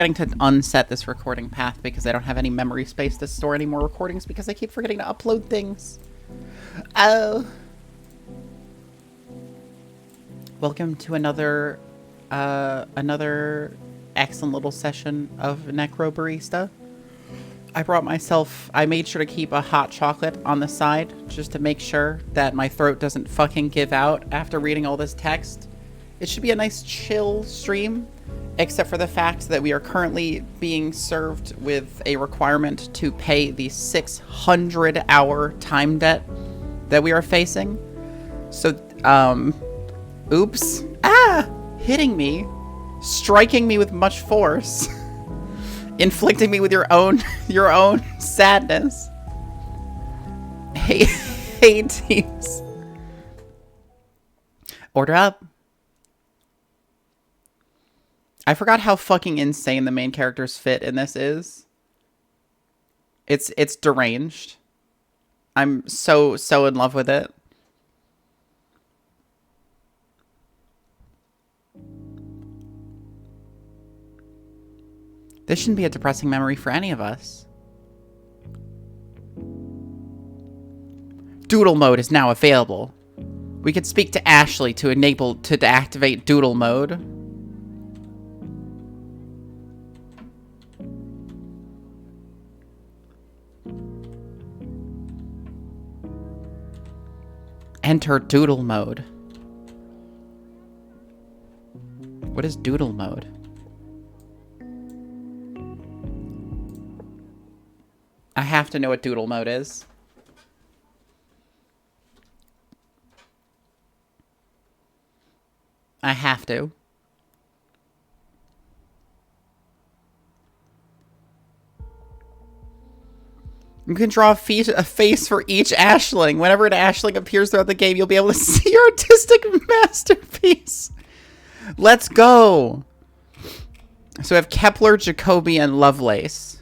to unset this recording path because I don't have any memory space to store any more recordings because I keep forgetting to upload things. Oh. Welcome to another excellent little session of Necrobarista. I made sure to keep a hot chocolate on the side just to make sure that my throat doesn't fucking give out after reading all this text. It should be a nice chill stream, except for the fact that we are currently being served with a requirement to pay the 600-hour time debt that we are facing. So, oops. Ah! Hitting me. Striking me with much force. Inflicting me with your own sadness. Hey teams. Order up. I forgot how fucking insane the main character's fit in this is. It's deranged. I'm so in love with it. This shouldn't be a depressing memory for any of us. Doodle mode is now available. We could speak to Ashley to activate doodle mode. Enter doodle mode. What is doodle mode? I have to know what doodle mode is. I have to. You can draw a face for each Ashling. Whenever an Ashling appears throughout the game, you'll be able to see your artistic masterpiece. Let's go. So we have Kepler, Jacoby, and Lovelace.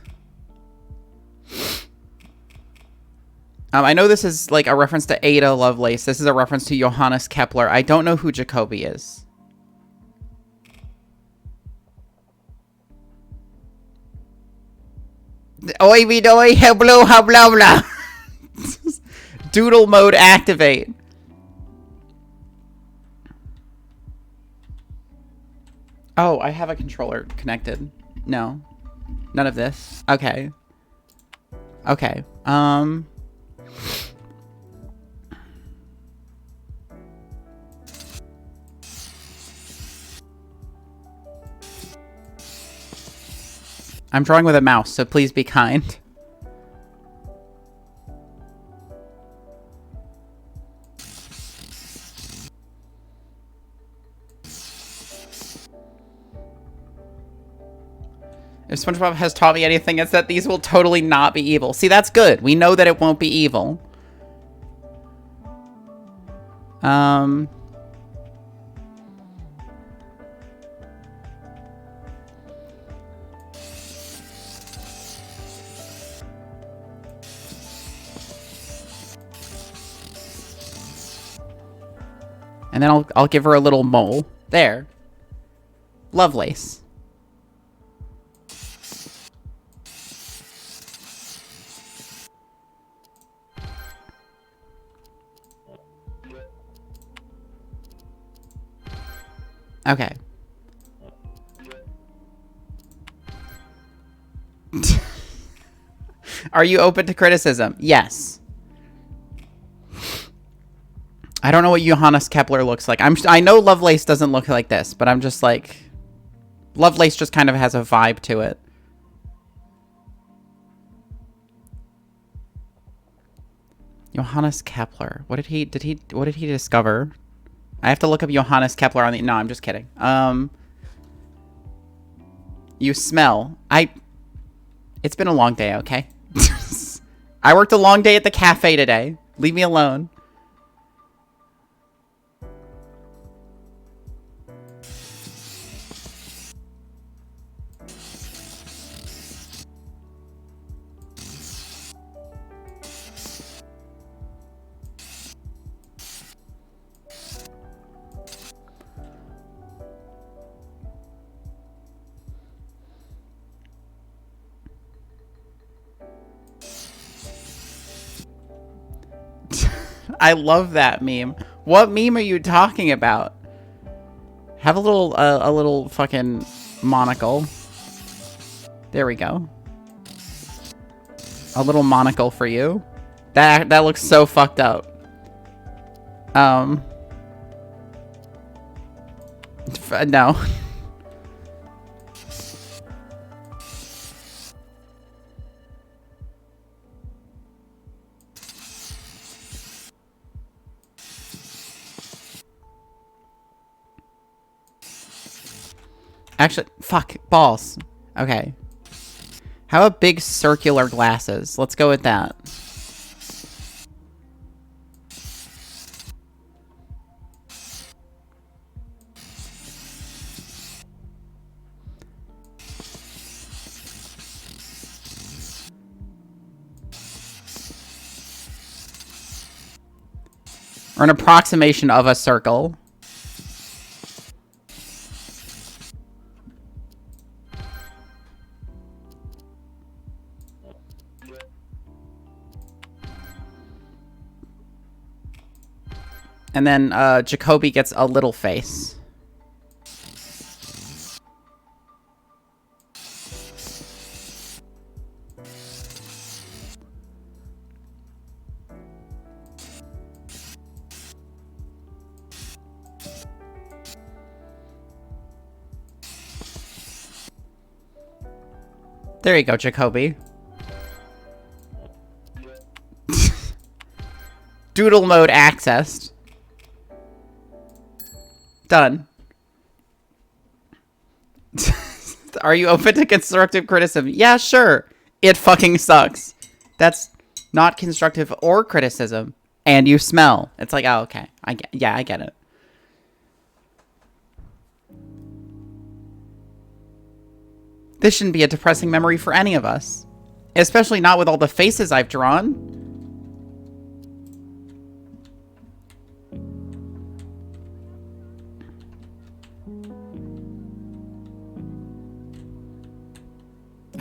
I know this is like a reference to Ada Lovelace. This is a reference to Johannes Kepler. I don't know who Jacoby is. Oi, me doi, hablo, habla, blah. Doodle mode activate. Oh, I have a controller connected. No. None of this. Okay. Okay. I'm drawing with a mouse, so please be kind. If SpongeBob has taught me anything, it's that these will totally not be evil. See, that's good. We know that it won't be evil. And then I'll give her a little mole. There. Lovelace. Okay. Are you open to criticism? Yes. I don't know what Johannes Kepler looks like. I know Lovelace doesn't look like this, but I'm just like... Lovelace just kind of has a vibe to it. Johannes Kepler. What did he discover? I have to look up Johannes Kepler on the... No, I'm just kidding. You smell. It's been a long day, okay? I worked a long day at the cafe today. Leave me alone. I love that meme. What meme are you talking about? Have a little fucking monocle. There we go. A little monocle for you. That looks so fucked up. No. Actually, fuck, balls. Okay. How about big circular glasses? Let's go with that. Or an approximation of a circle. And then Jacoby gets a little face. There you go, Jacoby. Doodle mode accessed. Done. Are you open to constructive criticism? Yeah, sure. It fucking sucks. That's not constructive or criticism. And you smell. It's like, oh, okay. I get it. This shouldn't be a depressing memory for any of us. Especially not with all the faces I've drawn.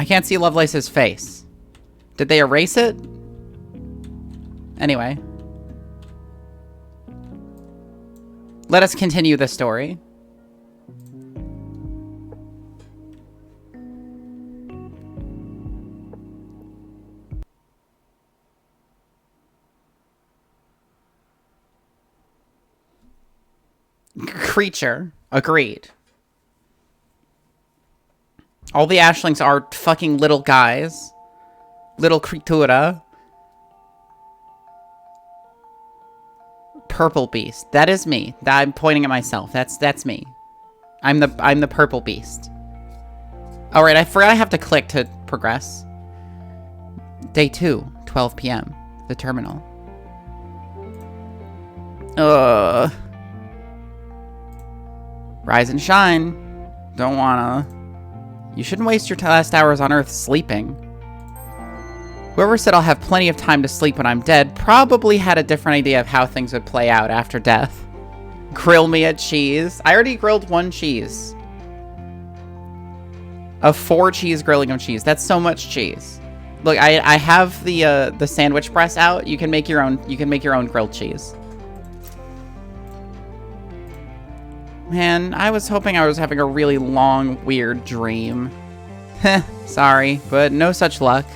I can't see Lovelace's face. Did they erase it? Anyway. Let us continue the story. Creature. Agreed. All the Ashlings are fucking little guys. Little creatura. Purple beast. That is me. I'm pointing at myself. That's me. I'm the purple beast. Alright, I forgot I have to click to progress. Day 2, 12 p.m. The terminal. Rise and shine. Don't wanna. You shouldn't waste your last hours on Earth sleeping. Whoever said I'll have plenty of time to sleep when I'm dead probably had a different idea of how things would play out after death. Grill me a cheese. I already grilled 1 cheese. A 4 cheese grilling of cheese. That's so much cheese. Look, I have the sandwich press out. You can make your own. You can make your own grilled cheese. Man, I was hoping I was having a really long, weird dream. Heh, sorry, but no such luck.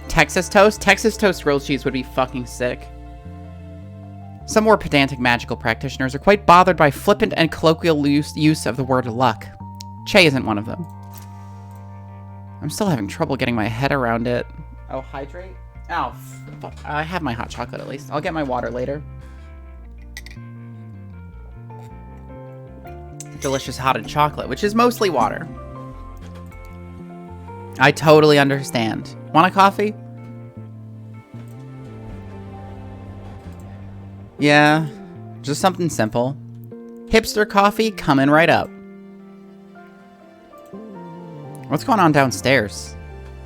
Texas toast? Texas toast grilled cheese would be fucking sick. Some more pedantic magical practitioners are quite bothered by flippant and colloquial use of the word luck. Che isn't one of them. I'm still having trouble getting my head around it. Oh, hydrate? Oh, fuck. I have my hot chocolate at least. I'll get my water later. Delicious hot chocolate, which is mostly water. I totally understand. Want a coffee? Yeah, just something simple. Hipster coffee coming right up. What's going on downstairs?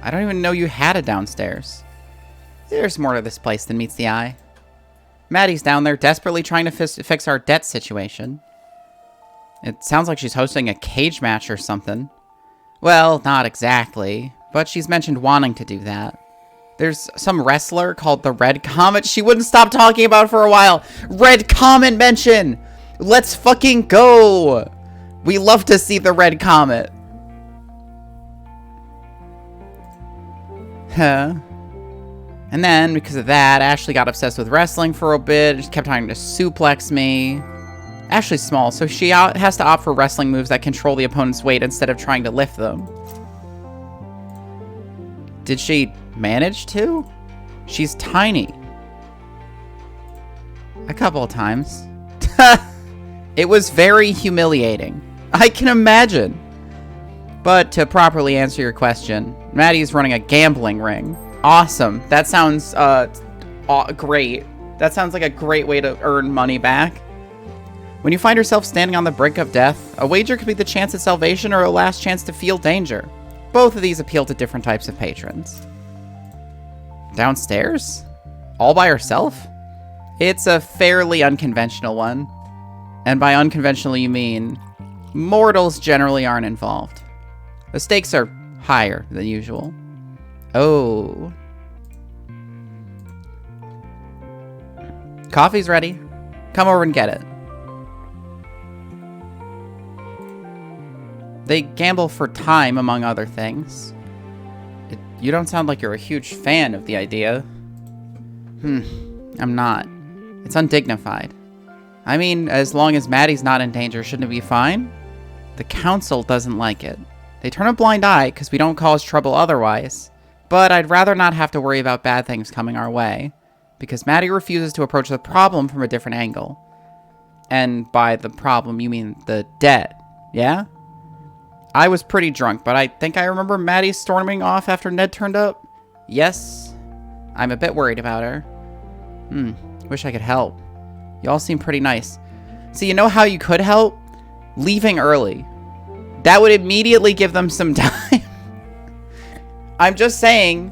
I don't even know you had a downstairs. There's more to this place than meets the eye. Maddie's down there desperately trying to fix our debt situation. It sounds like she's hosting a cage match or something. Well, not exactly, but she's mentioned wanting to do that. There's some wrestler called the Red Comet. She wouldn't stop talking about it for a while. Red Comet mention. Let's fucking go. We love to see the Red Comet. Huh. And then, because of that, Ashley got obsessed with wrestling for a bit. Just kept trying to suplex me. Ashley's small, so she has to opt for wrestling moves that control the opponent's weight instead of trying to lift them. Did she manage to? She's tiny. A couple of times. It was very humiliating. I can imagine. But to properly answer your question, Maddie's running a gambling ring. Awesome. That sounds great. That sounds like a great way to earn money back. When you find yourself standing on the brink of death, a wager could be the chance at salvation or a last chance to feel danger. Both of these appeal to different types of patrons. Downstairs? All by herself? It's a fairly unconventional one. And by unconventional, you mean mortals generally aren't involved. The stakes are higher than usual. Oh. Coffee's ready. Come over and get it. They gamble for time, among other things. You don't sound like you're a huge fan of the idea. I'm not. It's undignified. I mean, as long as Maddie's not in danger, shouldn't it be fine? The council doesn't like it. They turn a blind eye because we don't cause trouble otherwise. But I'd rather not have to worry about bad things coming our way, because Maddie refuses to approach the problem from a different angle. And by the problem, you mean the dead, yeah? I was pretty drunk, but I think I remember Maddie storming off after Ned turned up. Yes, I'm a bit worried about her. Wish I could help. You all seem pretty nice. So you know how you could help? Leaving early. That would immediately give them some time. I'm just saying,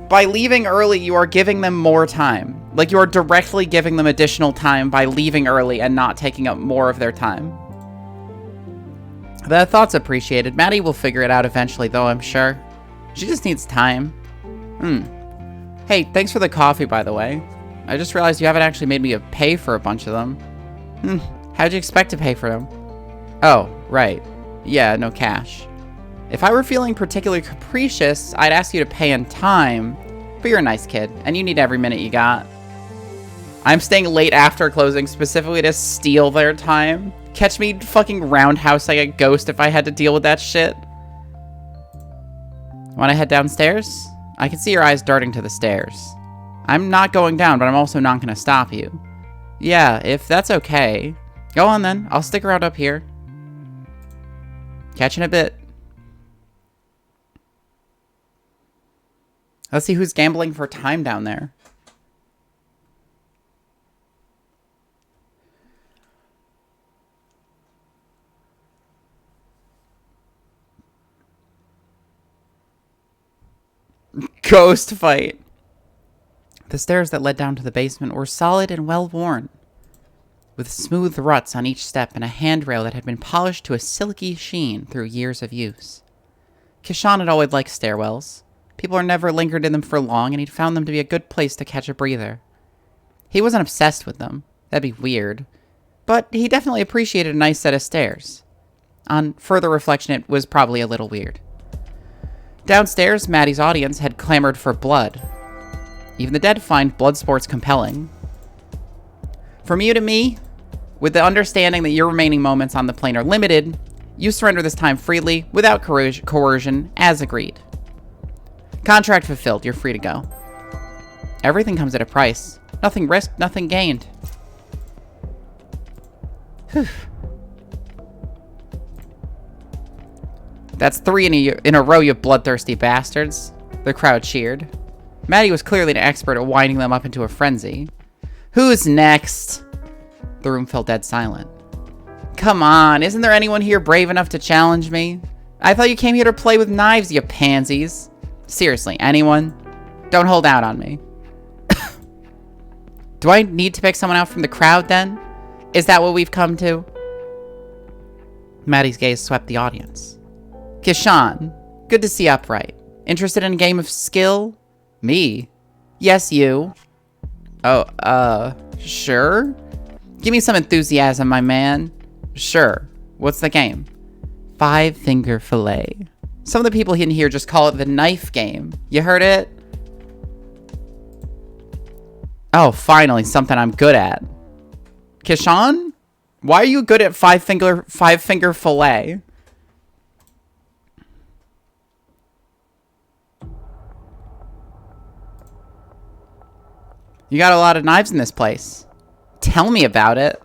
by leaving early, you are giving them more time. Like, you are directly giving them additional time by leaving early and not taking up more of their time. The thought's appreciated. Maddie will figure it out eventually, though, I'm sure. She just needs time. Hey, thanks for the coffee, by the way. I just realized you haven't actually made me pay for a bunch of them. How'd you expect to pay for them? Oh, right. Yeah, no cash. If I were feeling particularly capricious, I'd ask you to pay in time. But you're a nice kid, and you need every minute you got. I'm staying late after closing specifically to steal their time. Catch me fucking roundhouse like a ghost if I had to deal with that shit. Wanna head downstairs? I can see your eyes darting to the stairs. I'm not going down, but I'm also not gonna stop you. Yeah, if that's okay. Go on then, I'll stick around up here. Catch you in a bit. Let's see who's gambling for time down there. Ghost fight. The stairs that led down to the basement were solid and well worn, with smooth ruts on each step and a handrail that had been polished to a silky sheen through years of use. Kishan had always liked stairwells. People are never lingered in them for long, and he'd found them to be a good place to catch a breather. He wasn't obsessed with them. That'd be weird. But he definitely appreciated a nice set of stairs. On further reflection, it was probably a little weird. Downstairs, Maddie's audience had clamored for blood. Even the dead find blood sports compelling. From you to me, with the understanding that your remaining moments on the plane are limited, you surrender this time freely, without coercion, as agreed. Contract fulfilled, you're free to go. Everything comes at a price. Nothing risked, nothing gained. Whew. That's 3 in a row, you bloodthirsty bastards. The crowd cheered. Maddie was clearly an expert at winding them up into a frenzy. Who's next? The room fell dead silent. Come on, isn't there anyone here brave enough to challenge me? I thought you came here to play with knives, you pansies. Seriously, anyone? Don't hold out on me. Do I need to pick someone out from the crowd then? Is that what we've come to? Maddie's gaze swept the audience. Kishan, good to see upright. Interested in a game of skill? Me? Yes, you. Oh, sure? Give me some enthusiasm, my man. Sure. What's the game? 5-finger fillet. Some of the people in here just call it the knife game. You heard it? Oh, finally, something I'm good at. Kishan? Why are you good at five-finger fillet? You got a lot of knives in this place. Tell me about it.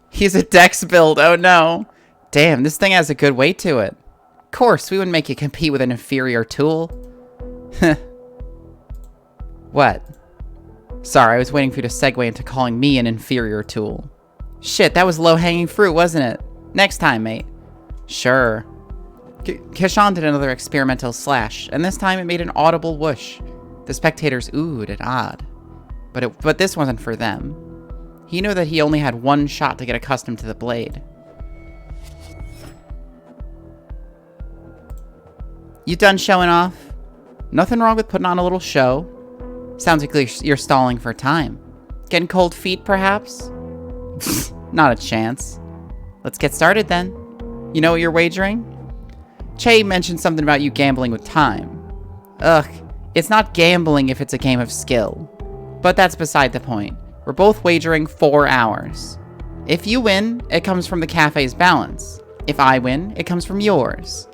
He's a Dex build. Oh, no. Damn, this thing has a good weight to it. Of course, we wouldn't make you compete with an inferior tool. What? Sorry, I was waiting for you to segue into calling me an inferior tool. Shit, that was low-hanging fruit, wasn't it? Next time, mate. Sure. Kishan did another experimental slash, and this time it made an audible whoosh. The spectators oohed and awed. But this wasn't for them. He knew that he only had one shot to get accustomed to the blade. You done showing off? Nothing wrong with putting on a little show. Sounds like you're stalling for time. Getting cold feet, perhaps? Not a chance. Let's get started then. You know what you're wagering? Che mentioned something about you gambling with time. Ugh, it's not gambling if it's a game of skill. But that's beside the point. We're both wagering 4 hours. If you win, it comes from the cafe's balance. If I win, it comes from yours.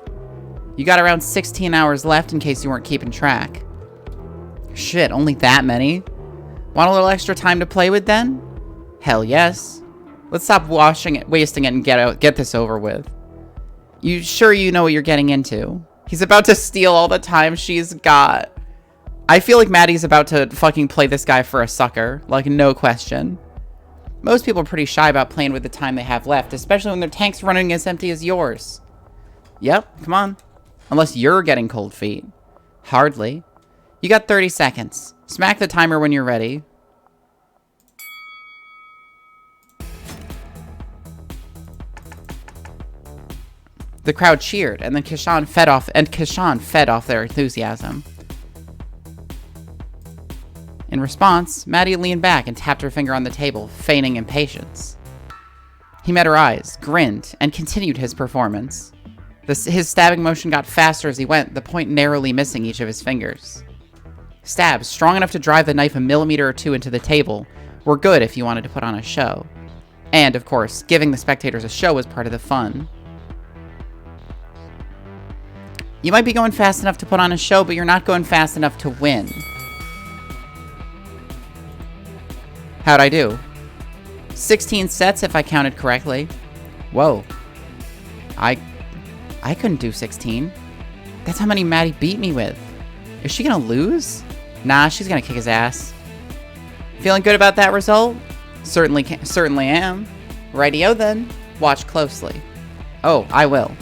You got around 16 hours left in case you weren't keeping track. Shit, only that many? Want a little extra time to play with then? Hell yes. Let's stop wasting it and get this over with. You sure you know what you're getting into? He's about to steal all the time she's got. I feel like Maddie's about to fucking play this guy for a sucker. Like, no question. Most people are pretty shy about playing with the time they have left, especially when their tank's running as empty as yours. Yep, come on. Unless you're getting cold feet. Hardly. You got 30 seconds. Smack the timer when you're ready. The crowd cheered, and then Kishan fed off their enthusiasm. In response, Maddie leaned back and tapped her finger on the table, feigning impatience. He met her eyes, grinned, and continued his performance. His stabbing motion got faster as he went, the point narrowly missing each of his fingers. Stabs, strong enough to drive the knife a millimeter or two into the table, were good if you wanted to put on a show. And, of course, giving the spectators a show was part of the fun. You might be going fast enough to put on a show, but you're not going fast enough to win. How'd I do? 16 sets if I counted correctly. Whoa. I couldn't do 16. That's how many Maddie beat me with. Is she gonna lose? Nah, she's gonna kick his ass. Feeling good about that result? Certainly am. Rightio then. Watch closely. Oh, I will.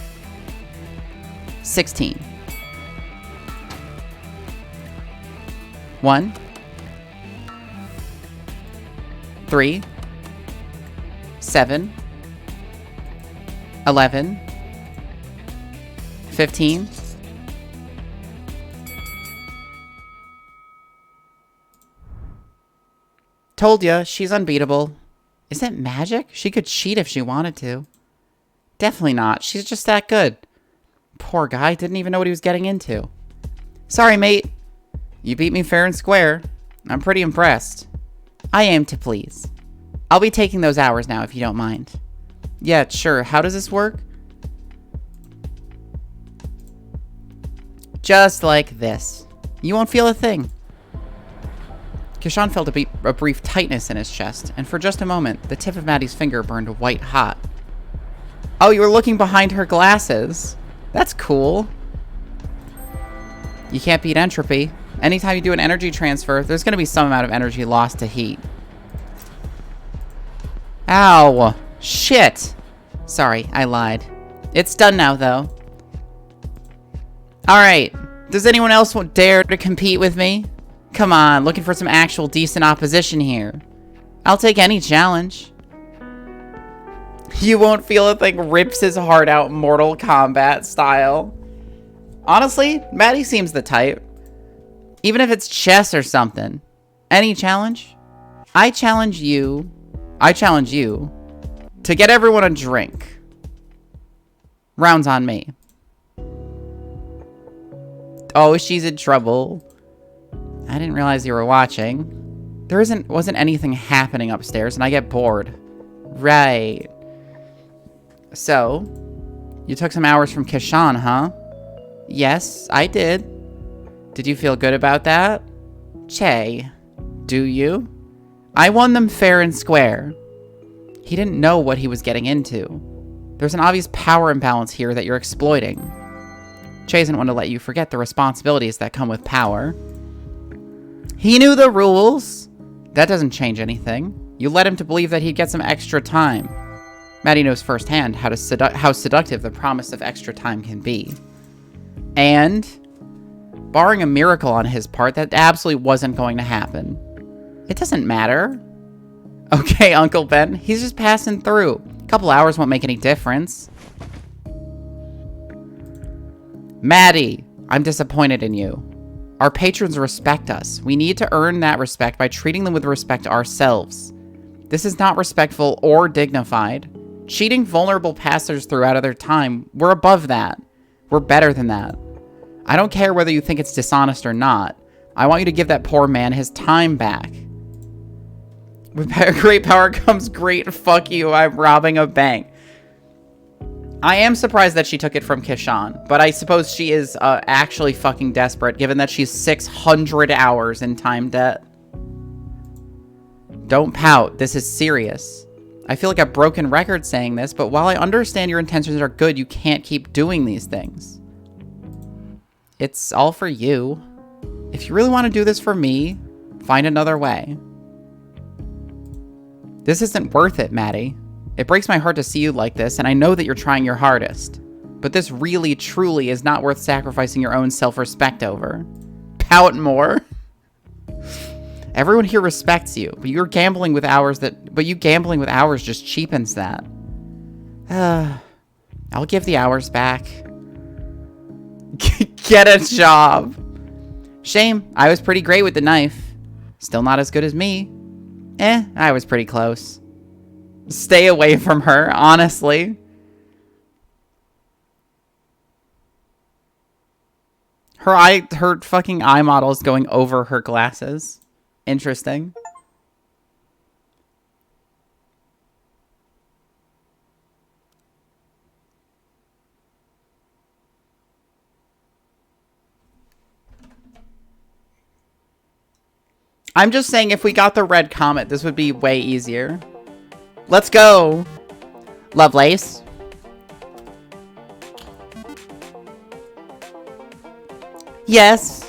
16. 1. 3. 7. 11. 15. Told ya, she's unbeatable. Is it magic? She could cheat if she wanted to. Definitely not. She's just that good. Poor guy didn't even know what he was getting into. Sorry, mate. You beat me fair and square. I'm pretty impressed. I aim to please. I'll be taking those hours now if you don't mind. Yeah, sure. How does this work? Just like this. You won't feel a thing. Kishan felt a brief tightness in his chest, and for just a moment, the tip of Maddie's finger burned white hot. Oh, you were looking behind her glasses. That's cool. You can't beat entropy. Anytime you do an energy transfer, there's going to be some amount of energy lost to heat. Ow. Shit. Sorry, I lied. It's done now, though. Alright. Does anyone else dare to compete with me? Come on, looking for some actual decent opposition here. I'll take any challenge. You won't feel a thing, rips his heart out Mortal Kombat style. Honestly, Maddie seems the type. Even if it's chess or something. Any challenge? I challenge you to get everyone a drink. Rounds on me. Oh, she's in trouble. I didn't realize you were watching. There wasn't anything happening upstairs, and I get bored. Right. So, you took some hours from Kishan, huh? Yes, I did. Did you feel good about that? Che, do you? I won them fair and square. He didn't know what he was getting into. There's an obvious power imbalance here that you're exploiting. Che doesn't want to let you forget the responsibilities that come with power. He knew the rules. That doesn't change anything. You led him to believe that he'd get some extra time. Maddie knows firsthand how seductive the promise of extra time can be. And, barring a miracle on his part, that absolutely wasn't going to happen. It doesn't matter. Okay, Uncle Ben, he's just passing through. A couple hours won't make any difference. Maddie, I'm disappointed in you. Our patrons respect us. We need to earn that respect by treating them with respect ourselves. This is not respectful or dignified. Cheating vulnerable passers through out of their time, we're above that. We're better than that. I don't care whether you think it's dishonest or not. I want you to give that poor man his time back. With great power comes great fuck you, I'm robbing a bank. I am surprised that she took it from Kishan, but I suppose she is actually fucking desperate, given that she's 600 hours in time debt. Don't pout, this is serious. I feel like a broken record saying this, but while I understand your intentions are good, you can't keep doing these things. It's all for you. If you really want to do this for me, find another way. This isn't worth it, Maddie. It breaks my heart to see you like this, and I know that you're trying your hardest. But this really, truly is not worth sacrificing your own self-respect over. Pout more. Everyone here respects you, but you gambling with hours just cheapens that. I'll give the hours back. Get a job. Shame, I was pretty great with the knife. Still not as good as me. I was pretty close. Stay away from her, honestly. Her fucking eye model is going over her glasses. Interesting. I'm just saying if we got the red comet, this would be way easier. Let's go! Lovelace. Yes.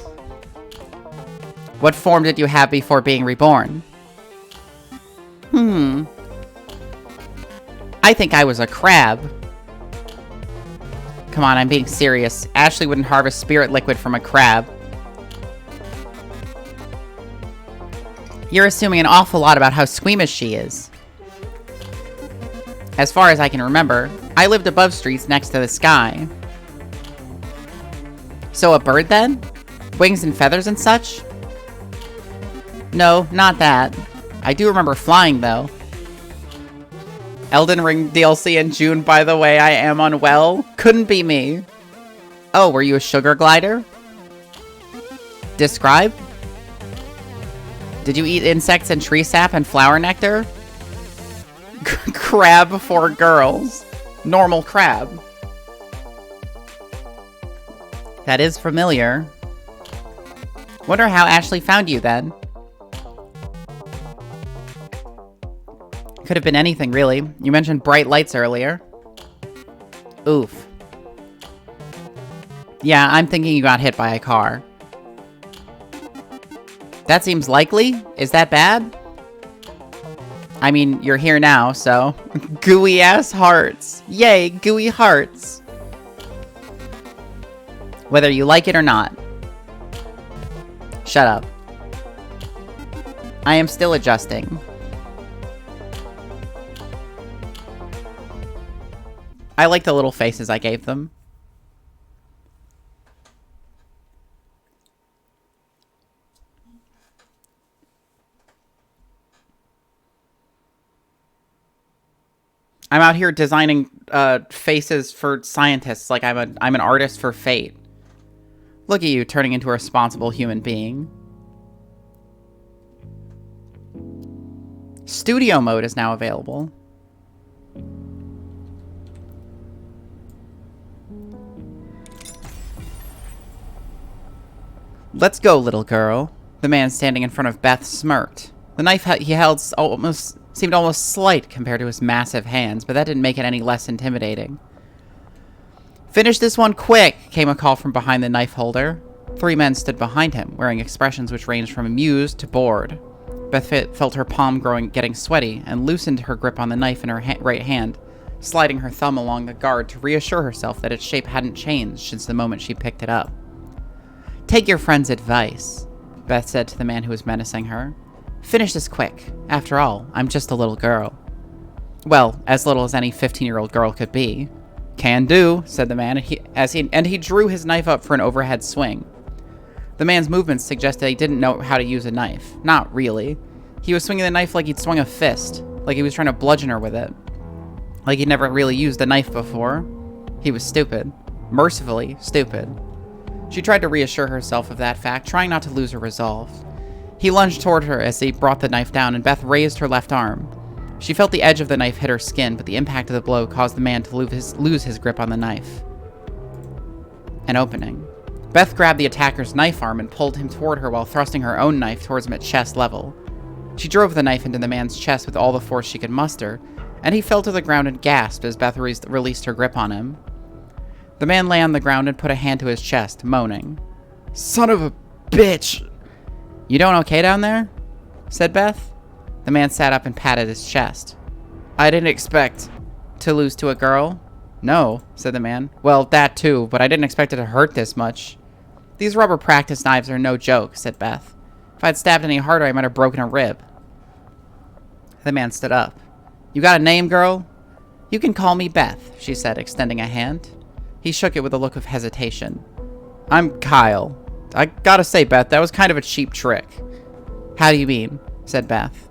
What form did you have before being reborn? I think I was a crab. Come on, I'm being serious. Ashley wouldn't harvest spirit liquid from a crab. You're assuming an awful lot about how squeamish she is. As far as I can remember, I lived above streets next to the sky. So a bird then? Wings and feathers and such? No, not that. I do remember flying though. Elden Ring DLC in June, by the way, I am unwell. Couldn't be me. Oh, were you a sugar glider? Describe? Did you eat insects and tree sap and flower nectar? Crab for girls. Normal crab. That is familiar. Wonder how Ashley found you then. Could have been anything, really. You mentioned bright lights earlier. Oof. Yeah, I'm thinking you got hit by a car. That seems likely. Is that bad? I mean, you're here now, so... Gooey ass hearts. Yay, gooey hearts. Whether you like it or not. Shut up. I am still adjusting. I like the little faces I gave them. I'm out here designing faces for scientists like I'm an artist for fate. Look at you turning into a responsible human being. Studio mode is now available. Let's go, little girl. The man standing in front of Beth smirked. The knife he held seemed almost slight compared to his massive hands, but that didn't make it any less intimidating. Finish this one quick, came a call from behind the knife holder. 3 men stood behind him, wearing expressions which ranged from amused to bored. Beth felt her palm getting sweaty, and loosened her grip on the knife in her right hand, sliding her thumb along the guard to reassure herself that its shape hadn't changed since the moment she picked it up. Take your friend's advice, Beth said to the man who was menacing her. Finish this quick. After all, I'm just a little girl. Well, as little as any 15-year-old girl could be. Can do, said the man, and he drew his knife up for an overhead swing. The man's movements suggested he didn't know how to use a knife. Not really. He was swinging the knife like he'd swung a fist, like he was trying to bludgeon her with it. Like he'd never really used a knife before. He was stupid. Mercifully stupid. She tried to reassure herself of that fact, trying not to lose her resolve. He lunged toward her as he brought the knife down, and Beth raised her left arm. She felt the edge of the knife hit her skin, but the impact of the blow caused the man to lose his grip on the knife. An opening. Beth grabbed the attacker's knife arm and pulled him toward her while thrusting her own knife towards him at chest level. She drove the knife into the man's chest with all the force she could muster, and he fell to the ground and gasped as Beth released her grip on him. The man lay on the ground and put a hand to his chest, moaning. Son of a bitch! You doing okay down there? Said Beth. The man sat up and patted his chest. I didn't expect to lose to a girl. No, said the man. Well, that too, but I didn't expect it to hurt this much. These rubber practice knives are no joke, said Beth. If I'd stabbed any harder, I might have broken a rib. The man stood up. You got a name, girl? You can call me Beth, she said, extending a hand. He shook it with a look of hesitation. I'm Kyle. I gotta say, Beth, that was kind of a cheap trick. How do you mean? Said Beth.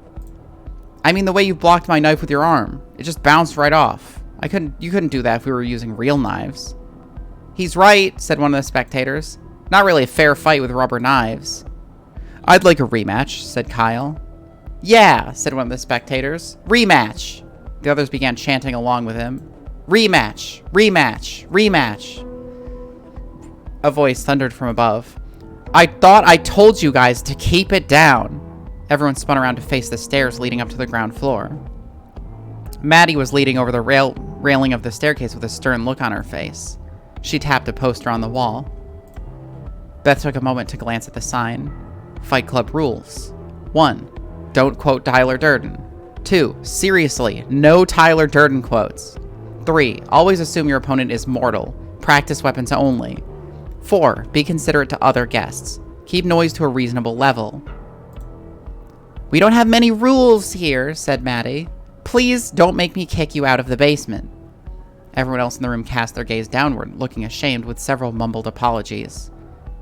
I mean the way you blocked my knife with your arm. It just bounced right off. You couldn't do that if we were using real knives. He's right, said one of the spectators. Not really a fair fight with rubber knives. I'd like a rematch, said Kyle. Yeah, said one of the spectators. Rematch. The others began chanting along with him. Rematch, rematch, rematch. A voice thundered from above. I thought I told you guys to keep it down. Everyone spun around to face the stairs leading up to the ground floor. Maddie was leaning over the railing of the staircase with a stern look on her face. She tapped a poster on the wall. Beth took a moment to glance at the sign. Fight Club rules. 1. Don't quote Tyler Durden. 2. Seriously, no Tyler Durden quotes. 3. Always assume your opponent is mortal. Practice weapons only. 4. Be considerate to other guests. Keep noise to a reasonable level. We don't have many rules here, said Maddie. Please don't make me kick you out of the basement. Everyone else in the room cast their gaze downward, looking ashamed with several mumbled apologies.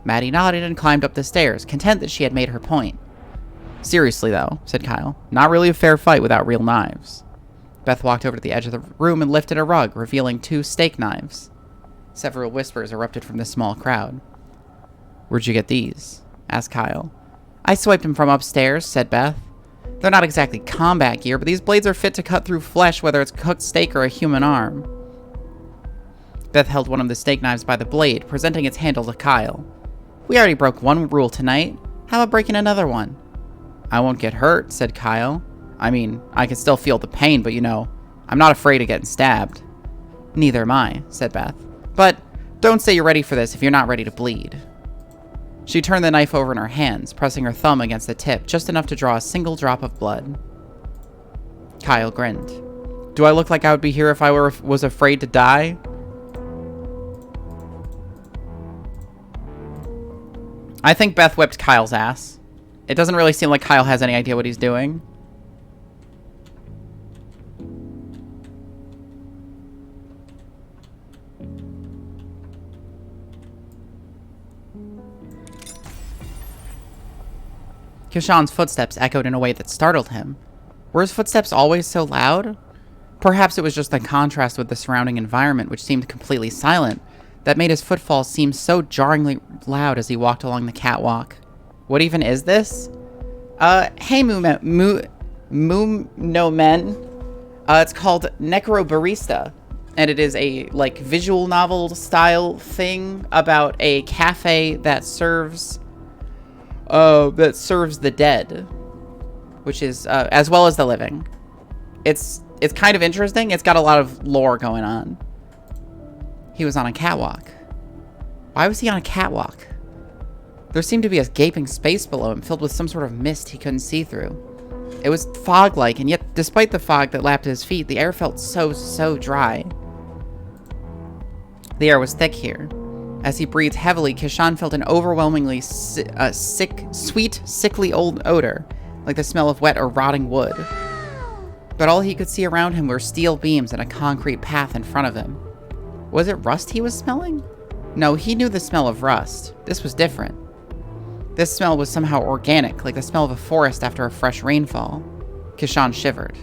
Maddie nodded and climbed up the stairs, content that she had made her point. Seriously, though, said Kyle, not really a fair fight without real knives. Beth walked over to the edge of the room and lifted a rug, revealing 2 steak knives. Several whispers erupted from the small crowd. Where'd you get these? Asked Kyle. I swiped them from upstairs, said Beth. They're not exactly combat gear, but these blades are fit to cut through flesh, whether it's cooked steak or a human arm. Beth held one of the steak knives by the blade, presenting its handle to Kyle. We already broke one rule tonight. How about breaking another one? I won't get hurt, said Kyle. I mean, I can still feel the pain, but I'm not afraid of getting stabbed. Neither am I, said Beth. But don't say you're ready for this if you're not ready to bleed. She turned the knife over in her hands, pressing her thumb against the tip, just enough to draw a single drop of blood. Kyle grinned. Do I look like I would be here if I was afraid to die? I think Beth whipped Kyle's ass. It doesn't really seem like Kyle has any idea what he's doing. Kishan's footsteps echoed in a way that startled him. Were his footsteps always so loud? Perhaps it was just the contrast with the surrounding environment, which seemed completely silent, that made his footfalls seem so jarringly loud as he walked along the catwalk. What even is this? Hey, no men. It's called Necrobarista, and it is a, like, visual novel style thing about a cafe that serves the dead, which is, as well as the living. It's kind of interesting. It's got a lot of lore going on. He was on a catwalk. Why was he on a catwalk? There seemed to be a gaping space below him, filled with some sort of mist he couldn't see through. It was fog-like, and yet, despite the fog that lapped his feet, the air felt so dry. The air was thick here. As he breathed heavily, Kishan felt an overwhelmingly sweet, sickly old odor, like the smell of wet or rotting wood. But all he could see around him were steel beams and a concrete path in front of him. Was it rust he was smelling? No, he knew the smell of rust. This was different. This smell was somehow organic, like the smell of a forest after a fresh rainfall. Kishan shivered.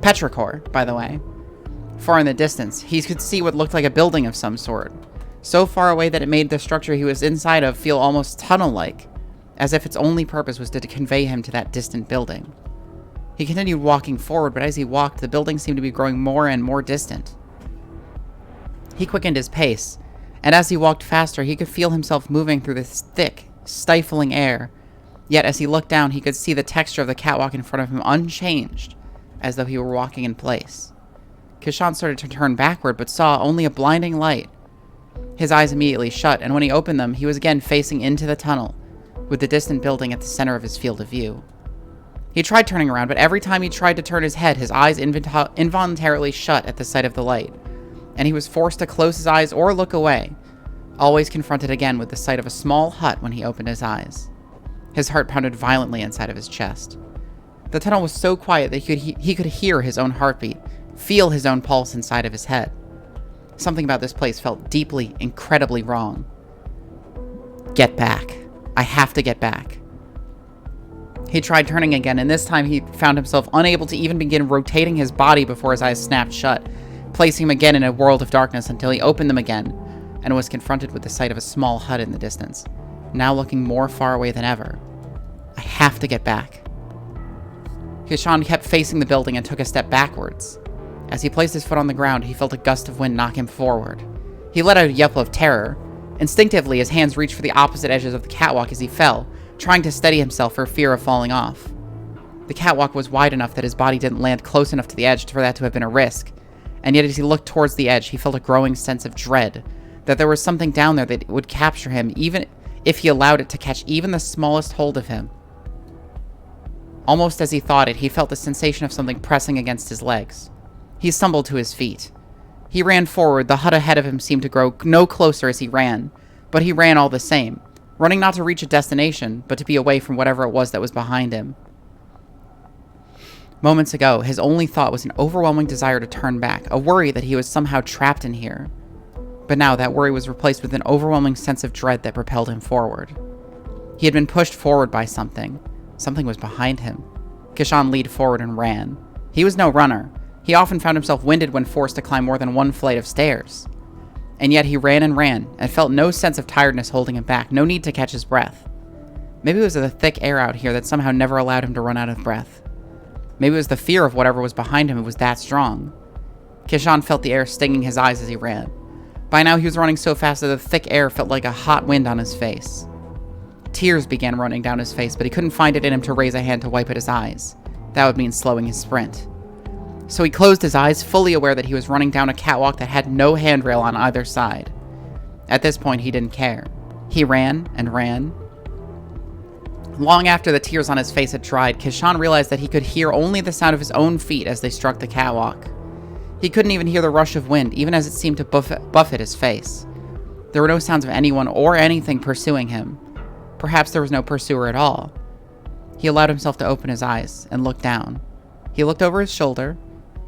Petrichor, by the way. Far in the distance, he could see what looked like a building of some sort. So far away that it made the structure he was inside of feel almost tunnel-like, as if its only purpose was to convey him to that distant building. He continued walking forward, but as he walked, the building seemed to be growing more and more distant. He quickened his pace, and as he walked faster, he could feel himself moving through this thick, stifling air. Yet as he looked down, he could see the texture of the catwalk in front of him unchanged, as though he were walking in place. Kishan started to turn backward, but saw only a blinding light. His eyes immediately shut, and when he opened them, he was again facing into the tunnel, with the distant building at the center of his field of view. He tried turning around, but every time he tried to turn his head, his eyes involuntarily shut at the sight of the light, and he was forced to close his eyes or look away, always confronted again with the sight of a small hut when he opened his eyes. His heart pounded violently inside of his chest. The tunnel was so quiet that he could hear his own heartbeat, feel his own pulse inside of his head. Something about this place felt deeply, incredibly wrong. Get back. I have to get back. He tried turning again, and this time he found himself unable to even begin rotating his body before his eyes snapped shut, placing him again in a world of darkness until he opened them again, and was confronted with the sight of a small hut in the distance, now looking more far away than ever. I have to get back. Kishan kept facing the building and took a step backwards. As he placed his foot on the ground, he felt a gust of wind knock him forward. He let out a yelp of terror. Instinctively, his hands reached for the opposite edges of the catwalk as he fell, trying to steady himself for fear of falling off. The catwalk was wide enough that his body didn't land close enough to the edge for that to have been a risk, and yet as he looked towards the edge, he felt a growing sense of dread, that there was something down there that would capture him even if he allowed it to catch even the smallest hold of him. Almost as he thought it, he felt the sensation of something pressing against his legs. He stumbled to his feet. He ran forward. The hut ahead of him seemed to grow no closer as he ran, but he ran all the same, running not to reach a destination, but to be away from whatever it was that was behind him. Moments ago, his only thought was an overwhelming desire to turn back, a worry that he was somehow trapped in here. But now that worry was replaced with an overwhelming sense of dread that propelled him forward. He had been pushed forward by something. Something was behind him. Kishan leaned forward and ran. He was no runner. He often found himself winded when forced to climb more than one flight of stairs. And yet he ran and felt no sense of tiredness holding him back, no need to catch his breath. Maybe it was the thick air out here that somehow never allowed him to run out of breath. Maybe it was the fear of whatever was behind him that was that strong. Kishan felt the air stinging his eyes as he ran. By now he was running so fast that the thick air felt like a hot wind on his face. Tears began running down his face, but he couldn't find it in him to raise a hand to wipe at his eyes. That would mean slowing his sprint. So he closed his eyes, fully aware that he was running down a catwalk that had no handrail on either side. At this point, he didn't care. He ran and ran. Long after the tears on his face had dried, Kishan realized that he could hear only the sound of his own feet as they struck the catwalk. He couldn't even hear the rush of wind, even as it seemed to buffet his face. There were no sounds of anyone or anything pursuing him. Perhaps there was no pursuer at all. He allowed himself to open his eyes and look down. He looked over his shoulder.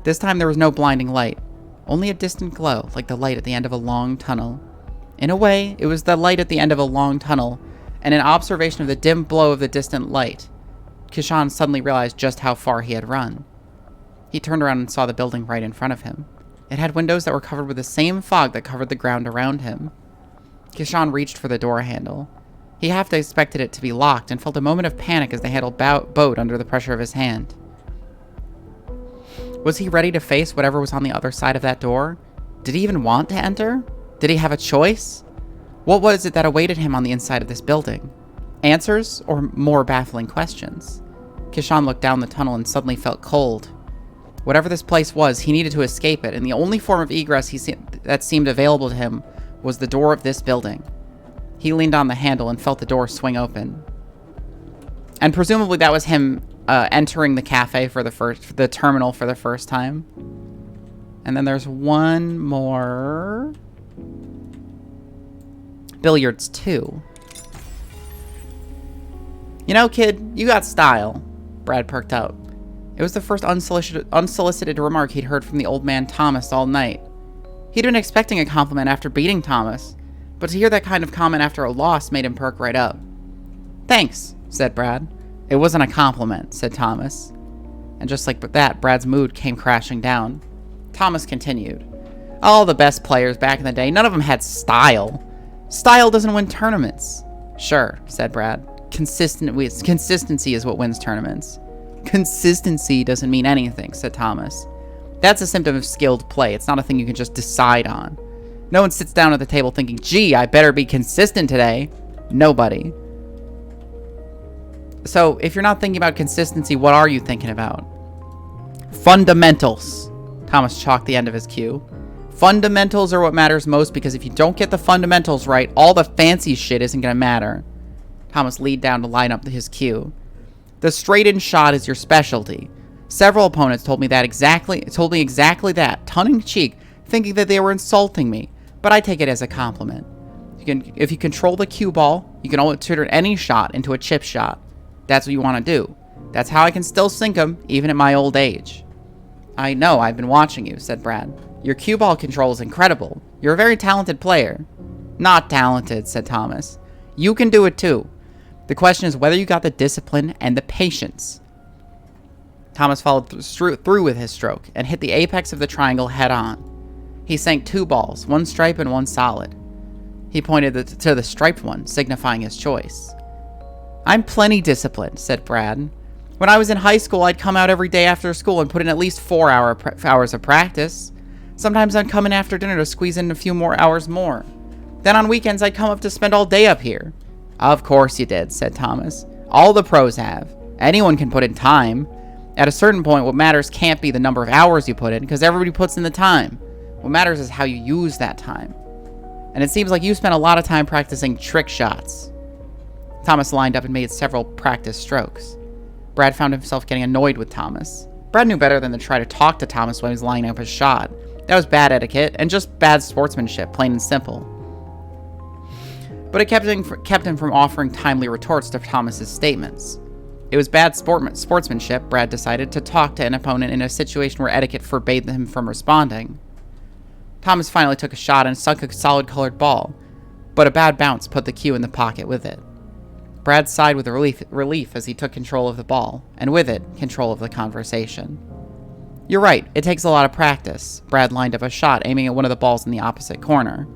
This time there was no blinding light, only a distant glow, like the light at the end of a long tunnel. In a way, it was the light at the end of a long tunnel, and in observation of the dim glow of the distant light, Kishan suddenly realized just how far he had run. He turned around and saw the building right in front of him. It had windows that were covered with the same fog that covered the ground around him. Kishan reached for the door handle. He half expected it to be locked and felt a moment of panic as the handle bowed under the pressure of his hand. Was he ready to face whatever was on the other side of that door? Did he even want to enter? Did he have a choice? What was it that awaited him on the inside of this building? Answers or more baffling questions? Kishan looked down the tunnel and suddenly felt cold. Whatever this place was, he needed to escape it, and the only form of egress that seemed available to him was the door of this building. He leaned on the handle and felt the door swing open. And presumably that was him entering the cafe for the terminal for the first time. And then there's one more. Billiards 2. You know, kid, you got style. Brad perked up. It was the first unsolicited remark he'd heard from the old man Thomas all night. He'd been expecting a compliment after beating Thomas, but to hear that kind of comment after a loss made him perk right up. Thanks, said Brad. It wasn't a compliment, said Thomas. And just like that, Brad's mood came crashing down. Thomas continued. All the best players back in the day, none of them had style. Style doesn't win tournaments. Sure, said Brad. Consistency is what wins tournaments. Consistency doesn't mean anything, said Thomas. That's a symptom of skilled play. It's not a thing you can just decide on. No one sits down at the table thinking, gee, I better be consistent today. Nobody. So, if you're not thinking about consistency, what are you thinking about? Fundamentals. Thomas chalked the end of his cue. Fundamentals are what matters most, because if you don't get the fundamentals right, all the fancy shit isn't going to matter. Thomas leaned down to line up his cue. The straight-in shot is your specialty. Several opponents told me exactly that, tongue-in-cheek, thinking that they were insulting me, but I take it as a compliment. If you control the cue ball, you can always turn any shot into a chip shot. That's what you want to do. That's how I can still sink them, even at my old age. I know, I've been watching you, said Brad. Your cue ball control is incredible. You're a very talented player. Not talented, said Thomas. You can do it too. The question is whether you got the discipline and the patience. Thomas followed through with his stroke and hit the apex of the triangle head on. He sank 2 balls, 1 stripe and 1 solid. He pointed to the striped one, signifying his choice. I'm plenty disciplined, said Brad. When I was in high school, I'd come out every day after school and put in at least 4 hours of practice. Sometimes I'd come in after dinner to squeeze in a few more hours more. Then on weekends, I'd come up to spend all day up here. Of course you did, said Thomas. All the pros have. Anyone can put in time. At a certain point, what matters can't be the number of hours you put in, because everybody puts in the time. What matters is how you use that time. And it seems like you spent a lot of time practicing trick shots. Thomas lined up and made several practice strokes. Brad found himself getting annoyed with Thomas. Brad knew better than to try to talk to Thomas when he was lining up his shot. That was bad etiquette, and just bad sportsmanship, plain and simple. But it kept him from offering timely retorts to Thomas's statements. It was bad sportsmanship, Brad decided, to talk to an opponent in a situation where etiquette forbade him from responding. Thomas finally took a shot and sunk a solid-colored ball, but a bad bounce put the cue in the pocket with it. Brad sighed with relief as he took control of the ball, and with it, control of the conversation. You're right, it takes a lot of practice. Brad lined up a shot, aiming at one of the balls in the opposite corner.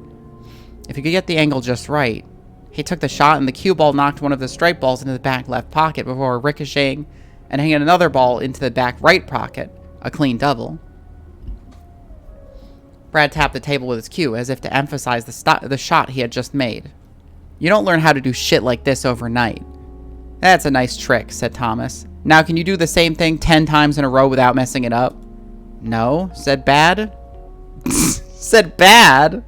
If he could get the angle just right, he took the shot and the cue ball knocked one of the striped balls into the back left pocket before ricocheting and hitting another ball into the back right pocket, a clean double. Brad tapped the table with his cue as if to emphasize the shot he had just made. You don't learn how to do shit like this overnight. That's a nice trick, said Thomas. Now can you do the same thing 10 times in a row without messing it up? No, said Bad. Said Bad?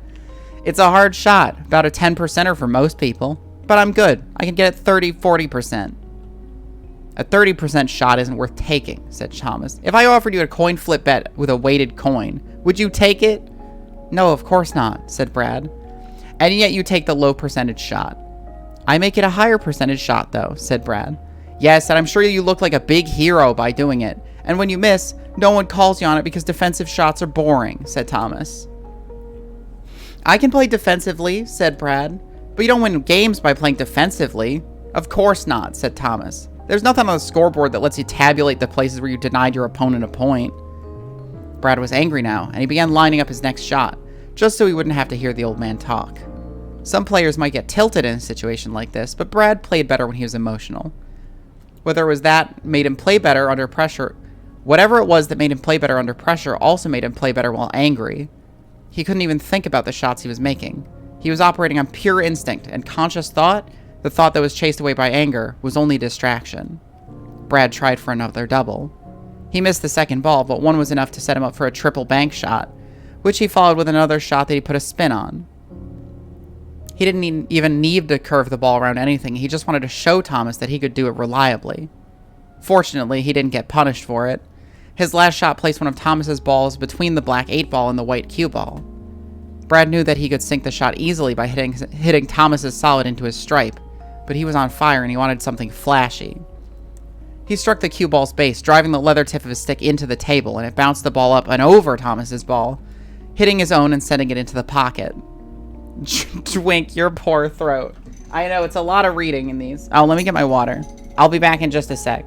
It's a hard shot, about a 10%er for most people. But I'm good. I can get it 30-40%. A 30% shot isn't worth taking, said Thomas. If I offered you a coin flip bet with a weighted coin, would you take it? No, of course not, said Brad. And yet you take the low percentage shot. I make it a higher percentage shot, though, said Brad. Yes, and I'm sure you look like a big hero by doing it. And when you miss, no one calls you on it because defensive shots are boring, said Thomas. I can play defensively, said Brad. But you don't win games by playing defensively. Of course not, said Thomas. There's nothing on the scoreboard that lets you tabulate the places where you denied your opponent a point. Brad was angry now, and he began lining up his next shot, just so he wouldn't have to hear the old man talk. Some players might get tilted in a situation like this, but Brad played better when he was emotional. Whether it was that made him play better under pressure, whatever it was that made him play better under pressure also made him play better while angry. He couldn't even think about the shots he was making. He was operating on pure instinct, and conscious thought, the thought that was chased away by anger, was only a distraction. Brad tried for another double. He missed the second ball, but one was enough to set him up for a triple bank shot, which he followed with another shot that he put a spin on. He didn't even need to curve the ball around anything. He just wanted to show Thomas that he could do it reliably. Fortunately, he didn't get punished for it. His last shot placed one of Thomas's balls between the black 8 ball and the white cue ball. Brad knew that he could sink the shot easily by hitting Thomas's solid into his stripe, but he was on fire and he wanted something flashy. He struck the cue ball's base, driving the leather tip of his stick into the table, and it bounced the ball up and over Thomas's ball, hitting his own and sending it into the pocket. Twink, your poor throat. I know, it's a lot of reading in these. Oh, let me get my water. I'll be back in just a sec.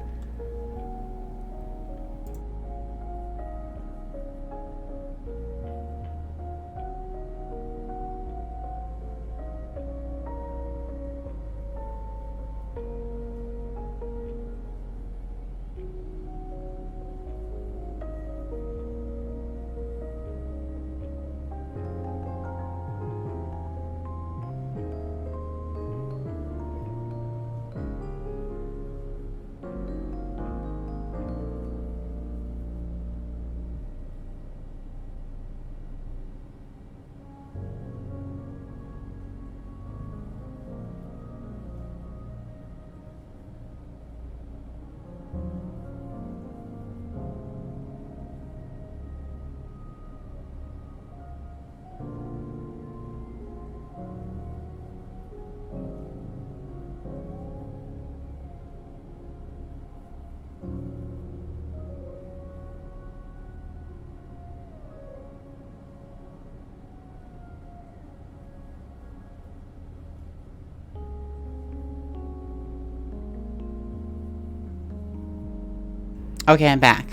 Okay, I'm back.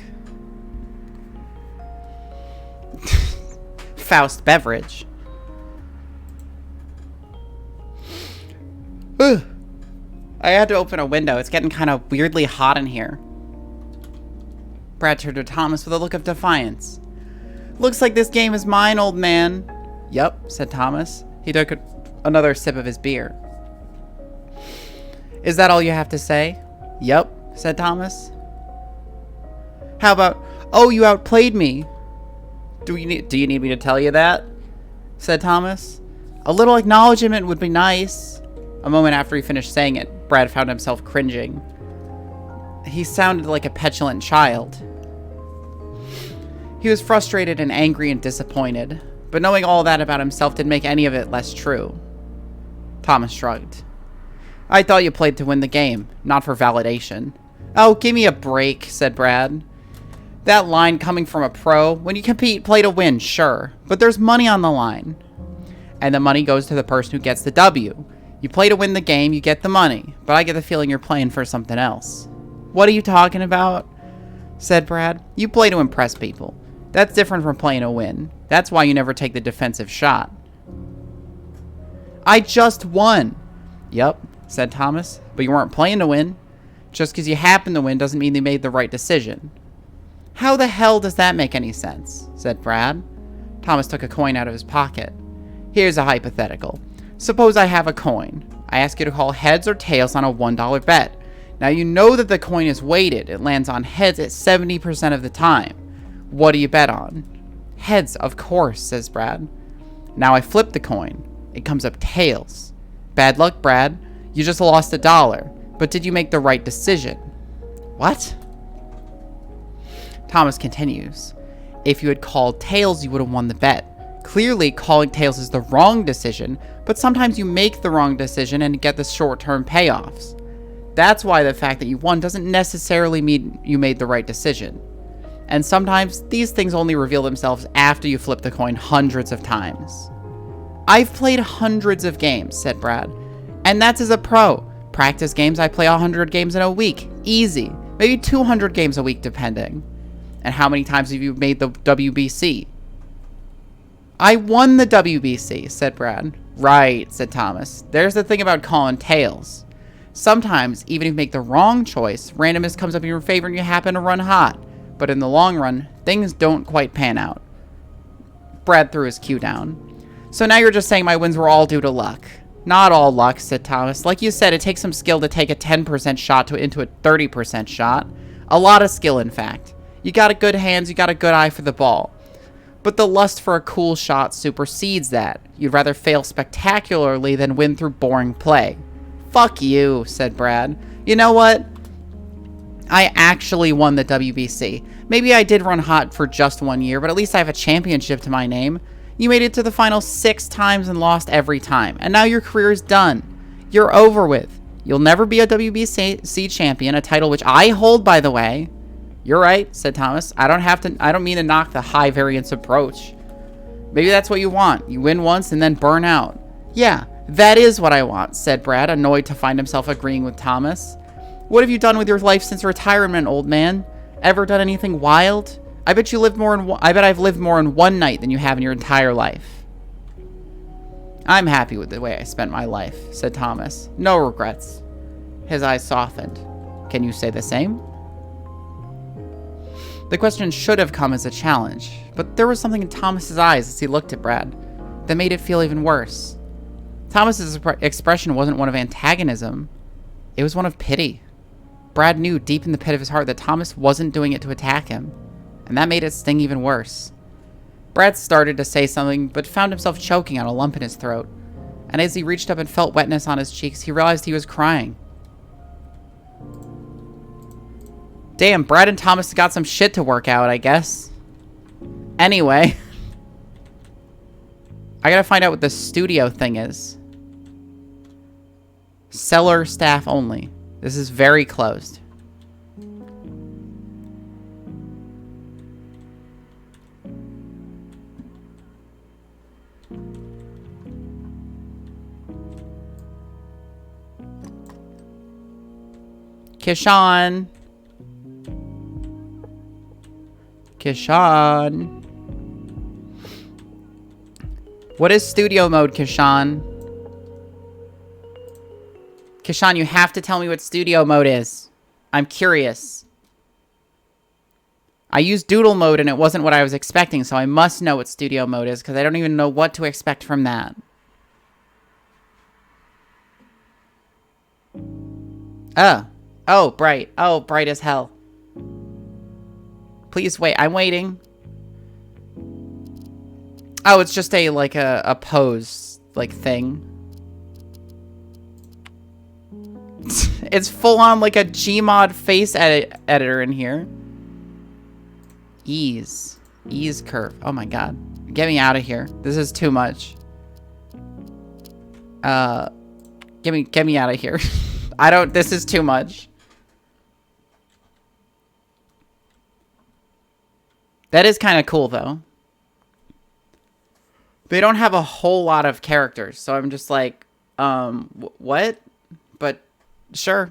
Faust beverage. Ugh. I had to open a window. It's getting kind of weirdly hot in here. Brad turned to Thomas with a look of defiance. Looks like this game is mine, old man. Yup, said Thomas. He took another sip of his beer. Is that all you have to say? Yup, said Thomas. How about, oh, you outplayed me. Do you need me to tell you that? Said Thomas. A little acknowledgement would be nice. A moment after he finished saying it, Brad found himself cringing. He sounded like a petulant child. He was frustrated and angry and disappointed, but knowing all that about himself didn't make any of it less true. Thomas shrugged. I thought you played to win the game, not for validation. Oh, give me a break, said Brad. That line coming from a pro, when you compete, play to win, sure, but there's money on the line. And the money goes to the person who gets the W. You play to win the game, you get the money, but I get the feeling you're playing for something else. What are you talking about? Said Brad. You play to impress people. That's different from playing to win. That's why you never take the defensive shot. I just won. Yup, said Thomas, but you weren't playing to win. Just because you happen to win doesn't mean you made the right decision. How the hell does that make any sense? Said Brad. Thomas took a coin out of his pocket. Here's a hypothetical. Suppose I have a coin. I ask you to call heads or tails on a $1 bet. Now you know that the coin is weighted. It lands on heads at 70% of the time. What do you bet on? Heads, of course, says Brad. Now I flip the coin. It comes up tails. Bad luck, Brad. You just lost $1. But did you make the right decision? What? Thomas continues. If you had called tails, you would have won the bet. Clearly, calling tails is the wrong decision, but sometimes you make the wrong decision and get the short-term payoffs. That's why the fact that you won doesn't necessarily mean you made the right decision. And sometimes these things only reveal themselves after you flip the coin hundreds of times. I've played hundreds of games, said Brad. And that's as a pro. Practice games, I play 100 games in a week. Easy. Maybe 200 games a week, depending. And how many times have you made the WBC? I won the WBC, said Brad. Right, said Thomas. There's the thing about calling tails. Sometimes, even if you make the wrong choice, randomness comes up in your favor and you happen to run hot. But in the long run, things don't quite pan out. Brad threw his cue down. So now you're just saying my wins were all due to luck. Not all luck, said Thomas. Like you said, it takes some skill to take a 10% shot into a 30% shot. A lot of skill, in fact. You got a good hands, you got a good eye for the ball. But the lust for a cool shot supersedes that. You'd rather fail spectacularly than win through boring play. Fuck you, said Brad. You know what? I actually won the WBC. Maybe I did run hot for just 1 year, but at least I have a championship to my name. You made it to the final 6 times and lost every time. And now your career is done. You're over with. You'll never be a WBC champion, a title which I hold, by the way. You're right, said Thomas. I don't mean to knock the high variance approach. Maybe that's what you want. You win once and then burn out. Yeah, that is what I want, said Brad, annoyed to find himself agreeing with Thomas. What have you done with your life since retirement, old man? Ever done anything wild? I bet I've lived more in one night than you have in your entire life. I'm happy with the way I spent my life, said Thomas. No regrets. His eyes softened. Can you say the same? The question should have come as a challenge, but there was something in Thomas's eyes as he looked at Brad that made it feel even worse. Thomas's expression wasn't one of antagonism. It was one of pity. Brad knew deep in the pit of his heart that Thomas wasn't doing it to attack him, and that made it sting even worse. Brad started to say something, but found himself choking on a lump in his throat, and as he reached up and felt wetness on his cheeks, he realized he was crying. Damn, Brad and Thomas got some shit to work out, I guess. Anyway. I gotta find out what the studio thing is. Cellar staff only. This is very closed. Kishan. Kishan. What is studio mode, Kishan? Kishan, you have to tell me what studio mode is. I'm curious. I used doodle mode and it wasn't what I was expecting, so I must know what studio mode is because I don't even know what to expect from that. Oh. Oh, bright. Oh, bright as hell. Please wait. I'm waiting. Oh, it's just a pose, thing. It's full on like a Gmod face editor in here. Ease curve. Oh my god. Get me out of here. This is too much. Get me out of here. This is too much. That is kind of cool, though. They don't have a whole lot of characters, so I'm just like, what? But, sure.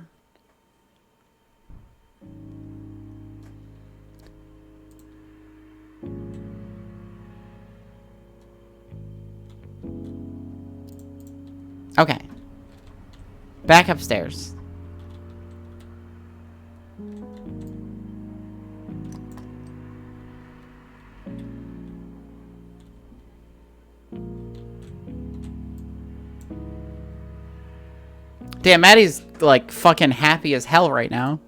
Okay. Back upstairs. Damn, Maddie's, fucking happy as hell right now.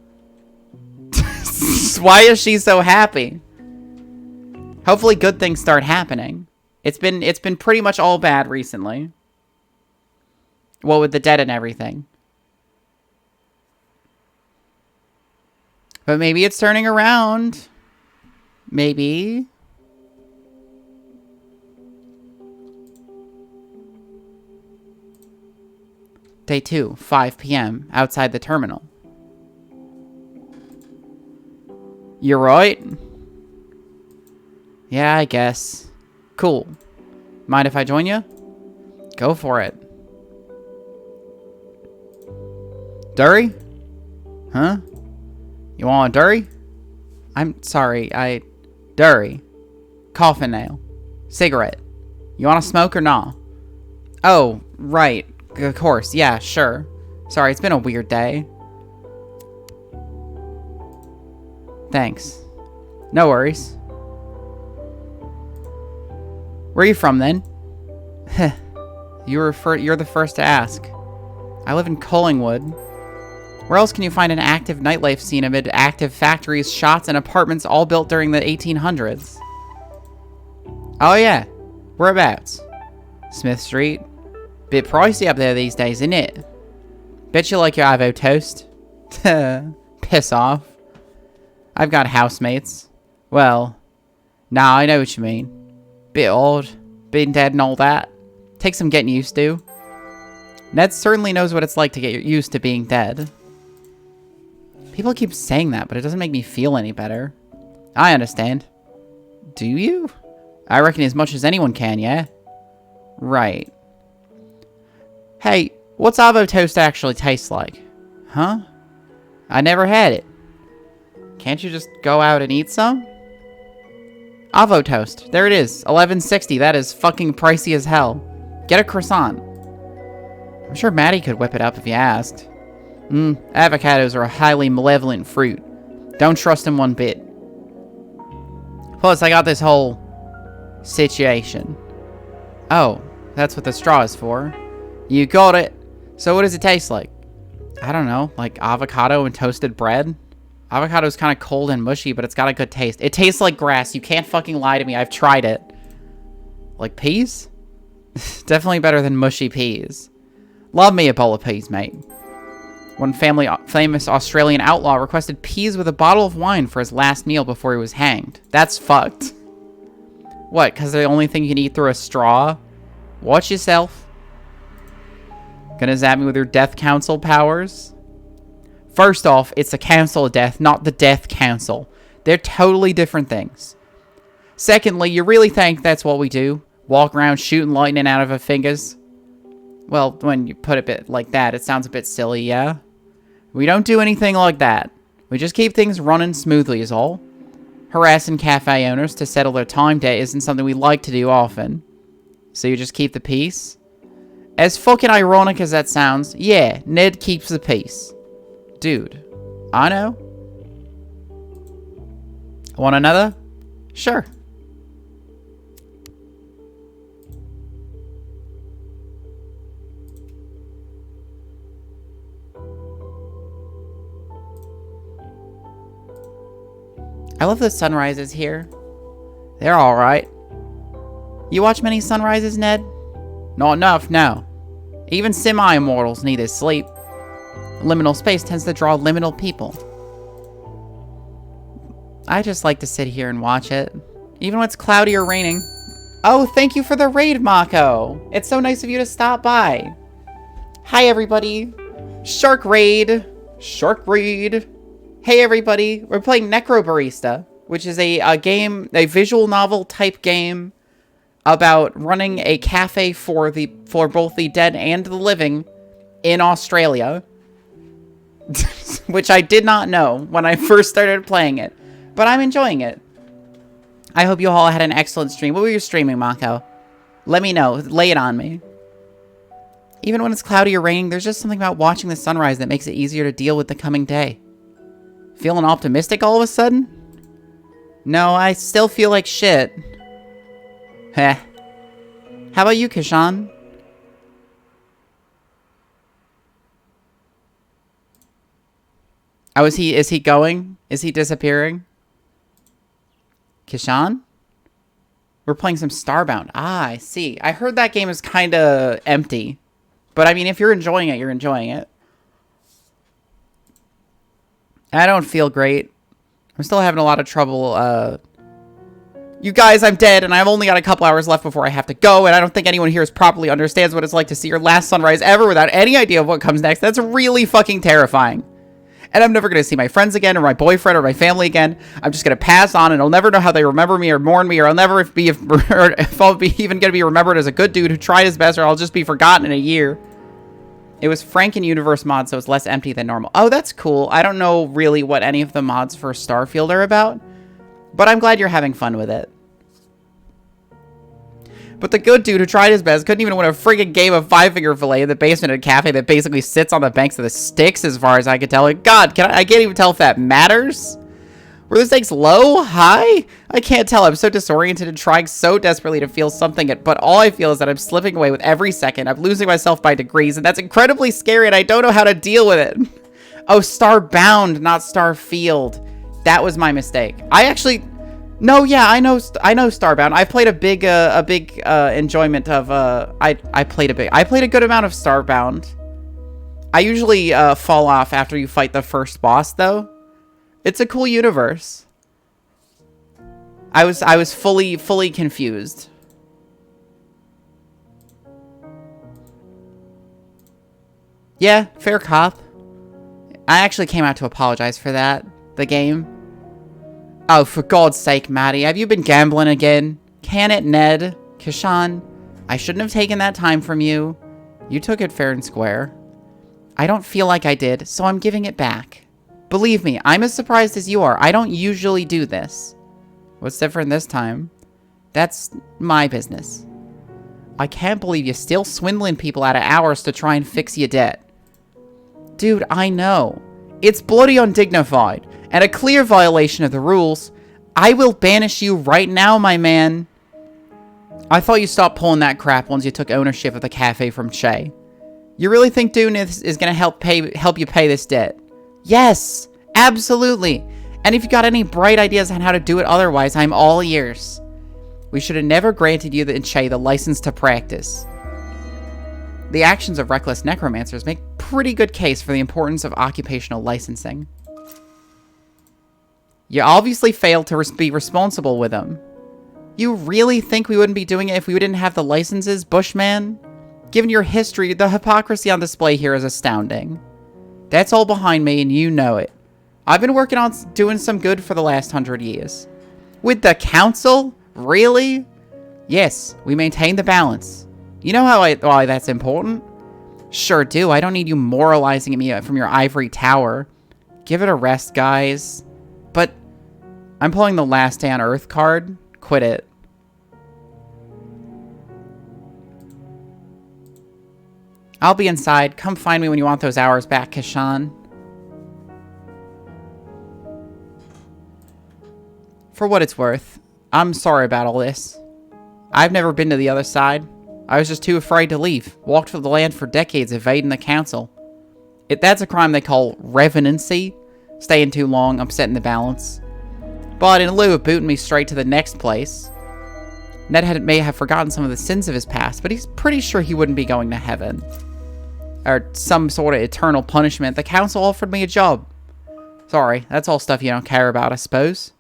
Why is she so happy? Hopefully good things start happening. It's been pretty much all bad recently. Well, with the dead and everything. But maybe it's turning around. Maybe. Day 2, 5 p.m., outside the terminal. You're right. Yeah, I guess. Cool. Mind if I join you? Go for it. Durry? Huh? You want a durry? I'm sorry, Durry. Coffin nail. Cigarette. You want to smoke or not? Oh, right. Of course. Yeah, sure. Sorry, it's been a weird day. Thanks. No worries. Where are you from, then? You're the first to ask. I live in Collingwood. Where else can you find an active nightlife scene amid active factories, shots, and apartments all built during the 1800s? Oh yeah. Whereabouts? Smith Street. Bit pricey up there these days, isn't it? Bet you like your Ivo toast. Piss off. I've got housemates. Well, nah, I know what you mean. Bit old. Being dead and all that. Takes some getting used to. Ned certainly knows what it's like to get used to being dead. People keep saying that, but it doesn't make me feel any better. I understand. Do you? I reckon as much as anyone can, yeah? Right. Hey, what's Avo toast actually taste like? Huh? I never had it. Can't you just go out and eat some? Avo toast. There it is. $11.60. That is fucking pricey as hell. Get a croissant. I'm sure Maddie could whip it up if you asked. Avocados are a highly malevolent fruit. Don't trust them one bit. Plus, I got this whole situation. Oh, that's what the straw is for. You got it. So what does it taste like? I don't know, like avocado and toasted bread? Avocado's kind of cold and mushy, but it's got a good taste. It tastes like grass. You can't fucking lie to me. I've tried it. Like peas? Definitely better than mushy peas. Love me a bowl of peas, mate. One famous Australian outlaw requested peas with a bottle of wine for his last meal before he was hanged. That's fucked. What, because they're the only thing you can eat through a straw? Watch yourself. Gonna zap me with your death council powers? First off, it's the Council of Death, not the Death Council. They're totally different things. Secondly, you really think that's what we do? Walk around shooting lightning out of our fingers? Well, when you put it a bit like that, it sounds a bit silly, yeah? We don't do anything like that. We just keep things running smoothly is all. Harassing cafe owners to settle their time debt isn't something we like to do often. So you just keep the peace? As fucking ironic as that sounds, yeah, Ned keeps the peace. Dude, I know. Want another? Sure. I love the sunrises here. They're alright. You watch many sunrises, Ned? Not enough, no. Even semi-immortals need their sleep. Liminal space tends to draw liminal people. I just like to sit here and watch it. Even when it's cloudy or raining. Oh, thank you for the raid, Mako. It's so nice of you to stop by. Hi, everybody. Shark raid. Shark raid. Hey, everybody. We're playing Necrobarista, which is a game, a visual novel type game about running a cafe for both the dead and the living in Australia. Which I did not know when I first started playing it. But I'm enjoying it. I hope you all had an excellent stream. What were you streaming, Mako? Let me know. Lay it on me. Even when it's cloudy or raining, there's just something about watching the sunrise that makes it easier to deal with the coming day. Feeling optimistic all of a sudden? No, I still feel like shit. Heh. How about you, Kishan? Oh, is he going? Is he disappearing? Kishan? We're playing some Starbound. Ah, I see. I heard that game is kind of empty. But I mean, if you're enjoying it, you're enjoying it. I don't feel great. I'm still having a lot of trouble, You guys, I'm dead, and I've only got a couple hours left before I have to go, and I don't think anyone here properly understands what it's like to see your last sunrise ever without any idea of what comes next. That's really fucking terrifying. And I'm never going to see my friends again, or my boyfriend, or my family again. I'm just going to pass on, and I'll never know how they remember me, or mourn me, or I'll never be, or if I'll be even going to be remembered as a good dude who tried his best, or I'll just be forgotten in a year. It was Frank and Universe mod, so it's less empty than normal. Oh, that's cool. I don't know really what any of the mods for Starfield are about. But I'm glad you're having fun with it. But the good dude who tried his best couldn't even win a friggin' game of five-finger fillet in the basement of a cafe that basically sits on the banks of the Styx, as far as I can tell. God, I can't even tell if that matters. Were the stakes low? High? I can't tell. I'm so disoriented and trying so desperately to feel something, but all I feel is that I'm slipping away with every second. I'm losing myself by degrees, and that's incredibly scary, and I don't know how to deal with it. Oh, Starbound, not Starfield. That was my mistake. I actually... No, yeah, I know Starbound. I've played a big enjoyment of, I played a good amount of Starbound. I usually, fall off after you fight the first boss, though. It's a cool universe. I was fully confused. Yeah, fair cop. I actually came out to apologize for that. The game. Oh, for God's sake, Maddie, have you been gambling again? Can it, Ned? Kishan, I shouldn't have taken that time from you. You took it fair and square. I don't feel like I did, so I'm giving it back. Believe me, I'm as surprised as you are. I don't usually do this. What's different this time? That's my business. I can't believe you're still swindling people out of hours to try and fix your debt. Dude, I know. It's bloody undignified, and a clear violation of the rules. I will banish you right now, my man. I thought you stopped pulling that crap once you took ownership of the cafe from Che. You really think doing this is going to help you pay this debt? Yes, absolutely. And if you got any bright ideas on how to do it otherwise, I'm all ears. We should have never granted you and Che the license to practice. The actions of reckless necromancers make pretty good case for the importance of occupational licensing. You obviously failed to be responsible with them. You really think we wouldn't be doing it if we didn't have the licenses, Bushman? Given your history, the hypocrisy on display here is astounding. That's all behind me, and you know it. I've been working on doing some good for the last 100 years. With the council? Really? Yes, we maintain the balance. You know why that's important? Sure do. I don't need you moralizing at me from your ivory tower. Give it a rest, guys. But I'm pulling the Last Day on Earth card. Quit it. I'll be inside. Come find me when you want those hours back, Kishan. For what it's worth, I'm sorry about all this. I've never been to the other side. I was just too afraid to leave. Walked for the land for decades, evading the council. That's a crime they call revenancy. Staying too long, upsetting the balance. But in lieu of booting me straight to the next place, Ned may have forgotten some of the sins of his past, but he's pretty sure he wouldn't be going to heaven. Or some sort of eternal punishment. The council offered me a job. Sorry, that's all stuff you don't care about, I suppose.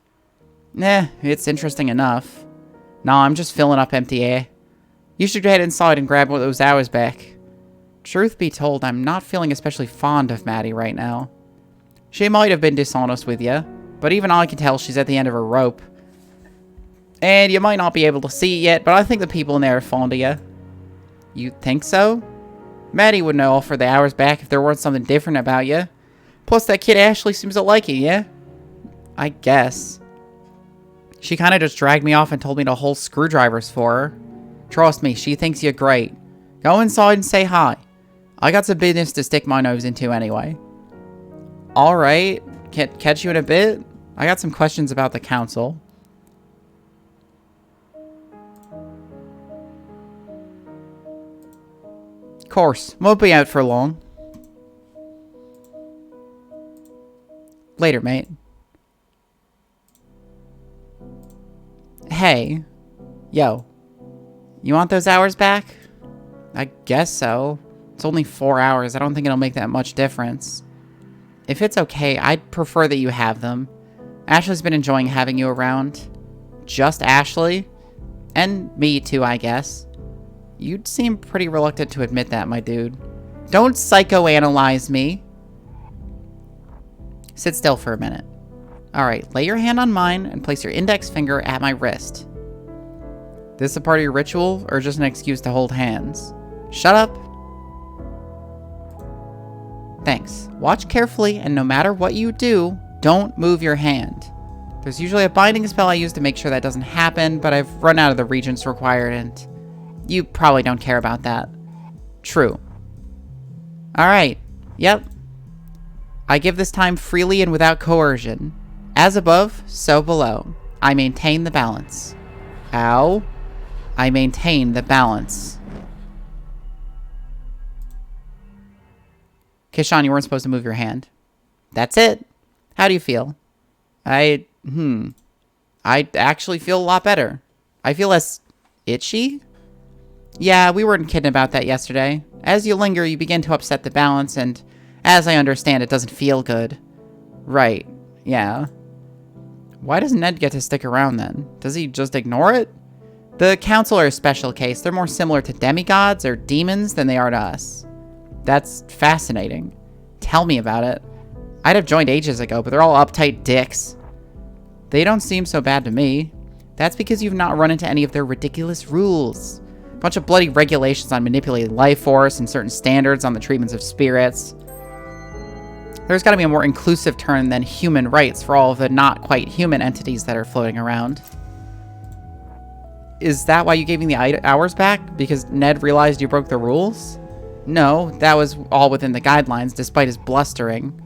It's interesting enough. Nah, I'm just filling up empty air. You should head inside and grab those hours back. Truth be told, I'm not feeling especially fond of Maddie right now. She might have been dishonest with you, but even I can tell she's at the end of her rope. And you might not be able to see it yet, but I think the people in there are fond of you. You think so? Maddie wouldn't have offered the hours back if there weren't something different about you. Plus, that kid Ashley seems to like you, yeah? I guess. She kind of just dragged me off and told me to hold screwdrivers for her. Trust me, she thinks you're great. Go inside and say hi. I got some business to stick my nose into anyway. Alright, catch you in a bit. I got some questions about the council. Of course, won't be out for long. Later, mate. Hey. Yo. You want those hours back? I guess so. It's only 4 hours. I don't think it'll make that much difference. If it's okay, I'd prefer that you have them. Ashley's been enjoying having you around. Just Ashley? And me too, I guess. You'd seem pretty reluctant to admit that, my dude. Don't psychoanalyze me. Sit still for a minute. Alright, lay your hand on mine and place your index finger at my wrist. This a part of your ritual, or just an excuse to hold hands? Shut up. Thanks. Watch carefully, and no matter what you do, don't move your hand. There's usually a binding spell I use to make sure that doesn't happen, but I've run out of the regents required, and you probably don't care about that. True. Alright. Yep. I give this time freely and without coercion. As above, so below. I maintain the balance. Ow. I maintain the balance. Kishan, you weren't supposed to move your hand. That's it. How do you feel? I actually feel a lot better. I feel less itchy? Yeah, we weren't kidding about that yesterday. As you linger, you begin to upset the balance, and as I understand, it doesn't feel good. Right. Yeah. Why does Ned get to stick around then? Does he just ignore it? The Council are a special case. They're more similar to demigods or demons than they are to us. That's fascinating. Tell me about it. I'd have joined ages ago, but they're all uptight dicks. They don't seem so bad to me. That's because you've not run into any of their ridiculous rules. A bunch of bloody regulations on manipulating life force and certain standards on the treatments of spirits. There's got to be a more inclusive term than human rights for all of the not quite human entities that are floating around. Is that why you gave me the hours back? Because Ned realized you broke the rules? No, that was all within the guidelines, despite his blustering.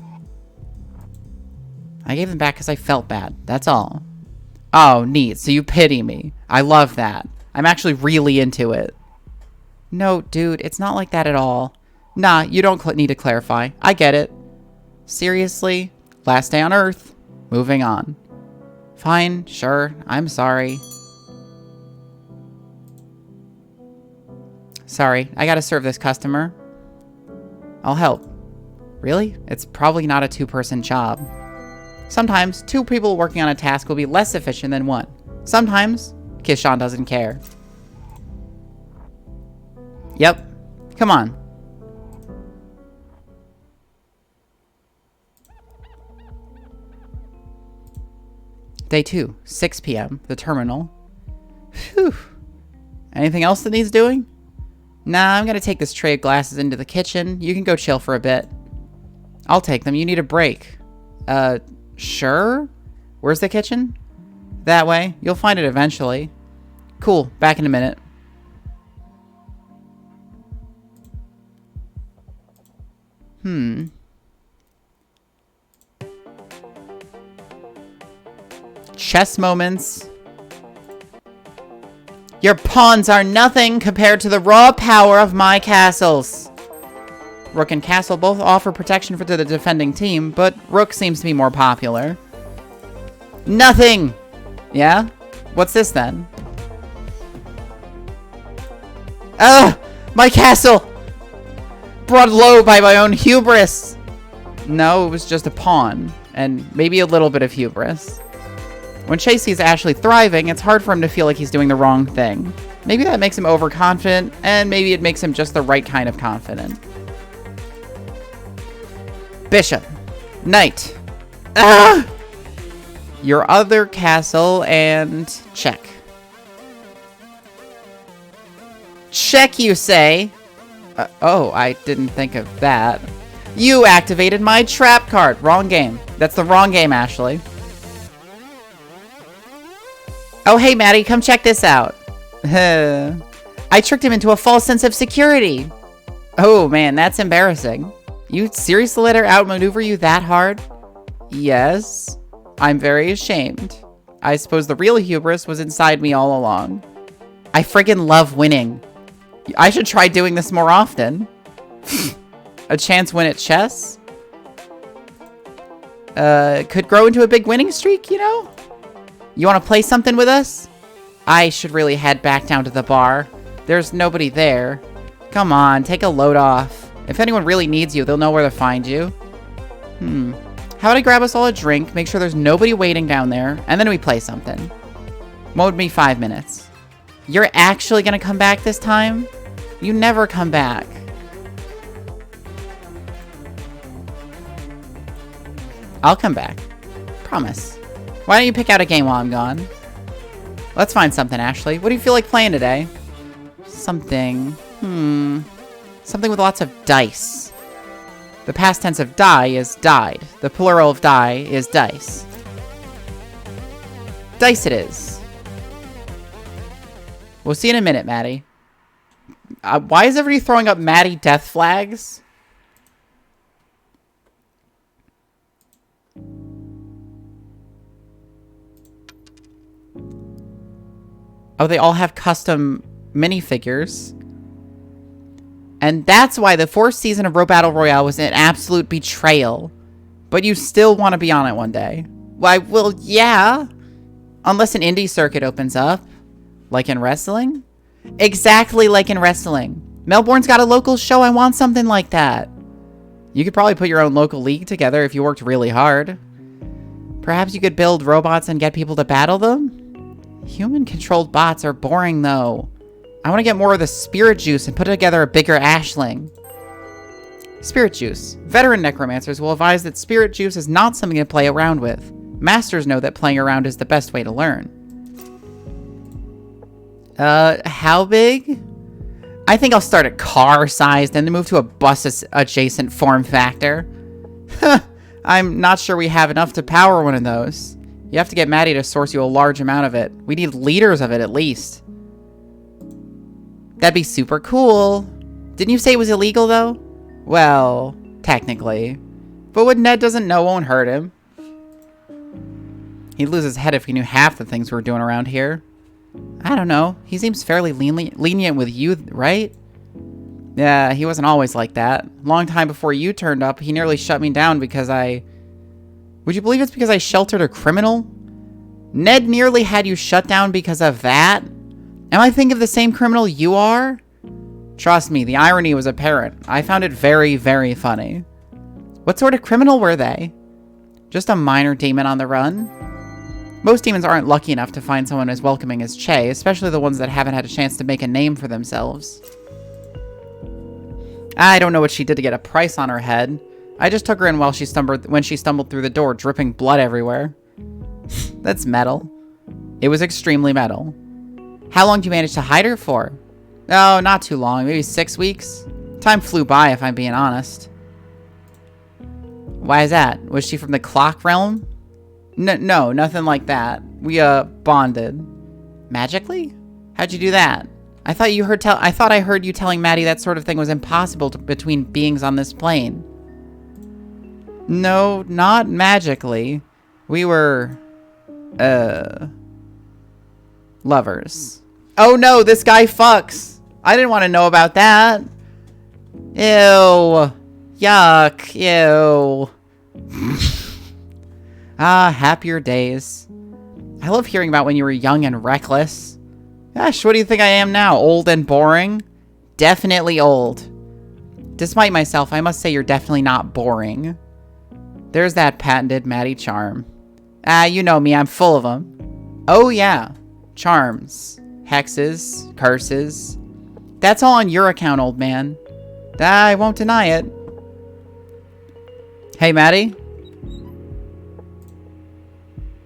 I gave them back because I felt bad. That's all. Oh, neat. So you pity me. I love that. I'm actually really into it. No, dude, it's not like that at all. Nah, you don't need to clarify. I get it. Seriously? Last day on Earth. Moving on. Fine, sure. I'm sorry. Sorry, I gotta serve this customer. I'll help. Really? It's probably not a two-person job. Sometimes, two people working on a task will be less efficient than one. Sometimes, Kishan doesn't care. Yep. Come on. Day 2, 6 p.m., the terminal. Phew. Anything else that needs doing? Nah, I'm gonna take this tray of glasses into the kitchen. You can go chill for a bit. I'll take them. You need a break. Sure? Where's the kitchen? That way. You'll find it eventually. Cool. Back in a minute. Chess moments. Your pawns are nothing compared to the raw power of my castles. Rook and Castle both offer protection for the defending team, but Rook seems to be more popular. Nothing! Yeah? What's this then? Ugh! My castle! Brought low by my own hubris! No, it was just a pawn, and maybe a little bit of hubris. When Chase sees Ashley thriving, it's hard for him to feel like he's doing the wrong thing. Maybe that makes him overconfident, and maybe it makes him just the right kind of confident. Bishop. Knight. Ah! Your other castle, and check. Check, you say? Oh, I didn't think of that. You activated my trap card. Wrong game. That's the wrong game, Ashley. Oh, hey, Maddie, come check this out. I tricked him into a false sense of security. Oh, man, that's embarrassing. You seriously let her outmaneuver you that hard? Yes. I'm very ashamed. I suppose the real hubris was inside me all along. I friggin' love winning. I should try doing this more often. A chance win at chess? Could grow into a big winning streak, you know? You want to play something with us? I should really head back down to the bar. There's nobody there. Come on, take a load off. If anyone really needs you, they'll know where to find you. How about I grab us all a drink, make sure there's nobody waiting down there, and then we play something. What would be 5 minutes? You're actually gonna come back this time? You never come back. I'll come back. Promise. Why don't you pick out a game while I'm gone? Let's find something, Ashley. What do you feel like playing today? Something. Something with lots of dice. The past tense of die is died. The plural of die is dice. dice it is. We'll see in a minute, Maddie. Why is everybody throwing up Maddie death flags? Oh, they all have custom minifigures. And that's why the 4th season of Row Battle Royale was an absolute betrayal. But you still want to be on it one day. Why, well, yeah. Unless an indie circuit opens up. Like in wrestling? Exactly like in wrestling. Melbourne's got a local show. I want something like that. You could probably put your own local league together if you worked really hard. Perhaps you could build robots and get people to battle them? Human-controlled bots are boring, though. I want to get more of the spirit juice and put together a bigger ashling. Spirit juice. Veteran necromancers will advise that spirit juice is not something to play around with. Masters know that playing around is the best way to learn. How big? I think I'll start at car-sized and then move to a bus-adjacent form factor. I'm not sure we have enough to power one of those. You have to get Maddie to source you a large amount of it. We need liters of it at least. That'd be super cool. Didn't you say it was illegal, though? Well, technically. But what Ned doesn't know won't hurt him. He'd lose his head if he knew half the things we're doing around here. I don't know. He seems fairly lenient with you, right? Yeah, he wasn't always like that. Long time before you turned up, he nearly shut me down because I... Would you believe it's because I sheltered a criminal? Ned nearly had you shut down because of that? Am I thinking of the same criminal you are? Trust me, the irony was apparent. I found it very, very funny. What sort of criminal were they? Just a minor demon on the run? Most demons aren't lucky enough to find someone as welcoming as Che, especially the ones that haven't had a chance to make a name for themselves. I don't know what she did to get a price on her head. I just took her in when she stumbled through the door, dripping blood everywhere. That's metal. It was extremely metal. How long did you manage to hide her for? Oh, not too long. Maybe 6 weeks. Time flew by, if I'm being honest. Why is that? Was she from the clock realm? No, nothing like that. We, bonded. Magically? How'd you do that? I thought I heard you telling Maddie that sort of thing was impossible between beings on this plane. No, not magically. We were, lovers. Oh no, this guy fucks. I didn't want to know about that. Ew. Yuck. Ew. Happier days. I love hearing about when you were young and reckless. Gosh, what do you think I am now? Old and boring? Definitely old. Despite myself, I must say you're definitely not boring. There's that patented Maddie charm. You know me, I'm full of them. Oh yeah. Charms. Hexes. Curses. That's all on your account, old man. I won't deny it. Hey, Maddie?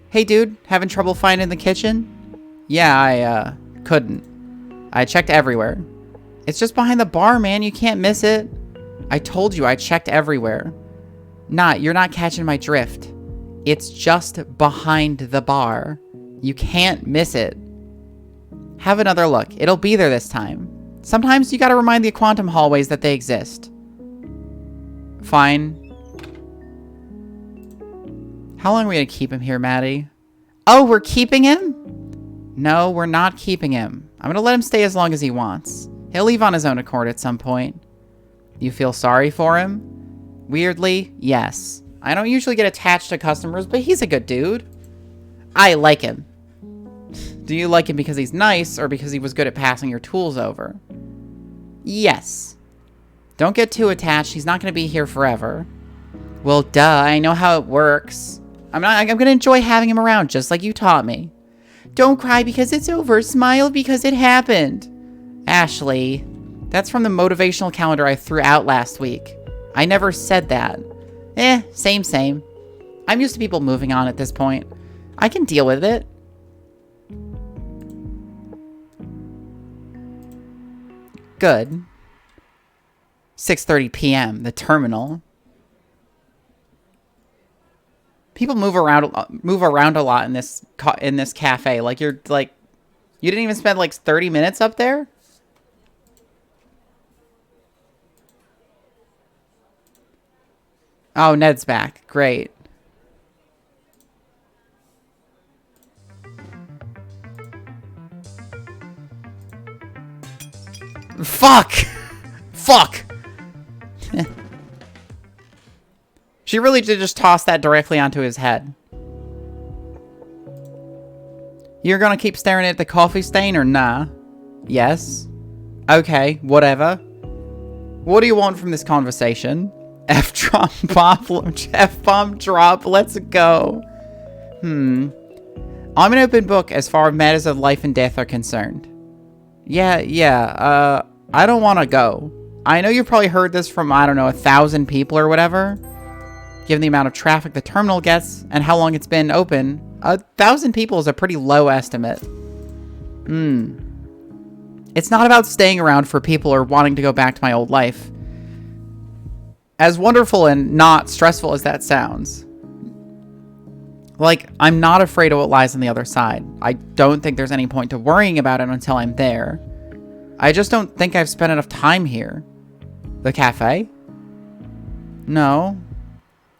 Hey, dude. Having trouble finding the kitchen? Yeah, I, couldn't. I checked everywhere. It's just behind the bar, man. You can't miss it. I told you I checked everywhere. You're not catching my drift. It's just behind the bar. You can't miss it. Have another look. It'll be there this time. Sometimes you gotta remind the quantum hallways that they exist. Fine. How long are we gonna keep him here, Maddie? Oh, we're keeping him? No, we're not keeping him. I'm gonna let him stay as long as he wants. He'll leave on his own accord at some point. You feel sorry for him? Weirdly, yes. I don't usually get attached to customers, but he's a good dude. I like him. Do you like him because he's nice, or because he was good at passing your tools over? Yes. Don't get too attached. He's not going to be here forever. Well, duh. I know how it works. I'm going to enjoy having him around, just like you taught me. Don't cry because it's over. Smile because it happened. Ashley, that's from the motivational calendar I threw out last week. I never said that. Same. I'm used to people moving on at this point. I can deal with it. Good. 6:30 p.m. The terminal. People move around a lot in this cafe. Like, you didn't even spend like 30 minutes up there? Oh, Ned's back. Great. Fuck! Fuck! She really did just toss that directly onto his head. You're gonna keep staring at the coffee stain or nah? Yes. Okay, whatever. What do you want from this conversation? F-bomb drop, let's go. I'm an open book as far as matters of life and death are concerned. Yeah, I don't want to go. I know you've probably heard this from, I don't know, 1,000 people or whatever. Given the amount of traffic the terminal gets and how long it's been open, 1,000 people is a pretty low estimate. It's not about staying around for people or wanting to go back to my old life. As wonderful and not stressful as that sounds. Like, I'm not afraid of what lies on the other side. I don't think there's any point to worrying about it until I'm there. I just don't think I've spent enough time here. The cafe? No.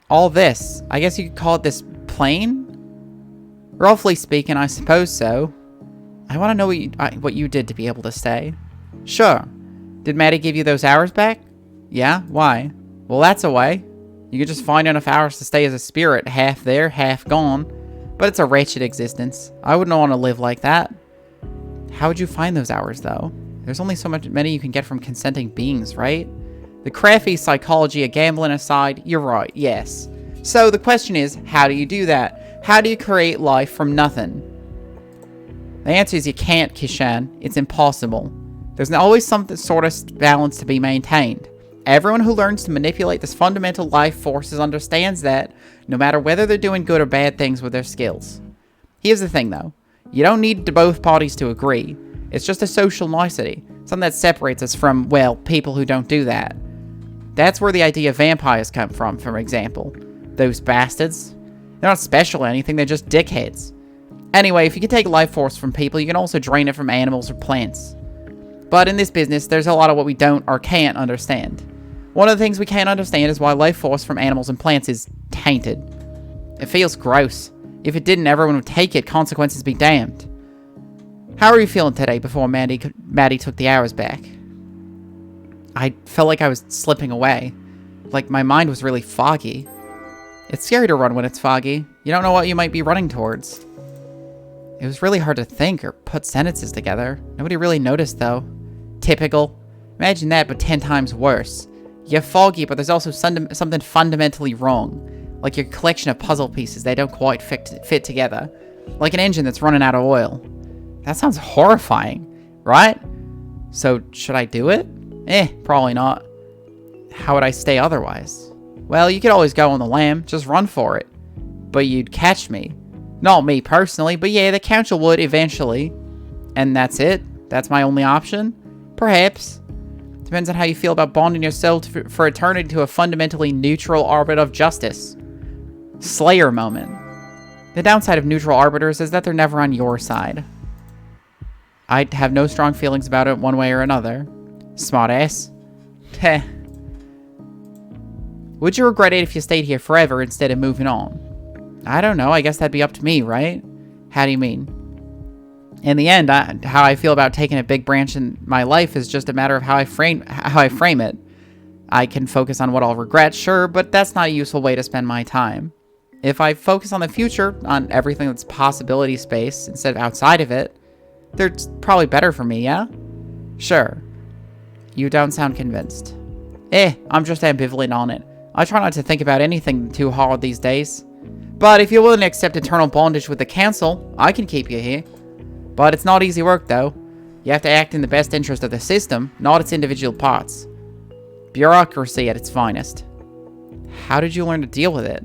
All this. I guess you could call it this plane? Roughly speaking, I suppose so. I want to know what you did to be able to stay. Sure. Did Maddie give you those hours back? Yeah? Why? Well, that's a way. You could just find enough hours to stay as a spirit, half there, half gone. But it's a wretched existence. I wouldn't want to live like that. How would you find those hours, though? There's only so many you can get from consenting beings, right? The crafty psychology of gambling aside, you're right, yes. So the question is, how do you do that? How do you create life from nothing? The answer is you can't, Kishan. It's impossible. There's always some sort of balance to be maintained. Everyone who learns to manipulate this fundamental life forces understands that, no matter whether they're doing good or bad things with their skills. Here's the thing, though. You don't need both parties to agree. It's just a social nicety. Something that separates us from, well, people who don't do that. That's where the idea of vampires come from, for example. Those bastards. They're not special or anything, they're just dickheads. Anyway, if you can take life force from people, you can also drain it from animals or plants. But in this business, there's a lot of what we don't or can't understand. One of the things we can't understand is why life force from animals and plants is tainted. It feels gross. If it didn't, everyone would take it, consequences be damned. How are you feeling today before Maddie took the hours back? I felt like I was slipping away. Like my mind was really foggy. It's scary to run when it's foggy. You don't know what you might be running towards. It was really hard to think or put sentences together. Nobody really noticed, though. Typical. Imagine that, but 10 times worse. You're foggy, but there's also something fundamentally wrong. Like your collection of puzzle pieces, they don't quite fit together. Like an engine that's running out of oil. That sounds horrifying, right? So, should I do it? Probably not. How would I stay otherwise? Well, you could always go on the lam, just run for it. But you'd catch me. Not me personally, but yeah, the council would eventually. And that's it? That's my only option? Perhaps. Depends on how you feel about bonding yourself for eternity to a fundamentally neutral arbiter of justice. Slayer moment. The downside of neutral arbiters is that they're never on your side. I have no strong feelings about it one way or another. Smartass. Heh. Would you regret it if you stayed here forever instead of moving on? I don't know. I guess that'd be up to me, right? How do you mean? In the end, how I feel about taking a big branch in my life is just a matter of how I frame it. I can focus on what I'll regret, sure, but that's not a useful way to spend my time. If I focus on the future, on everything that's possibility space instead of outside of it, they're probably better for me, yeah? Sure. You don't sound convinced. I'm just ambivalent on it. I try not to think about anything too hard these days. But if you're willing to accept eternal bondage with the council, I can keep you here. But it's not easy work, though. You have to act in the best interest of the system, not its individual parts. Bureaucracy at its finest. How did you learn to deal with it?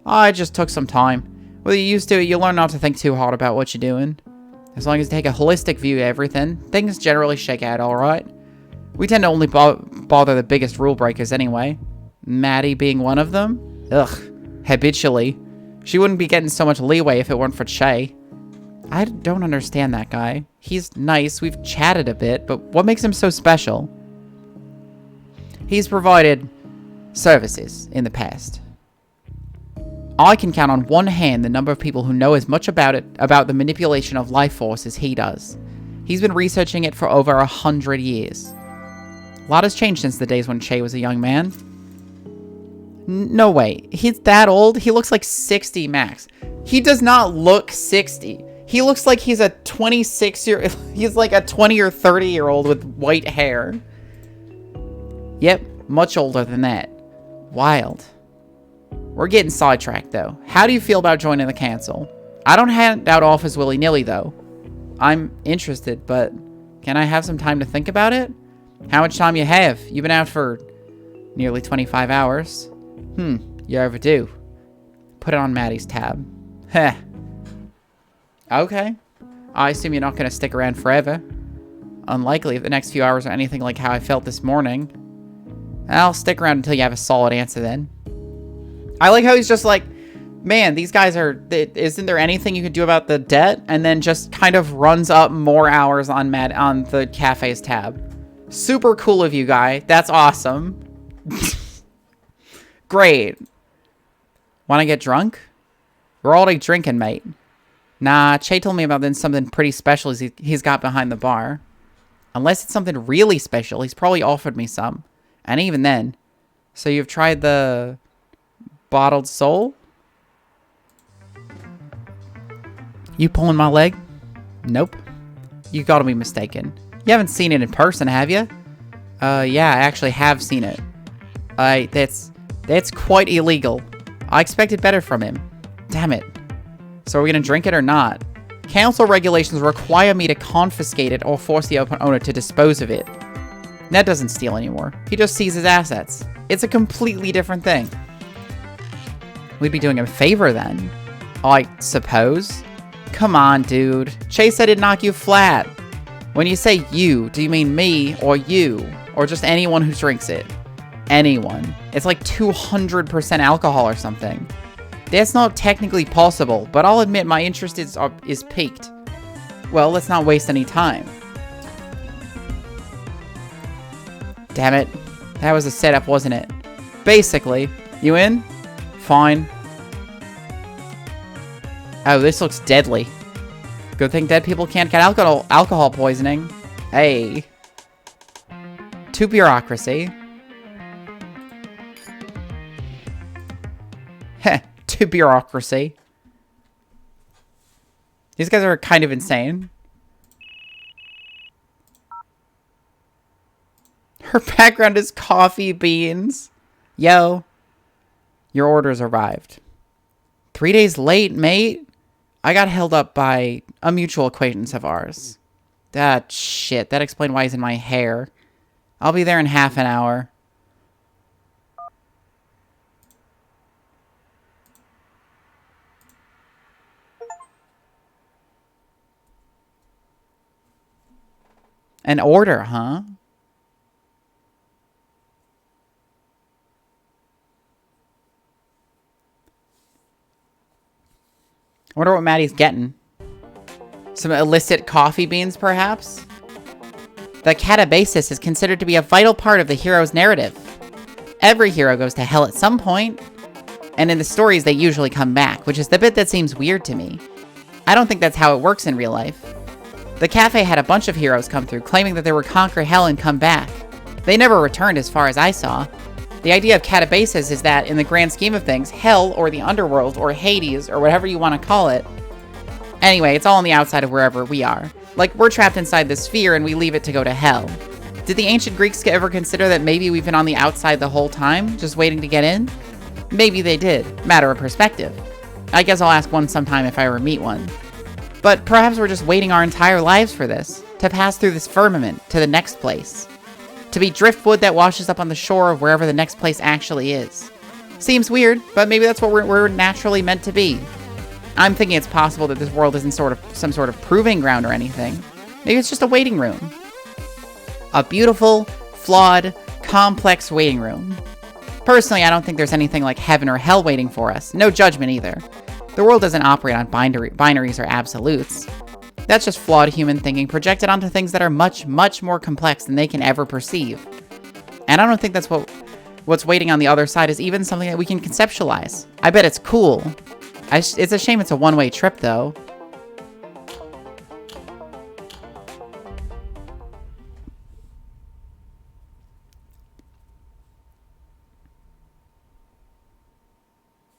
It just took some time. When you're used to it, you learn not to think too hard about what you're doing. As long as you take a holistic view of everything, things generally shake out alright. We tend to only bother the biggest rule breakers anyway. Maddie being one of them? Ugh. Habitually. She wouldn't be getting so much leeway if it weren't for Che. I don't understand that guy. He's nice, we've chatted a bit, but what makes him so special? He's provided services in the past. I can count on one hand the number of people who know as much about the manipulation of life force as he does. He's been researching it for over 100 years. A lot has changed since the days when Che was a young man. No way. He's that old? He looks like 60 max. He does not look 60. He looks like he's a 26-year... He's like a 20 or 30-year-old with white hair. Yep, much older than that. Wild. We're getting sidetracked, though. How do you feel about joining the council? I don't hand out offers willy-nilly, though. I'm interested, but can I have some time to think about it? How much time you have? You've been out for nearly 25 hours. You're overdue. Put it on Maddie's tab. Heh. Okay. I assume you're not going to stick around forever. Unlikely if the next few hours are anything like how I felt this morning. I'll stick around until you have a solid answer then. I like how he's just like, man, these guys are... Isn't there anything you could do about the debt? And then just kind of runs up more hours on the cafe's tab. Super cool of you, guy. That's awesome. Great. Want to get drunk? We're already drinking, mate. Nah, Che told me about then something pretty special he's got behind the bar. Unless it's something really special, he's probably offered me some. And even then. So you've tried the bottled soul? You pulling my leg? Nope. You gotta be mistaken. You haven't seen it in person, have you? Yeah, I actually have seen it. That's quite illegal. I expected better from him. Damn it. So are we gonna drink it or not? Council regulations require me to confiscate it or force the owner to dispose of it. Ned doesn't steal anymore. He just seizes assets. It's a completely different thing. We'd be doing him a favor then. I suppose. Come on, dude. Che said it'd knock you flat. When you say you, do you mean me or you? Or just anyone who drinks it? Anyone. It's like 200% alcohol or something. That's not technically possible, but I'll admit my interest is piqued. Well, let's not waste any time. Damn it. That was a setup, wasn't it? Basically. You in? Fine. Oh, this looks deadly. Good thing dead people can't get alcohol poisoning. Hey. To bureaucracy. Heh. To bureaucracy. These guys are kind of insane. Her background is coffee beans. Yo. Your order's arrived. 3 days late, mate. I got held up by a mutual acquaintance of ours. That shit. That explained why he's in my hair. I'll be there in half an hour. An order, huh? I wonder what Maddie's getting. Some illicit coffee beans, perhaps? The catabasis is considered to be a vital part of the hero's narrative. Every hero goes to hell at some point, and in the stories they usually come back, which is the bit that seems weird to me. I don't think that's how it works in real life. The cafe had a bunch of heroes come through, claiming that they would conquer hell and come back. They never returned as far as I saw. The idea of catabasis is that, in the grand scheme of things, hell, or the underworld, or Hades, or whatever you want to call it. Anyway, it's all on the outside of wherever we are. Like, we're trapped inside this sphere and we leave it to go to hell. Did the ancient Greeks ever consider that maybe we've been on the outside the whole time, just waiting to get in? Maybe they did. Matter of perspective. I guess I'll ask one sometime if I ever meet one. But perhaps we're just waiting our entire lives for this. To pass through this firmament, to the next place. To be driftwood that washes up on the shore of wherever the next place actually is. Seems weird, but maybe that's what we're naturally meant to be. I'm thinking it's possible that this world isn't some sort of proving ground or anything. Maybe it's just a waiting room. A beautiful, flawed, complex waiting room. Personally, I don't think there's anything like heaven or hell waiting for us. No judgment either. The world doesn't operate on binaries or absolutes. That's just flawed human thinking projected onto things that are much, much more complex than they can ever perceive. And I don't think that's what's waiting on the other side is even something that we can conceptualize. I bet it's cool. It's a shame it's a one-way trip, though.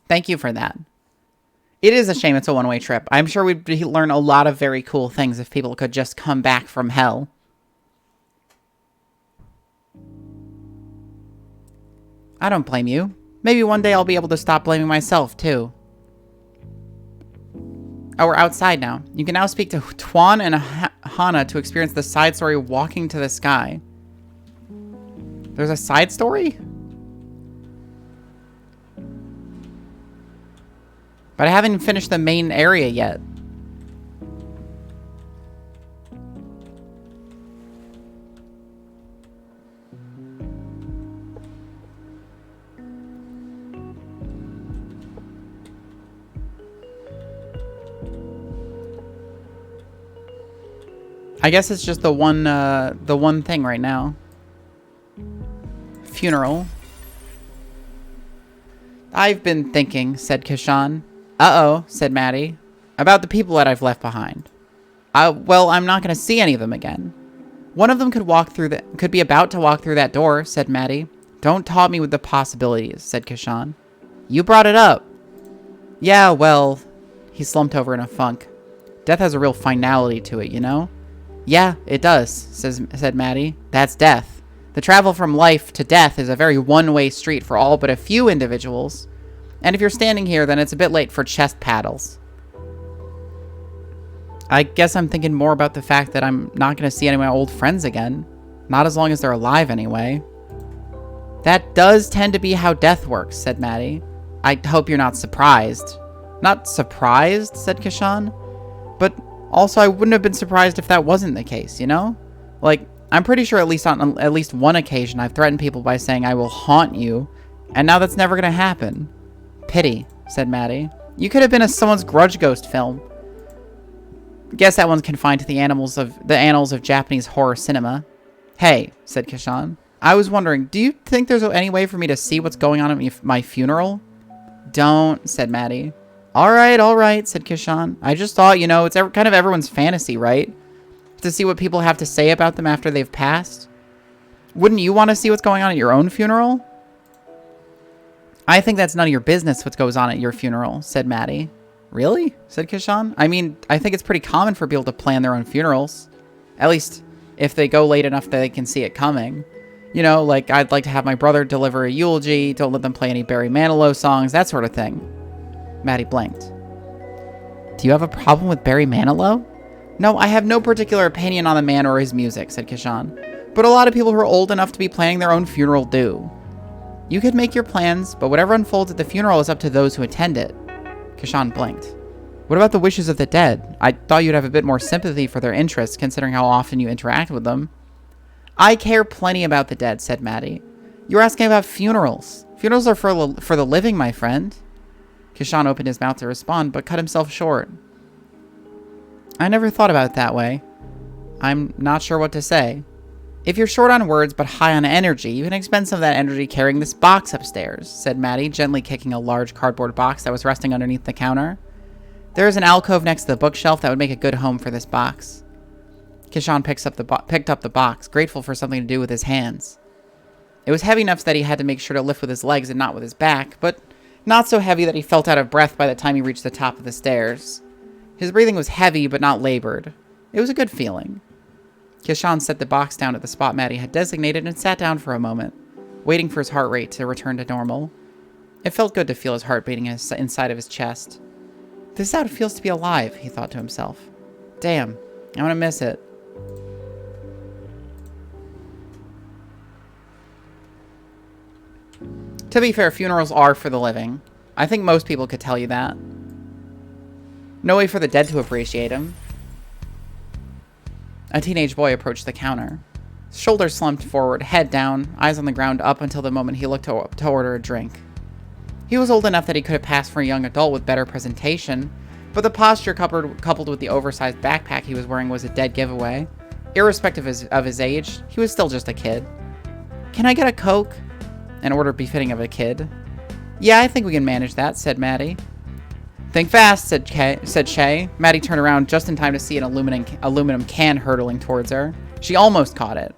Thank you for that. It is a shame it's a one-way trip. I'm sure we'd learn a lot of very cool things if people could just come back from hell. I don't blame you. Maybe one day I'll be able to stop blaming myself, too. Oh, we're outside now. You can now speak to Tuan and Hana to experience the side story Walking to the Sky. There's a side story? But I haven't finished the main area yet. I guess it's just the one thing right now. Funeral. I've been thinking, said Kashan. Uh-oh, said Maddie, about the people that I've left behind. Well, I'm not going to see any of them again. One of them could be about to walk through that door, said Maddie. Don't taunt me with the possibilities, said Kashan. You brought it up. Yeah, well, he slumped over in a funk. Death has a real finality to it, you know? Yeah, it does, said Maddie. That's death. The travel from life to death is a very one-way street for all but a few individuals. And if you're standing here, then it's a bit late for chest paddles. I guess I'm thinking more about the fact that I'm not going to see any of my old friends again. Not as long as they're alive, anyway. That does tend to be how death works, said Maddie. I hope you're not surprised. Not surprised, said Kashan. But also, I wouldn't have been surprised if that wasn't the case, you know? Like, I'm pretty sure on at least one occasion I've threatened people by saying I will haunt you, and now that's never going to happen. Pity, said Maddie. You could have been someone's Grudge Ghost film. Guess that one's confined to the annals of Japanese horror cinema. Hey, said Kashan. I was wondering, do you think there's any way for me to see what's going on at my funeral? Don't, said Maddie. All right, said Kashan. I just thought, it's kind of everyone's fantasy, right? To see what people have to say about them after they've passed. Wouldn't you want to see what's going on at your own funeral? I think that's none of your business what goes on at your funeral, said Maddie. Really? Said Kashan. I mean, I think it's pretty common for people to plan their own funerals. At least, if they go late enough that they can see it coming. Like, I'd like to have my brother deliver a eulogy, don't let them play any Barry Manilow songs, that sort of thing. Maddie blinked. Do you have a problem with Barry Manilow? No, I have no particular opinion on the man or his music, said Kashan. But a lot of people who are old enough to be planning their own funeral do. You could make your plans, but whatever unfolds at the funeral is up to those who attend it. Kashan blinked. What about the wishes of the dead? I thought you'd have a bit more sympathy for their interests, considering how often you interact with them. I care plenty about the dead, said Maddie. You're asking about funerals. Funerals are for the living, my friend. Kashan opened his mouth to respond, but cut himself short. I never thought about it that way. I'm not sure what to say. If you're short on words but high on energy, you can expend some of that energy carrying this box upstairs, said Maddie, gently kicking a large cardboard box that was resting underneath the counter. There is an alcove next to the bookshelf that would make a good home for this box. Kashan picked up the box, grateful for something to do with his hands. It was heavy enough that he had to make sure to lift with his legs and not with his back, but not so heavy that he felt out of breath by the time he reached the top of the stairs. His breathing was heavy but not labored. It was a good feeling. Kashan set the box down at the spot Maddie had designated and sat down for a moment, waiting for his heart rate to return to normal. It felt good to feel his heart beating inside of his chest. This is how it feels to be alive, he thought to himself. Damn, I'm gonna miss it. To be fair, funerals are for the living. I think most people could tell you that. No way for the dead to appreciate him. A teenage boy approached the counter. Shoulders slumped forward, head down, eyes on the ground up until the moment he looked to order a drink. He was old enough that he could have passed for a young adult with better presentation, but the posture coupled with the oversized backpack he was wearing was a dead giveaway. Irrespective of his age, he was still just a kid. "Can I get a Coke?" An order befitting of a kid. "Yeah, I think we can manage that," said Maddie. "Think fast," said Shay. Maddie turned around just in time to see an aluminum can hurtling towards her. She almost caught it.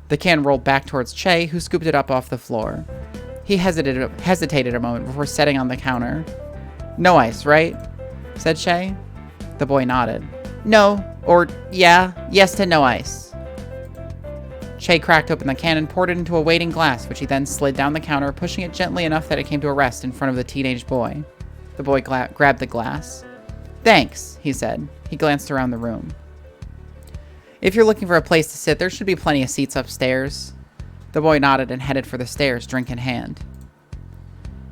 The can rolled back towards Che, who scooped it up off the floor. He hesitated a moment before setting on the counter. "No ice, right?" said Che. The boy nodded. "No, or yeah, yes to no ice." Che cracked open the can and poured it into a waiting glass, which he then slid down the counter, pushing it gently enough that it came to a rest in front of the teenage boy. The boy grabbed the glass. "Thanks," he said. He glanced around the room. "If you're looking for a place to sit, there should be plenty of seats upstairs." The boy nodded and headed for the stairs, drink in hand.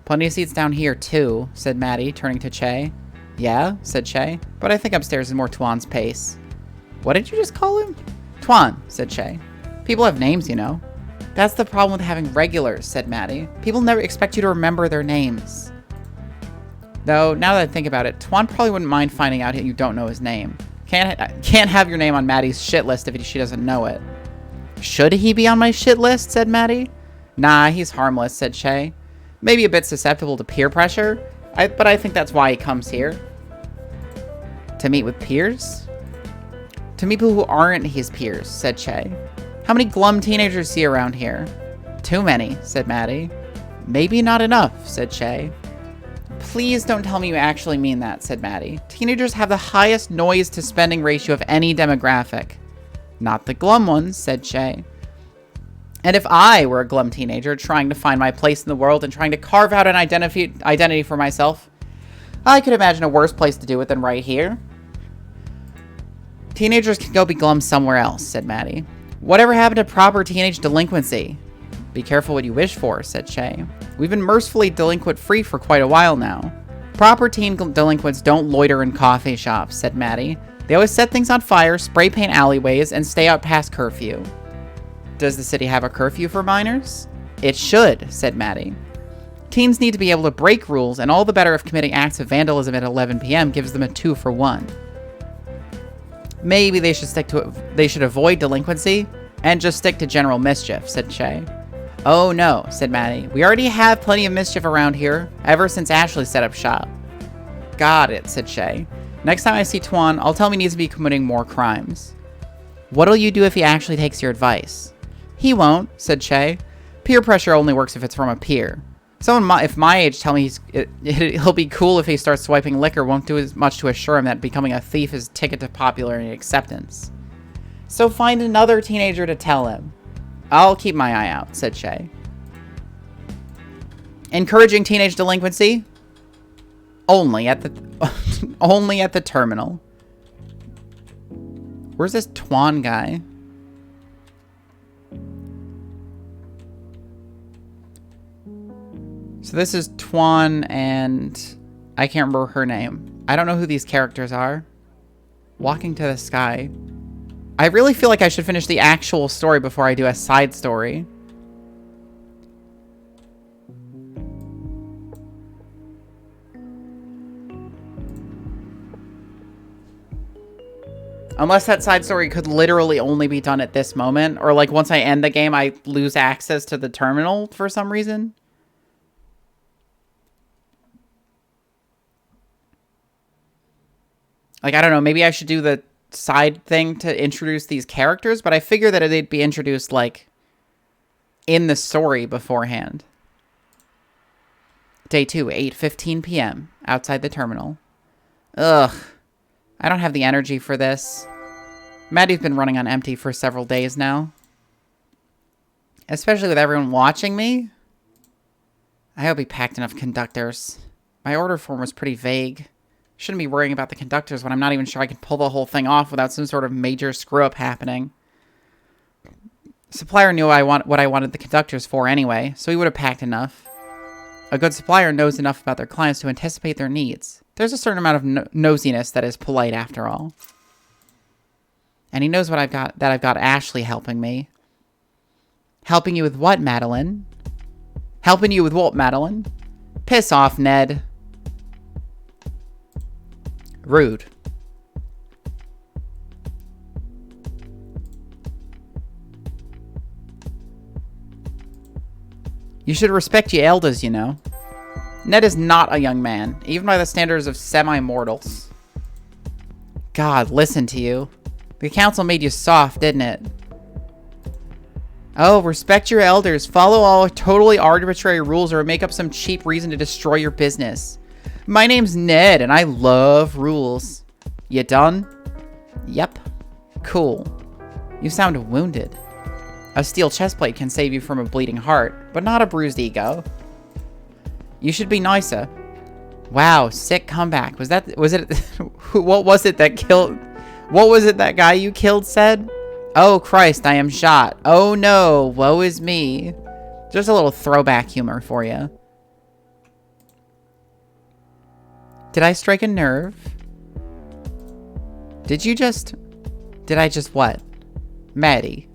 "Plenty of seats down here, too," said Maddie, turning to Che. "Yeah," said Che, "but I think upstairs is more Tuan's pace." "What did you just call him?" "Tuan," said Che. "People have names, you know." "That's the problem with having regulars," said Maddie. "People never expect you to remember their names." Though, now that I think about it, Tuan probably wouldn't mind finding out you don't know his name. Can't have your name on Maddie's shit list if she doesn't know it. "Should he be on my shit list?" said Maddie. "Nah, he's harmless," said Che. "Maybe a bit susceptible to peer pressure, but I think that's why he comes here." "To meet with peers?" "To meet people who aren't his peers," said Che. "How many glum teenagers see around here?" "Too many," said Maddie. "Maybe not enough," said Che. "Please don't tell me you actually mean that," said Maddie. "Teenagers have the highest noise to spending ratio of any demographic." "Not the glum ones," said Che. "And if I were a glum teenager trying to find my place in the world and trying to carve out an identity for myself, I could imagine a worse place to do it than right here." "Teenagers can go be glum somewhere else," said Maddie. "Whatever happened to proper teenage delinquency?" "Be careful what you wish for," said Che. "We've been mercifully delinquent-free for quite a while now." "Proper teen delinquents don't loiter in coffee shops," said Maddie. "They always set things on fire, spray paint alleyways, and stay out past curfew." "Does the city have a curfew for minors?" "It should," said Maddie. "Teens need to be able to break rules, and all the better if committing acts of vandalism at 11 p.m. gives them a 2 for 1. "Maybe they should avoid delinquency and just stick to general mischief," said Che. "Oh no," said Maddie. "We already have plenty of mischief around here, ever since Ashley set up shop." "Got it," said Che. "Next time I see Tuan, I'll tell him he needs to be committing more crimes." "What'll you do if he actually takes your advice?" "He won't," said Che. "Peer pressure only works if it's from a peer. Someone if my age tell me he'll be cool if he starts swiping liquor won't do as much to assure him that becoming a thief is ticket to popularity and acceptance. So find another teenager to tell him." "I'll keep my eye out," said Che. "Encouraging teenage delinquency? Only at the only at the terminal." Where's this Tuan guy? So this is Tuan and I can't remember her name. I don't know who these characters are. Walking to the sky. I really feel like I should finish the actual story before I do a side story. Unless that side story could literally only be done at this moment. Or like once I end the game, I lose access to the terminal for some reason. Like, I don't know, maybe I should do the side thing to introduce these characters, but I figure that they'd be introduced, like, in the story beforehand. Day 2, 8:15 p.m., outside the terminal. Ugh. I don't have the energy for this. Maddie's been running on empty for several days now. Especially with everyone watching me. I hope he packed enough conductors. My order form was pretty vague. Shouldn't be worrying about the conductors when I'm not even sure I can pull the whole thing off without some sort of major screw-up happening. Supplier knew what I wanted the conductors for anyway, so he would have packed enough. A good supplier knows enough about their clients to anticipate their needs. There's a certain amount of nosiness that is polite after all. And he knows what I've got Ashley helping me. Helping you with what, Madeline? Helping you with what, Madeline? Piss off, Ned. Rude. You should respect your elders, you know. Ned is not a young man, even by the standards of semi-mortals. God, listen to you. The council made you soft, didn't it? Oh, respect your elders. Follow all totally arbitrary rules or make up some cheap reason to destroy your business. My name's Ned, and I love rules. You done? Yep. Cool. You sound wounded. A steel chestplate can save you from a bleeding heart, but not a bruised ego. You should be nicer. Wow, sick comeback. Was it, what was it that guy you killed said? Oh Christ, I am shot. Oh no, woe is me. Just a little throwback humor for you. Did I strike a nerve? Did I just what? Maddie.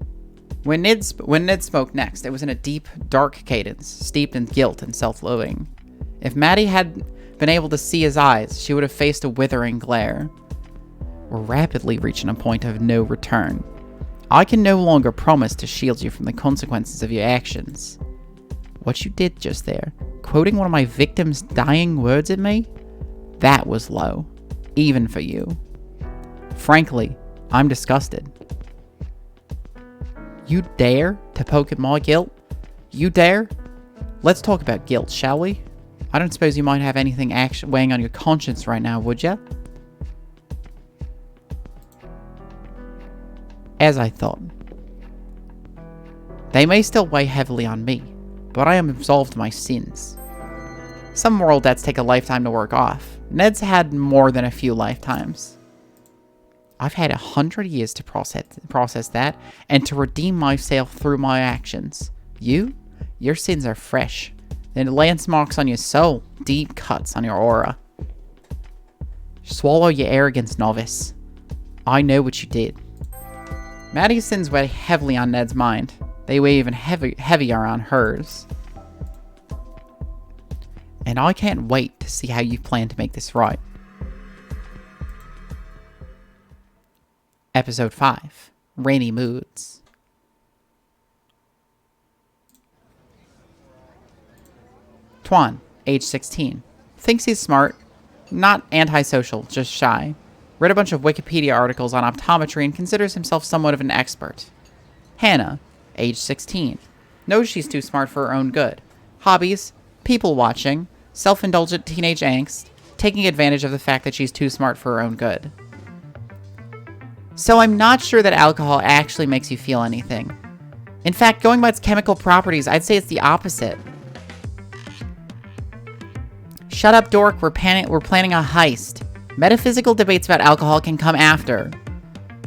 When Ned spoke next, it was in a deep, dark cadence, steeped in guilt and self-loathing. If Maddie had been able to see his eyes, she would have faced a withering glare. We're rapidly reaching a point of no return. I can no longer promise to shield you from the consequences of your actions. What you did just there, quoting one of my victims' dying words at me, that was low, even for you. Frankly, I'm disgusted. You dare to poke at my guilt? You dare? Let's talk about guilt, shall we? I don't suppose you might have anything weighing on your conscience right now, would ya? As I thought. They may still weigh heavily on me, but I am absolved of my sins. Some moral debts take a lifetime to work off. Ned's had more than a few lifetimes. I've had 100 years to process that, and to redeem myself through my actions. Your sins are fresh. Then lance marks on your soul, deep cuts on your aura. Swallow your arrogance, novice. I know what you did. Maddie's sins weigh heavily on Ned's mind. They weigh even heavier on hers. And I can't wait to see how you plan to make this right. Episode 5, Rainy Moods. Tuan, age 16. Thinks he's smart. Not antisocial, just shy. Read a bunch of Wikipedia articles on optometry and considers himself somewhat of an expert. Hannah, age 16. Knows she's too smart for her own good. Hobbies, people watching, self-indulgent teenage angst, taking advantage of the fact that she's too smart for her own good. So I'm not sure that alcohol actually makes you feel anything. In fact, going by its chemical properties, I'd say it's the opposite. Shut up, dork. We're planning a heist. Metaphysical debates about alcohol can come after.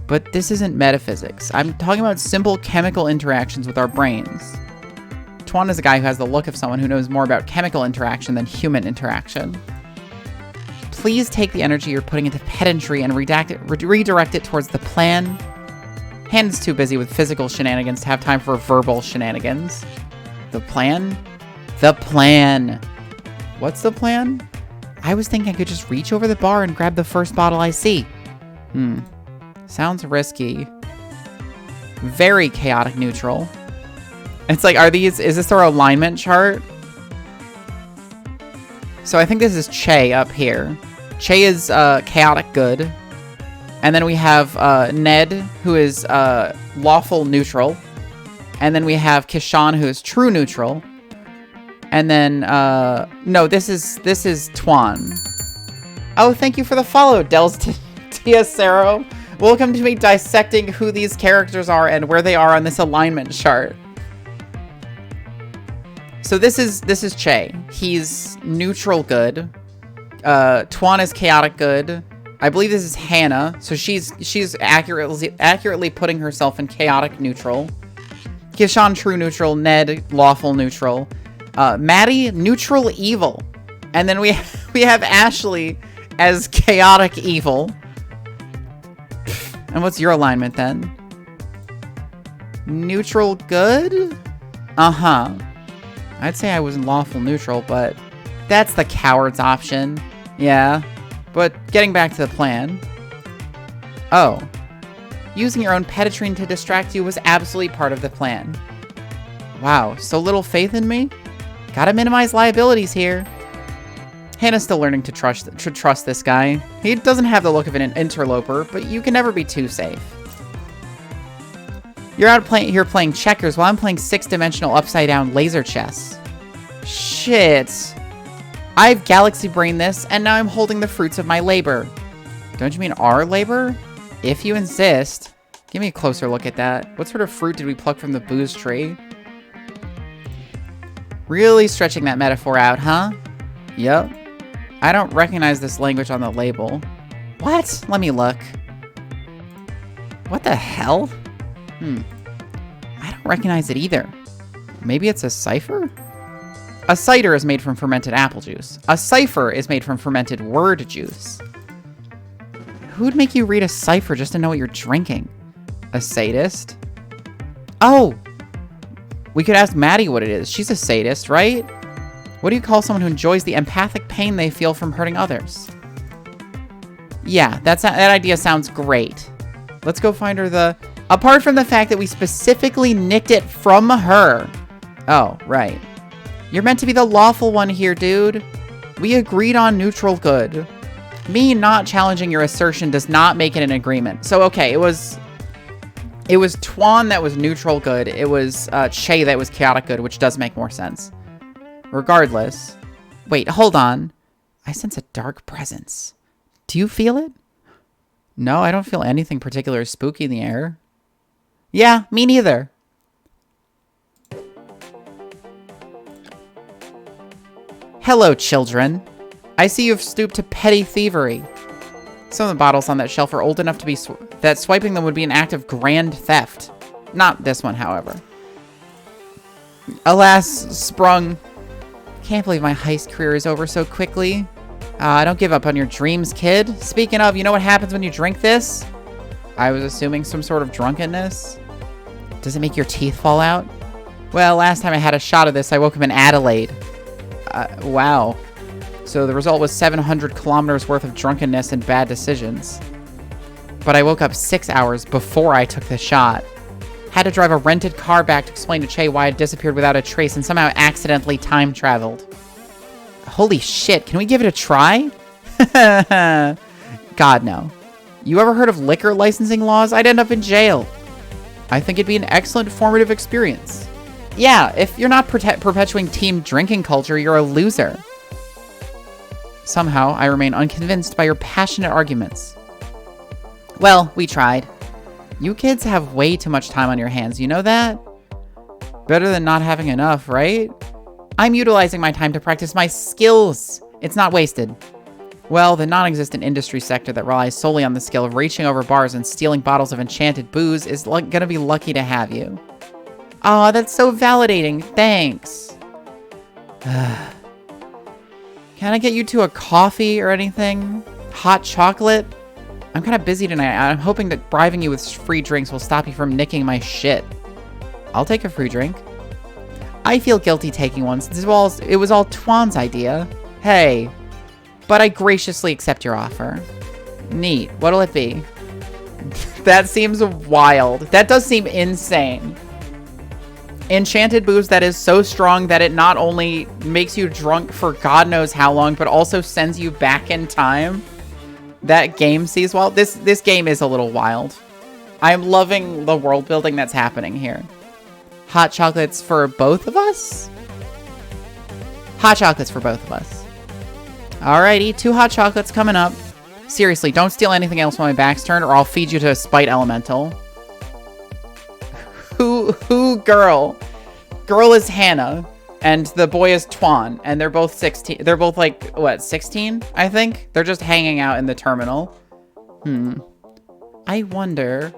But this isn't metaphysics. I'm talking about simple chemical interactions with our brains. Tuan is a guy who has the look of someone who knows more about chemical interaction than human interaction. Please take the energy you're putting into pedantry and redirect it towards the plan. Hannah's too busy with physical shenanigans to have time for verbal shenanigans. The plan? The plan. What's the plan? I was thinking I could just reach over the bar and grab the first bottle I see. Sounds risky. Very chaotic neutral. It's like, is this our alignment chart? So I think this is Che up here. Che is chaotic good. And then we have Ned, who is lawful neutral. And then we have Kishan, who is true neutral. And then, no, this is Tuan. Oh, thank you for the follow, Dels Tiacero. Welcome to me dissecting who these characters are and where they are on this alignment chart. So this is Che. He's neutral good. Tuan is chaotic good. I believe this is Hannah. So she's accurately putting herself in chaotic neutral. Kishan true neutral. Ned lawful neutral. Maddie neutral evil. And then we have Ashley as chaotic evil. And what's your alignment then? Neutral good? Uh-huh. I'd say I was in lawful neutral, but That's the coward's option. Yeah. But getting back to the plan. Oh. Using your own pedigree to distract you was absolutely part of the plan. Wow, so little faith in me? Gotta minimize liabilities here. Hannah's still learning to trust this guy. He doesn't have the look of an interloper, but you can never be too safe. You're out here playing checkers while I'm playing 6-dimensional upside-down laser chess. Shit. I've galaxy brained this, and now I'm holding the fruits of my labor. Don't you mean our labor? If you insist. Give me a closer look at that. What sort of fruit did we pluck from the booze tree? Really stretching that metaphor out, huh? Yup. I don't recognize this language on the label. What? Let me look. What the hell? I don't recognize it either. Maybe it's a cipher? A cider is made from fermented apple juice. A cipher is made from fermented word juice. Who'd make you read a cipher just to know what you're drinking? A sadist? Oh! We could ask Maddie what it is. She's a sadist, right? What do you call someone who enjoys the empathic pain they feel from hurting others? Yeah, that idea sounds great. Let's go find her apart from the fact that we specifically nicked it from her. Oh, right. You're meant to be the lawful one here, dude. We agreed on neutral good. Me not challenging your assertion does not make it an agreement. So, okay, it was Twan that was neutral good. It was Che that was chaotic good, which does make more sense. Regardless. Wait, hold on. I sense a dark presence. Do you feel it? No, I don't feel anything particularly spooky in the air. Yeah, me neither. Hello, children. I see you've stooped to petty thievery. Some of the bottles on that shelf are old enough to be that swiping them would be an act of grand theft. Not this one, however. Alas, sprung. Can't believe my heist career is over so quickly. Don't give up on your dreams, kid. Speaking of, you know what happens when you drink this? I was assuming some sort of drunkenness. Does it make your teeth fall out? Well, last time I had a shot of this, I woke up in Adelaide. Wow. So the result was 700 kilometers worth of drunkenness and bad decisions. But I woke up 6 hours before I took the shot. Had to drive a rented car back to explain to Che why I disappeared without a trace and somehow accidentally time traveled. Holy shit, can we give it a try? God, no. You ever heard of liquor licensing laws? I'd end up in jail. I think it'd be an excellent formative experience. Yeah, if you're not perpetuating team drinking culture, you're a loser. Somehow, I remain unconvinced by your passionate arguments. Well, we tried. You kids have way too much time on your hands, you know that? Better than not having enough, right? I'm utilizing my time to practice my skills. It's not wasted. Well, the non-existent industry sector that relies solely on the skill of reaching over bars and stealing bottles of enchanted booze is gonna be lucky to have you. Aw, that's so validating. Thanks. Can I get you two a coffee or anything? Hot chocolate? I'm kind of busy tonight. I'm hoping that bribing you with free drinks will stop you from nicking my shit. I'll take a free drink. I feel guilty taking one since it was all Twan's idea. Hey. But I graciously accept your offer. Neat. What'll it be? That seems wild. That does seem insane. Enchanted booze that is so strong that it not only makes you drunk for God knows how long, but also sends you back in time. That game sees wild. This game is a little wild. I'm loving the world building that's happening here. Hot chocolates for both of us? Hot chocolates for both of us. Alrighty, 2 hot chocolates coming up. Seriously, don't steal anything else when my back's turned or I'll feed you to a spite elemental. Who girl? Girl is Hannah, and the boy is Twan, and they're both 16. They're both like, what, 16, I think? They're just hanging out in the terminal. I wonder,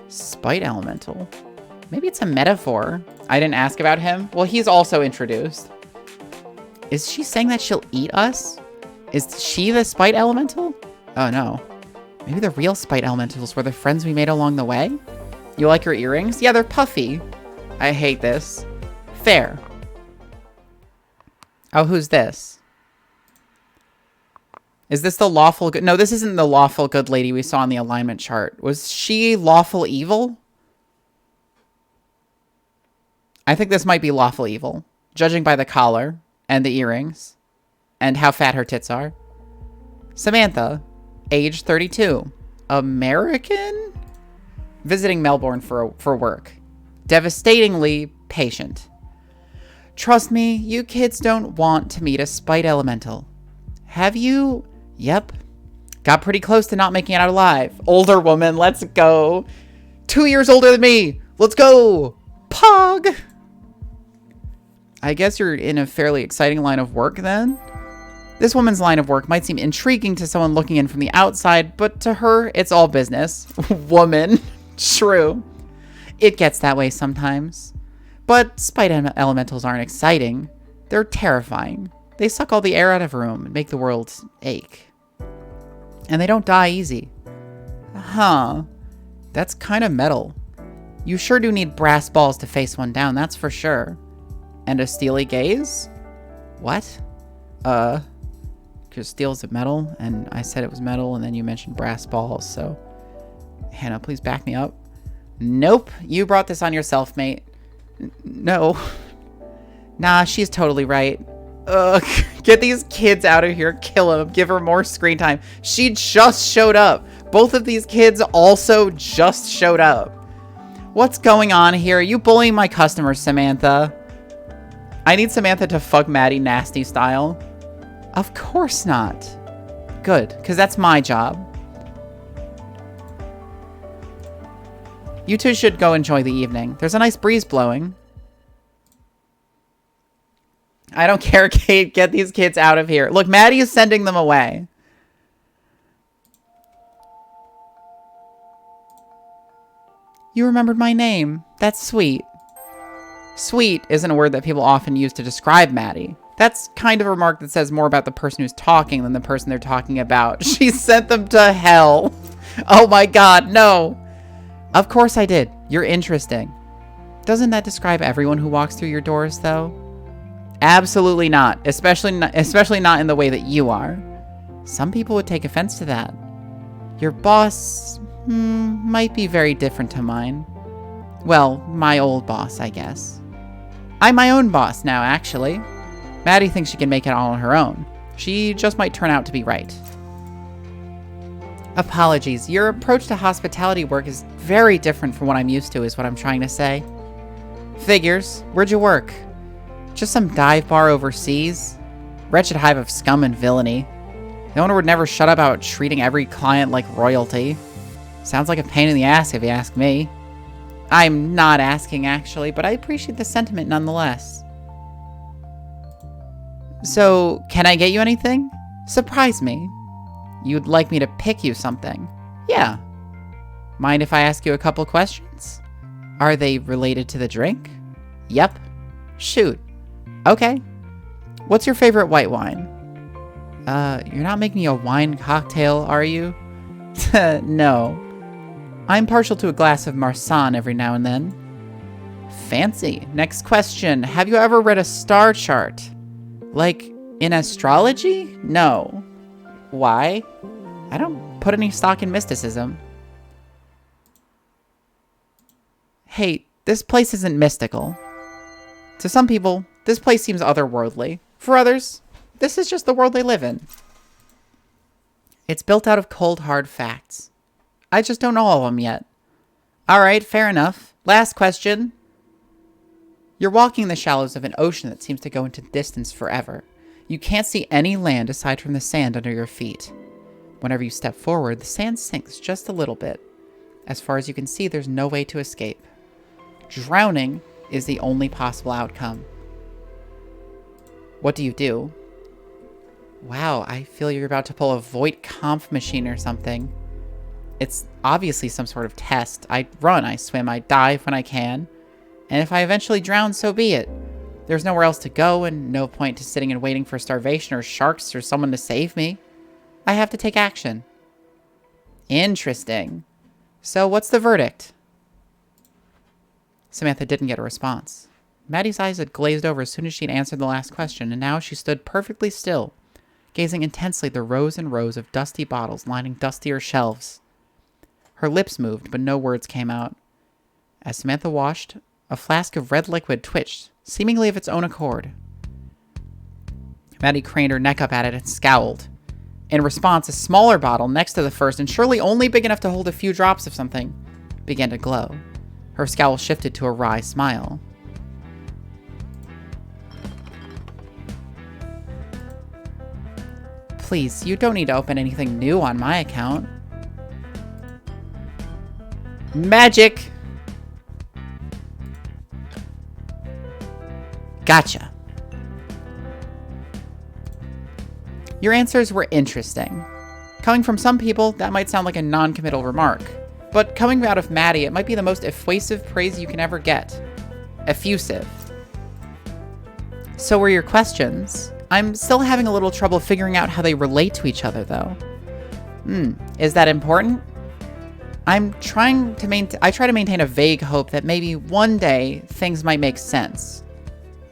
spite elemental. Maybe it's a metaphor. I didn't ask about him. Well, he's also introduced. Is she saying that she'll eat us? Is she the spite elemental? Oh no. Maybe the real spite elementals were the friends we made along the way? You like your earrings? Yeah, they're puffy. I hate this. Fair. Oh, who's this? Is this the lawful good? No, this isn't the lawful good lady we saw on the alignment chart. Was she lawful evil? I think this might be lawful evil, judging by the collar and the earrings and how fat her tits are. Samantha, age 32, American? Visiting Melbourne for work. Devastatingly patient. Trust me, you kids don't want to meet a spite elemental. Have you? Yep. Got pretty close to not making it out alive. Older woman, let's go. 2 years older than me. Let's go. Pog. I guess you're in a fairly exciting line of work then. This woman's line of work might seem intriguing to someone looking in from the outside, but to her, it's all business. Woman. True. It gets that way sometimes. But spite elementals aren't exciting. They're terrifying. They suck all the air out of a room and make the world ache. And they don't die easy. Huh. That's kind of metal. You sure do need brass balls to face one down, that's for sure. And a steely gaze? What? Because steel's metal, and I said it was metal, and then you mentioned brass balls, so... Hannah, please back me up. Nope, you brought this on yourself, mate. No. Nah, she's totally right. Ugh, get these kids out of here, kill them, give her more screen time. She just showed up. Both of these kids also just showed up. What's going on here? You bullying my customers, Samantha. I need Samantha to fuck Maddie nasty style. Of course not. Good, because that's my job. You two should go enjoy the evening. There's a nice breeze blowing. I don't care, Kate. Get these kids out of here. Look, Maddie is sending them away. You remembered my name. That's sweet. Sweet isn't a word that people often use to describe Maddie. That's kind of a remark that says more about the person who's talking than the person they're talking about. She sent them to hell. Oh my god, no. Of course I did. You're interesting. Doesn't that describe everyone who walks through your doors, though? Absolutely not. Especially not in the way that you are. Some people would take offense to that. Your boss might be very different to mine. Well, my old boss, I guess. I'm my own boss now, actually. Maddie thinks she can make it all on her own. She just might turn out to be right. Apologies, your approach to hospitality work is very different from what I'm used to, is what I'm trying to say. Figures. Where'd you work? Just some dive bar overseas? Wretched hive of scum and villainy. The owner would never shut up about treating every client like royalty. Sounds like a pain in the ass if you ask me. I'm not asking, actually, but I appreciate the sentiment nonetheless. So, can I get you anything? Surprise me. You'd like me to pick you something? Yeah. Mind if I ask you a couple questions? Are they related to the drink? Yep. Shoot. Okay. What's your favorite white wine? You're not making me a wine cocktail, are you? No. I'm partial to a glass of Marsanne every now and then. Fancy. Next question. Have you ever read a star chart? Like, in astrology? No. Why? I don't put any stock in mysticism. Hey, this place isn't mystical. To some people, this place seems otherworldly. For others, this is just the world they live in. It's built out of cold, hard facts. I just don't know all of them yet. Alright, fair enough. Last question. You're walking in the shallows of an ocean that seems to go into distance forever. You can't see any land aside from the sand under your feet. Whenever you step forward, the sand sinks just a little bit. As far as you can see, there's no way to escape. Drowning is the only possible outcome. What do you do? Wow, I feel you're about to pull a Voight-Kampff machine or something. It's obviously some sort of test. I run, I swim, I dive when I can. And if I eventually drown, so be it. There's nowhere else to go, and no point to sitting and waiting for starvation or sharks or someone to save me. I have to take action. Interesting. So what's the verdict? Samantha didn't get a response. Maddie's eyes had glazed over as soon as she'd answered the last question, and now she stood perfectly still, gazing intensely at the rows and rows of dusty bottles lining dustier shelves. Her lips moved, but no words came out. As Samantha washed, a flask of red liquid twitched, seemingly of its own accord. Maddie craned her neck up at it and scowled. In response, a smaller bottle next to the first, and surely only big enough to hold a few drops of something, began to glow. Her scowl shifted to a wry smile. Please, you don't need to open anything new on my account. Magic! Gotcha. Your answers were interesting. Coming from some people, that might sound like a non-committal remark. But coming out of Maddie, it might be the most effusive praise you can ever get. Effusive. So were your questions. I'm still having a little trouble figuring out how they relate to each other, though. Is that important? I try to maintain a vague hope that maybe one day things might make sense.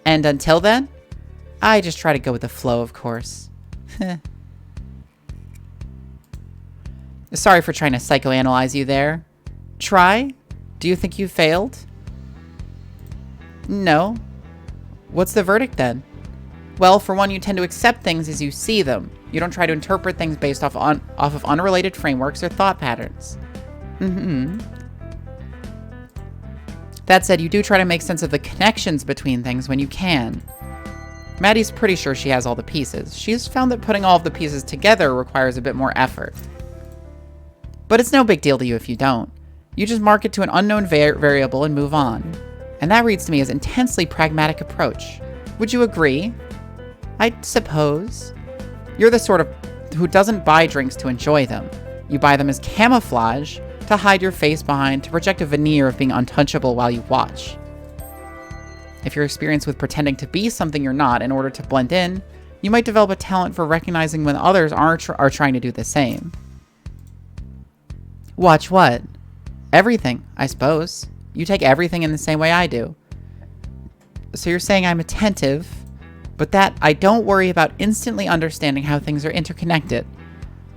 And until then, I just try to go with the flow, of course. Sorry for trying to psychoanalyze you there. Try? Do you think you failed? No. What's the verdict then? Well, for one, you tend to accept things as you see them. You don't try to interpret things based off of unrelated frameworks or thought patterns. That said, you do try to make sense of the connections between things when you can. Maddie's pretty sure she has all the pieces. She's found that putting all of the pieces together requires a bit more effort. But it's no big deal to you if you don't. You just mark it to an unknown variable and move on. And that reads to me as an intensely pragmatic approach. Would you agree? I suppose. You're the sort of who doesn't buy drinks to enjoy them. You buy them as camouflage to hide your face behind, to project a veneer of being untouchable while you watch. If you're experienced with pretending to be something you're not in order to blend in, you might develop a talent for recognizing when others are trying to do the same. Watch what? Everything, I suppose. You take everything in the same way I do. So you're saying I'm attentive, but that I don't worry about instantly understanding how things are interconnected,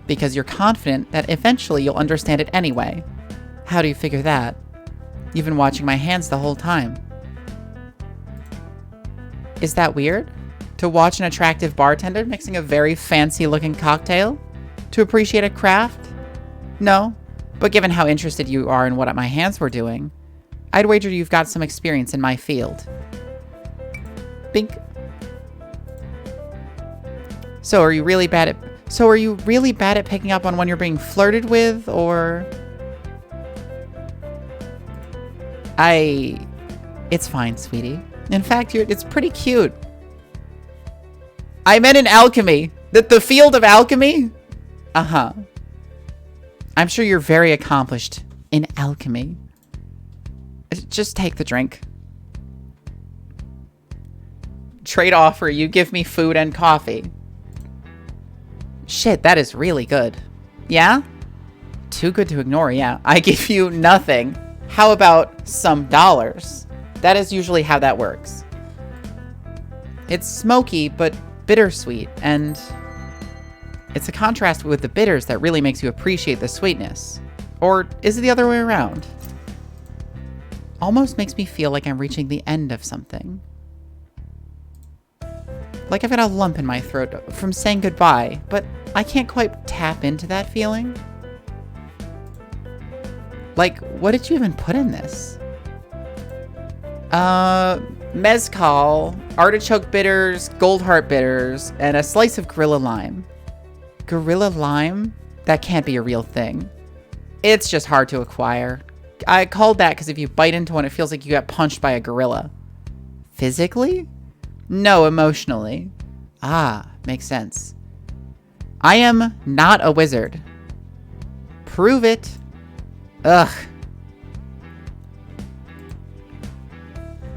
because you're confident that eventually you'll understand it anyway. How do you figure that? You've been watching my hands the whole time. Is that weird? To watch an attractive bartender mixing a very fancy-looking cocktail? To appreciate a craft? No, but given how interested you are in what my hands were doing, I'd wager you've got some experience in my field. Bink. So are you really bad at picking up on when you're being flirted with, or... It's fine, sweetie. In fact, it's pretty cute. I meant in alchemy. The field of alchemy? Uh-huh. I'm sure you're very accomplished in alchemy. Just take the drink. Trade offer, you give me food and coffee. Shit, that is really good. Yeah? Too good to ignore, yeah. I give you nothing. How about some dollars? That is usually how that works. It's smoky, but bittersweet, and it's a contrast with the bitters that really makes you appreciate the sweetness. Or is it the other way around? Almost makes me feel like I'm reaching the end of something. Like I've got a lump in my throat from saying goodbye, but I can't quite tap into that feeling. Like, what did you even put in this? Mezcal, artichoke bitters, gold heart bitters, and a slice of gorilla lime. Gorilla lime? That can't be a real thing. It's just hard to acquire. I called that because if you bite into one, it feels like you got punched by a gorilla. Physically? No, emotionally. Ah, makes sense. I am not a wizard. Prove it. Ugh.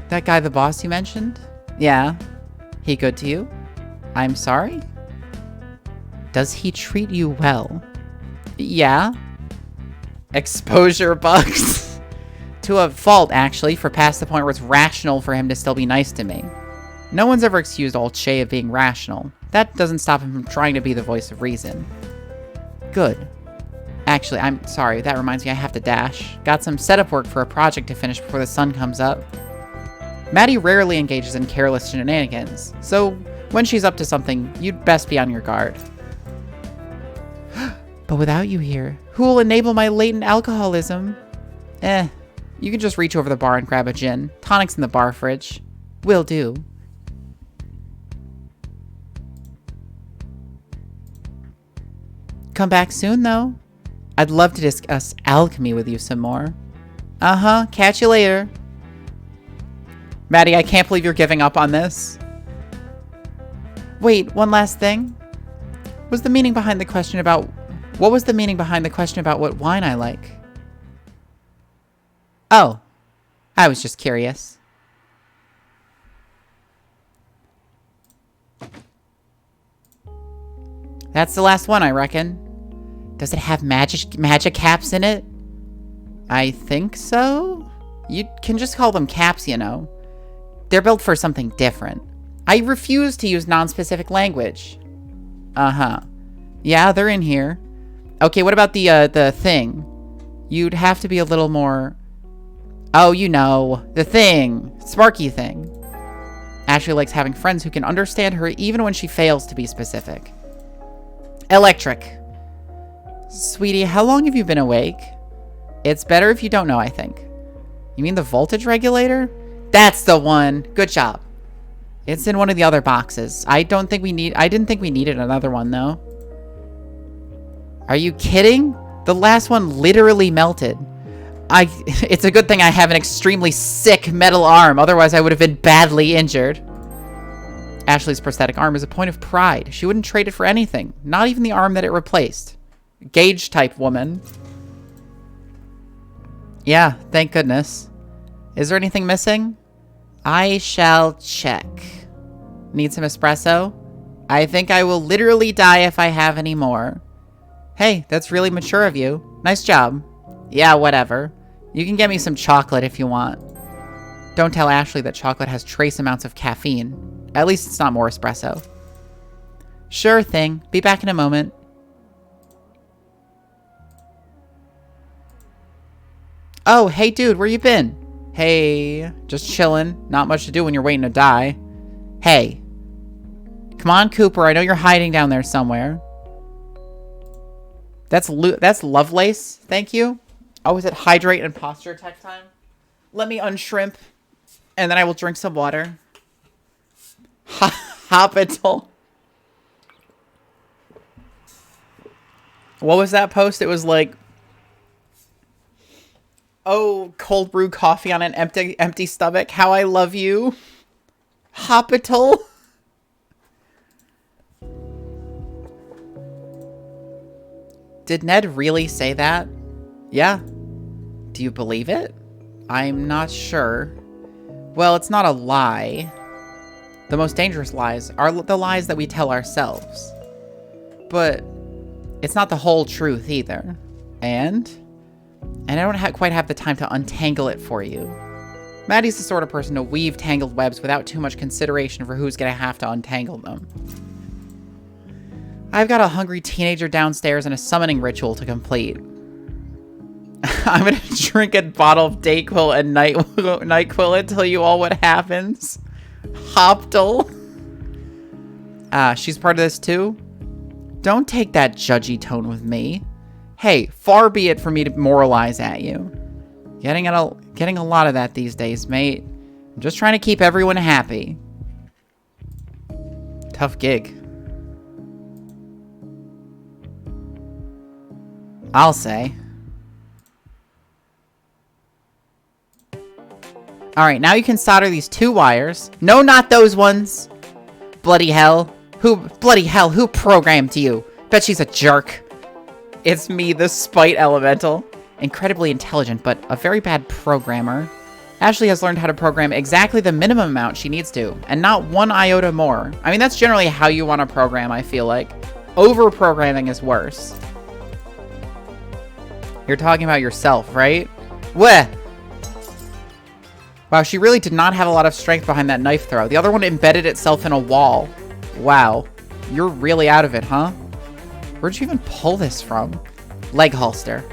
That guy, the boss you mentioned? Yeah. He good to you? I'm sorry? Does he treat you well? Yeah. Exposure bugs. To a fault, actually, for past the point where it's rational for him to still be nice to me. No one's ever excused old Shay of being rational. that doesn't stop him from trying to be the voice of reason. Good. Actually, I'm sorry, that reminds me I have to dash. Got some setup work for a project to finish before the sun comes up. Maddie rarely engages in careless shenanigans, so when she's up to something, you'd best be on your guard. But without you here, who will enable my latent alcoholism? You can just reach over the bar and grab a gin. Tonic's in the bar fridge. Will do. Come back soon, though. I'd love to discuss alchemy with you some more. Uh-huh, catch you later. Maddie, I can't believe you're giving up on this. Wait, one last thing. What was the meaning behind the question about what wine I like? Oh, I was just curious. That's the last one, I reckon. Does it have magic caps in it? I think so. You can just call them caps, you know. They're built for something different. I refuse to use non-specific language. Uh-huh. Yeah, they're in here. Okay, what about the thing? You'd have to be a little more... Oh, you know. The thing. Sparky thing. Ashley likes having friends who can understand her even when she fails to be specific. Electric. Sweetie, how long have you been awake? It's better if you don't know, I think. You mean the voltage regulator? That's the one. Good job. It's in one of the other boxes. I didn't think we needed another one, though. Are you kidding? The last one literally melted. It's a good thing I have an extremely sick metal arm, otherwise I would have been badly injured. Ashley's prosthetic arm is a point of pride. She wouldn't trade it for anything, not even the arm that it replaced. Gauge type woman. Yeah, thank goodness. Is there anything missing? I shall check. Need some espresso? I think I will literally die if I have any more. Hey, that's really mature of you. Nice job. Yeah, whatever. You can get me some chocolate if you want. Don't tell Ashley that chocolate has trace amounts of caffeine. At least it's not more espresso. Sure thing. Be back in a moment. Oh, hey dude, where you been? Hey, just chilling. Not much to do when you're waiting to die. Hey. Come on, Cooper. I know you're hiding down there somewhere. That's Lovelace. Thank you. Oh, is it hydrate and posture tech time? Let me unshrimp, and then I will drink some water. Hospital. What was that post? It was like, oh, cold brew coffee on an empty stomach. How I love you. Hospital. Did Ned really say that? Yeah. Do you believe it? I'm not sure. Well, it's not a lie. The most dangerous lies are the lies that we tell ourselves. But it's not the whole truth either. And I don't quite have the time to untangle it for you. Maddie's the sort of person to weave tangled webs without too much consideration for who's gonna have to untangle them. I've got a hungry teenager downstairs and a summoning ritual to complete. I'm gonna drink a bottle of Dayquil and NyQuil and tell you all what happens. Hoptal. She's part of this too? Don't take that judgy tone with me. Hey, far be it for me to moralize at you. Getting a lot of that these days, mate. I'm just trying to keep everyone happy. Tough gig. I'll say. Alright, now you can solder these 2 wires. No, not those ones! Bloody hell. Who programmed you? Bet she's a jerk. It's me, the spite elemental. Incredibly intelligent, but a very bad programmer. Ashley has learned how to program exactly the minimum amount she needs to, and not 1 iota more. I mean, that's generally how you want to program, I feel like. Over-programming is worse. You're talking about yourself, right? Weh! Wow, she really did not have a lot of strength behind that knife throw. The other one embedded itself in a wall. Wow. You're really out of it, huh? Where'd you even pull this from? Leg holster.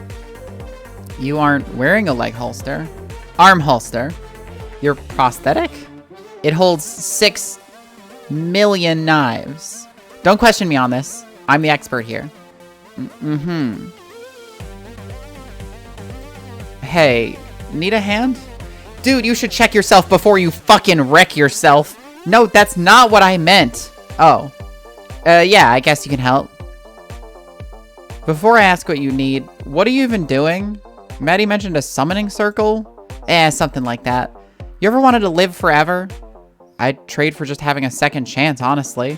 You aren't wearing a leg holster. Arm holster. Your prosthetic? It holds 6 million knives. Don't question me on this. I'm the expert here. Mm-hmm. Hey, need a hand? Dude, you should check yourself before you fucking wreck yourself. No, that's not what I meant. Oh. Yeah, I guess you can help. Before I ask what you need, what are you even doing? Maddie mentioned a summoning circle? Something like that. You ever wanted to live forever? I'd trade for just having a second chance, honestly.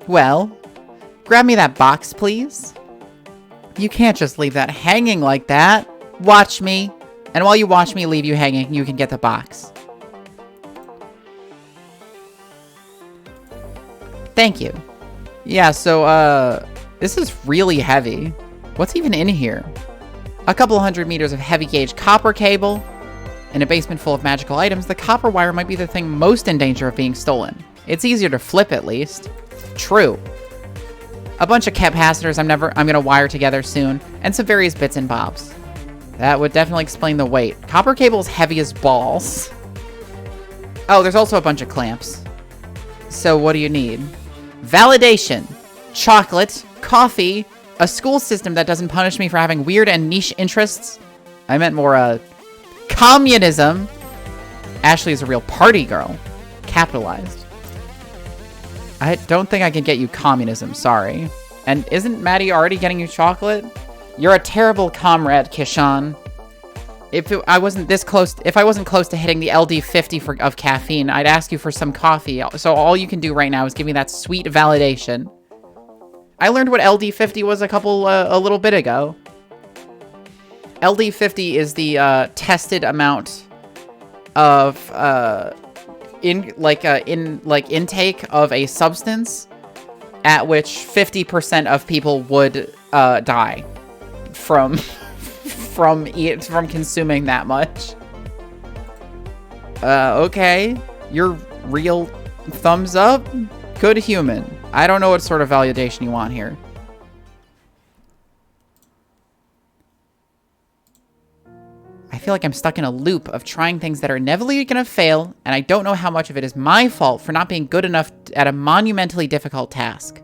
Well, grab me that box, please. You can't just leave that hanging like that. Watch me. And while you watch me leave you hanging, you can get the box. Thank you. Yeah, so, this is really heavy. What's even in here? A couple 100 meters of heavy gauge copper cable. In a basement full of magical items, the copper wire might be the thing most in danger of being stolen. It's easier to flip, at least. True. A bunch of capacitors I'm gonna wire together soon, and some various bits and bobs. That would definitely explain the weight. Copper cable is heavy as balls. Oh, there's also a bunch of clamps. So what do you need? Validation, chocolate, coffee, a school system that doesn't punish me for having weird and niche interests. I meant more, communism. Ashley is a real party girl. Capitalized. I don't think I can get you communism, sorry. And isn't Maddie already getting you chocolate? You're a terrible comrade, Kishan. If I wasn't close to hitting the LD50 of caffeine, I'd ask you for some coffee. So all you can do right now is give me that sweet validation. I learned what LD50 was a little bit ago. LD50 is the tested amount of intake of a substance at which 50% of people would die from consuming that much. Okay, you're real thumbs up. Good human. I don't know what sort of validation you want here. I feel like I'm stuck in a loop of trying things that are inevitably gonna fail, and I don't know how much of it is my fault for not being good enough at a monumentally difficult task.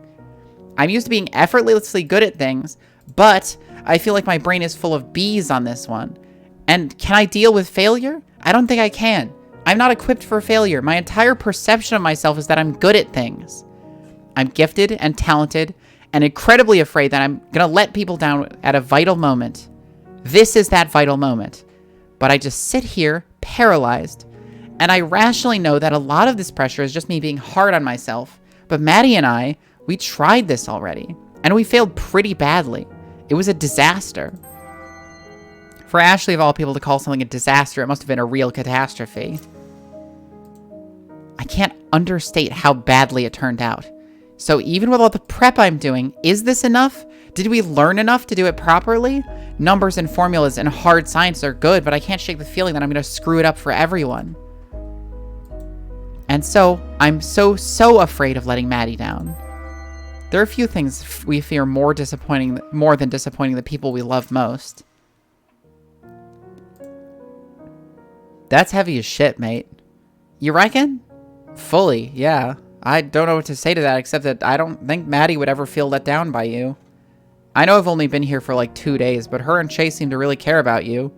I'm used to being effortlessly good at things, but I feel like my brain is full of bees on this one. And can I deal with failure? I don't think I can. I'm not equipped for failure. My entire perception of myself is that I'm good at things. I'm gifted and talented and incredibly afraid that I'm gonna let people down at a vital moment. This is that vital moment. But I just sit here, paralyzed, and I rationally know that a lot of this pressure is just me being hard on myself. But Maddie and I, we tried this already, and we failed pretty badly. It was a disaster. For Ashley, of all people, to call something a disaster, it must have been a real catastrophe. I can't understate how badly it turned out. So even with all the prep I'm doing, is this enough? Did we learn enough to do it properly? Numbers and formulas and hard science are good, but I can't shake the feeling that I'm going to screw it up for everyone. And so, I'm so afraid of letting Maddie down. There are a few things we fear more than disappointing the people we love most. That's heavy as shit, mate. You reckon? Fully, yeah. I don't know what to say to that, except that I don't think Maddie would ever feel let down by you. I know I've only been here for like 2 days, but her and Chase seem to really care about you.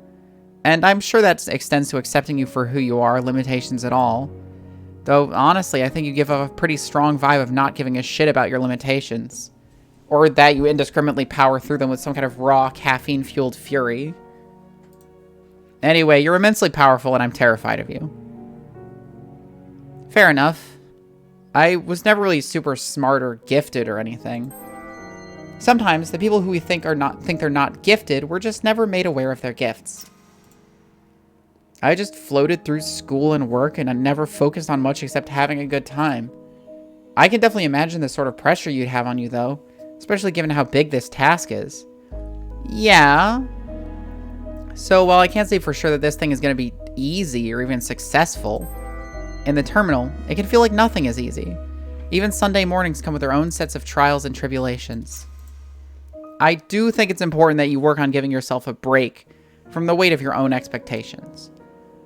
And I'm sure that extends to accepting you for who you are, limitations at all. Though, honestly, I think you give off a pretty strong vibe of not giving a shit about your limitations. Or that you indiscriminately power through them with some kind of raw, caffeine-fueled fury. Anyway, you're immensely powerful and I'm terrified of you. Fair enough. I was never really super smart or gifted or anything. Sometimes, the people who we think they're not gifted were just never made aware of their gifts. I just floated through school and work and I never focused on much except having a good time. I can definitely imagine the sort of pressure you'd have on you, though, especially given how big this task is. Yeah. So, while I can't say for sure that this thing is going to be easy or even successful, in the terminal, it can feel like nothing is easy. Even Sunday mornings come with their own sets of trials and tribulations. I do think it's important that you work on giving yourself a break from the weight of your own expectations.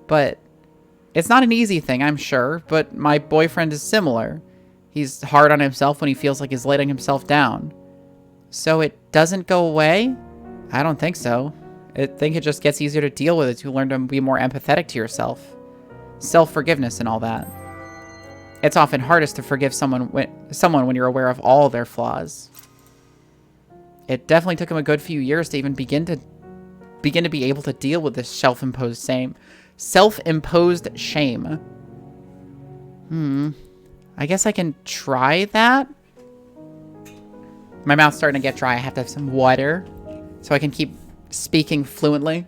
But it's not an easy thing, I'm sure, but my boyfriend is similar. He's hard on himself when he feels like he's letting himself down. So it doesn't go away? I don't think so. I think it just gets easier to deal with as you learn to be more empathetic to yourself. Self-forgiveness and all that. It's often hardest to forgive someone when you're aware of all their flaws. It definitely took him a good few years to even begin to be able to deal with this self-imposed shame. I guess I can try that. My mouth's starting to get dry. I have to have some water so I can keep speaking fluently.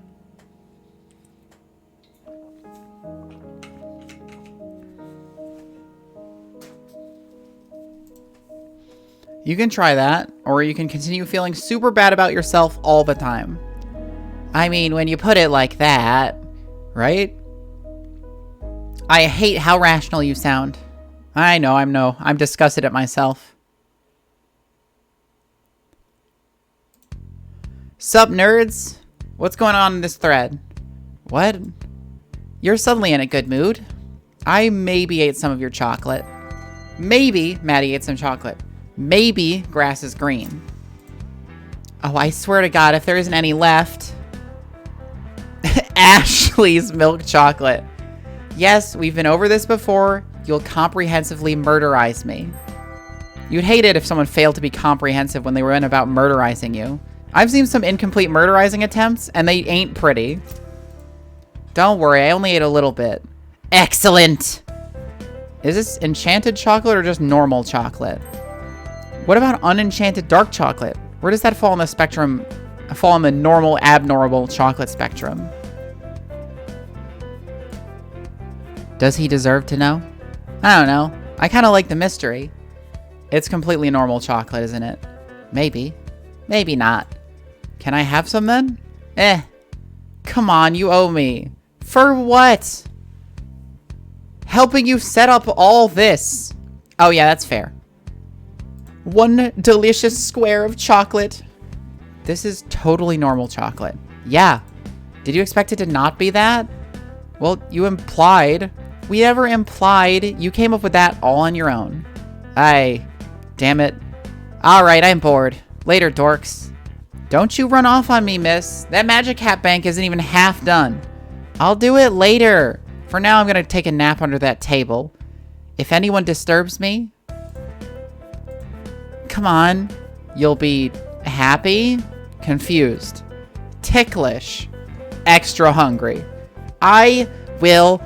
You can try that, or you can continue feeling super bad about yourself all the time. I mean, when you put it like that, right? I hate how rational you sound. I know, I'm disgusted at myself. Sup, nerds? What's going on in this thread? What? You're suddenly in a good mood. I maybe ate some of your chocolate. Maybe Maddie ate some chocolate. Maybe grass is green. Oh, I swear to God, if there isn't any left. Ashley's milk chocolate. Yes, we've been over this before. You'll comprehensively murderize me. You'd hate it if someone failed to be comprehensive when they were in about murderizing you. I've seen some incomplete murderizing attempts, and they ain't pretty. Don't worry, I only ate a little bit. Excellent! Is this enchanted chocolate or just normal chocolate? What about unenchanted dark chocolate? Where does that fall on the spectrum? Fall on the normal, abnormal chocolate spectrum? Does he deserve to know? I don't know. I kind of like the mystery. It's completely normal chocolate, isn't it? Maybe. Maybe not. Can I have some then? Come on, you owe me. For what? Helping you set up all this. Oh yeah, that's fair. One delicious square of chocolate. This is totally normal chocolate. Yeah. Did you expect it to not be that? Well, you implied. We never implied. You came up with that all on your own. Damn it. Alright, I'm bored. Later, dorks. Don't you run off on me, miss. That magic hat bank isn't even half done. I'll do it later. For now, I'm gonna take a nap under that table. If anyone disturbs me... Come on. You'll be happy? Confused. Ticklish. Extra hungry. I will...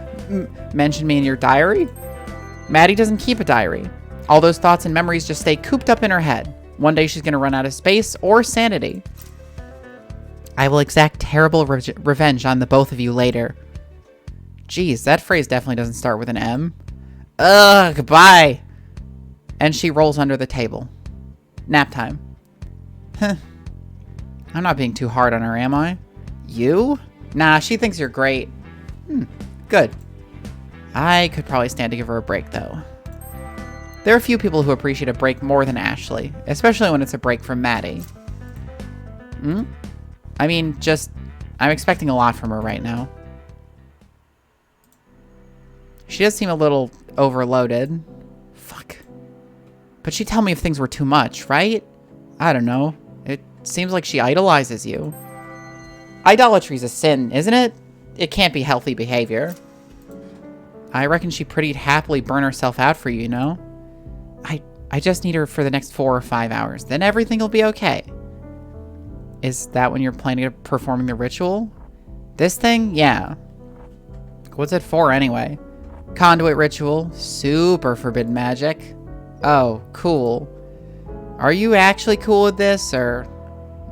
mention me in your diary? Maddie doesn't keep a diary. All those thoughts and memories just stay cooped up in her head. One day she's gonna run out of space or sanity. I will exact terrible revenge on the both of you later. Geez, that phrase definitely doesn't start with an M. Ugh, goodbye. And she rolls under the table. Nap time. Huh. I'm not being too hard on her, am I? You? Nah, she thinks you're great. Good. I could probably stand to give her a break, though. There are a few people who appreciate a break more than Ashley, especially when it's a break from Maddie. I mean, I'm expecting a lot from her right now. She does seem a little overloaded. Fuck. But she'd tell me if things were too much, right? I don't know. It seems like she idolizes you. Idolatry's a sin, isn't it? It can't be healthy behavior. I reckon she pretty happily burn herself out for you, you know? I just need her for the next 4 or 5 hours. Then everything will be okay. Is that when you're planning on performing the ritual? This thing? Yeah. What's it for anyway? Conduit ritual. Super forbidden magic. Oh, cool. Are you actually cool with this, or...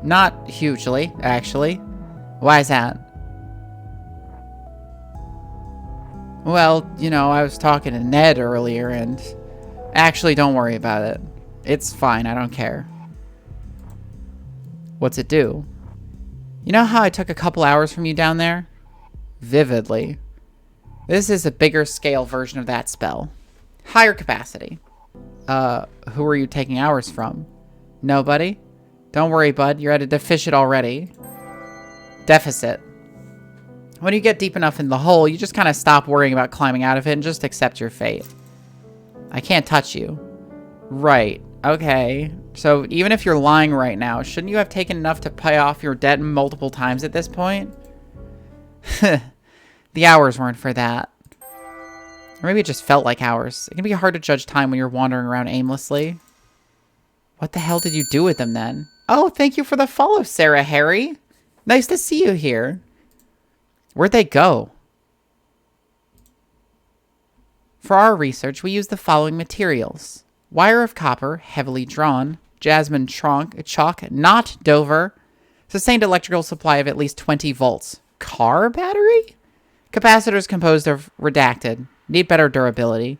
Not hugely, actually. Why is that? Well, you know, I was talking to Ned earlier, and... Actually, don't worry about it. It's fine, I don't care. What's it do? You know how I took a couple hours from you down there? Vividly. This is a bigger scale version of that spell. Higher capacity. Who are you taking hours from? Nobody? Don't worry, bud. You're at a deficit already. Deficit. When you get deep enough in the hole, you just kind of stop worrying about climbing out of it and just accept your fate. I can't touch you. Right. Okay. So even if you're lying right now, shouldn't you have taken enough to pay off your debt multiple times at this point? The hours weren't for that. Or maybe it just felt like hours. It can be hard to judge time when you're wandering around aimlessly. What the hell did you do with them then? Oh, thank you for the follow, Sarah Harry. Nice to see you here. Where'd they go? For our research, we use the following materials. Wire of copper, heavily drawn. Jasmine chalk, not Dover. Sustained electrical supply of at least 20 volts. Car battery? Capacitors composed of redacted. Need better durability.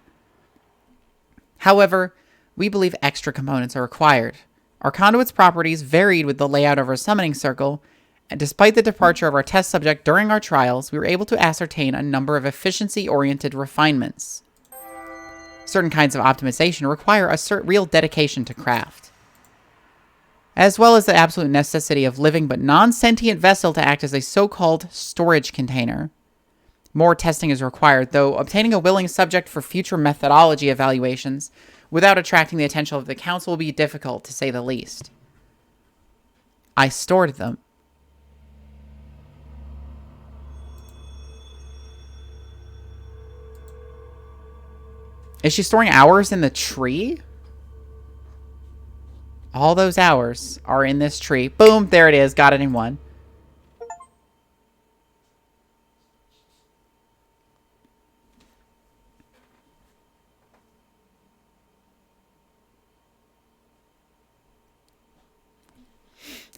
However, we believe extra components are required. Our conduit's properties varied with the layout of our summoning circle, and despite the departure of our test subject during our trials, we were able to ascertain a number of efficiency-oriented refinements. Certain kinds of optimization require a real dedication to craft, as well as the absolute necessity of living but non-sentient vessel to act as a so-called storage container. More testing is required, though obtaining a willing subject for future methodology evaluations without attracting the attention of the council will be difficult, to say the least. I stored them. Is she storing hours in the tree? All those hours are in this tree. Boom, there it is. Got it in one.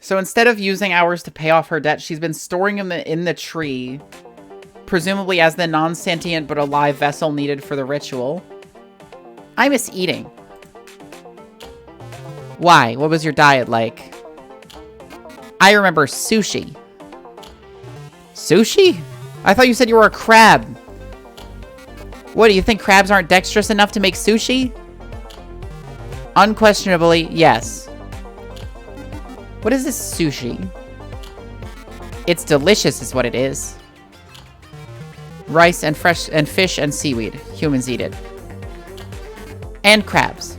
So instead of using hours to pay off her debt, she's been storing them in the tree, presumably as the non-sentient but alive vessel needed for the ritual. I miss eating. Why? What was your diet like? I remember sushi. Sushi? I thought you said you were a crab. What, do you think crabs aren't dexterous enough to make sushi? Unquestionably, yes. What is this sushi? It's delicious is what it is. Rice and fish and seaweed. Humans eat it. And crabs.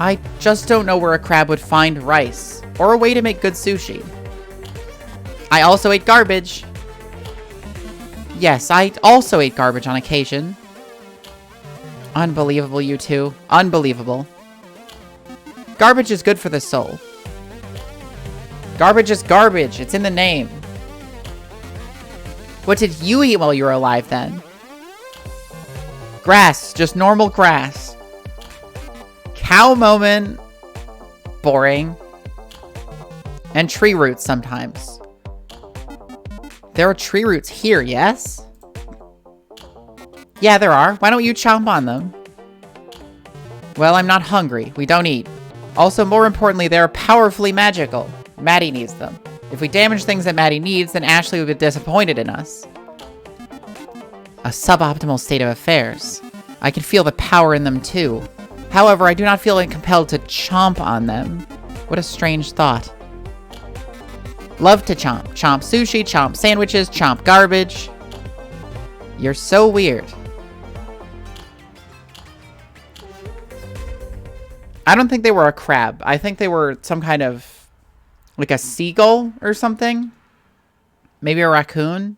I just don't know where a crab would find rice or a way to make good sushi. I also ate garbage. Yes, I also ate garbage on occasion. Unbelievable, you two. Unbelievable. Garbage is good for the soul. Garbage is garbage. It's in the name. What did you eat while you were alive then? Grass. Just normal grass. Cow moment. Boring. And tree roots sometimes. There are tree roots here, yes? Yeah, there are. Why don't you chomp on them? Well, I'm not hungry. We don't eat. Also, more importantly, they are powerfully magical. Maddie needs them. If we damage things that Maddie needs, then Ashley would be disappointed in us. A suboptimal state of affairs. I can feel the power in them too. However, I do not feel compelled to chomp on them. What a strange thought. Love to chomp. Chomp sushi, chomp sandwiches, chomp garbage. You're so weird. I don't think they were a crab. I think they were some kind of... like a seagull or something? Maybe a raccoon?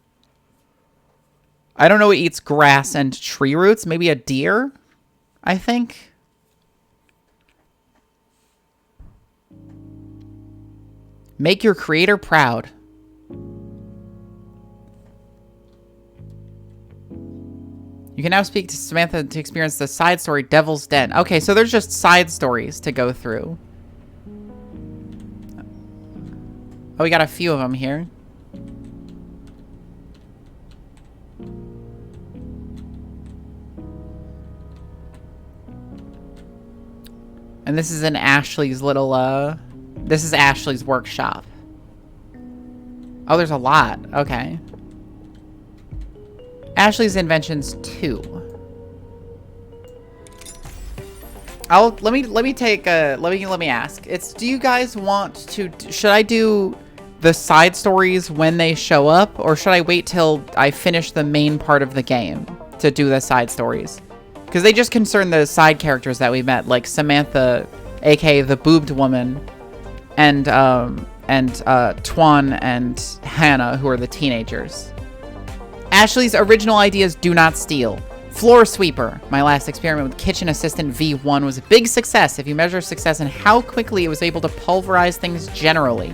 I don't know what eats grass and tree roots. Maybe a deer? I think. Make your creator proud. You can now speak to Samantha to experience the side story Devil's Den. Okay, so there's just side stories to go through. Oh, we got a few of them here. And this is in Ashley's little, this is Ashley's workshop. Oh, there's a lot. Okay. Ashley's Inventions 2. let me ask. Do you guys want to, should I do the side stories when they show up, or should I wait till I finish the main part of the game to do the side stories? Because they just concern the side characters that we met, like Samantha, aka the boobed woman, and Twan and Hannah, who are the teenagers. Ashley's original ideas do not steal. Floor sweeper. My last experiment with kitchen assistant V1 was a big success if you measure success in how quickly it was able to pulverize things generally.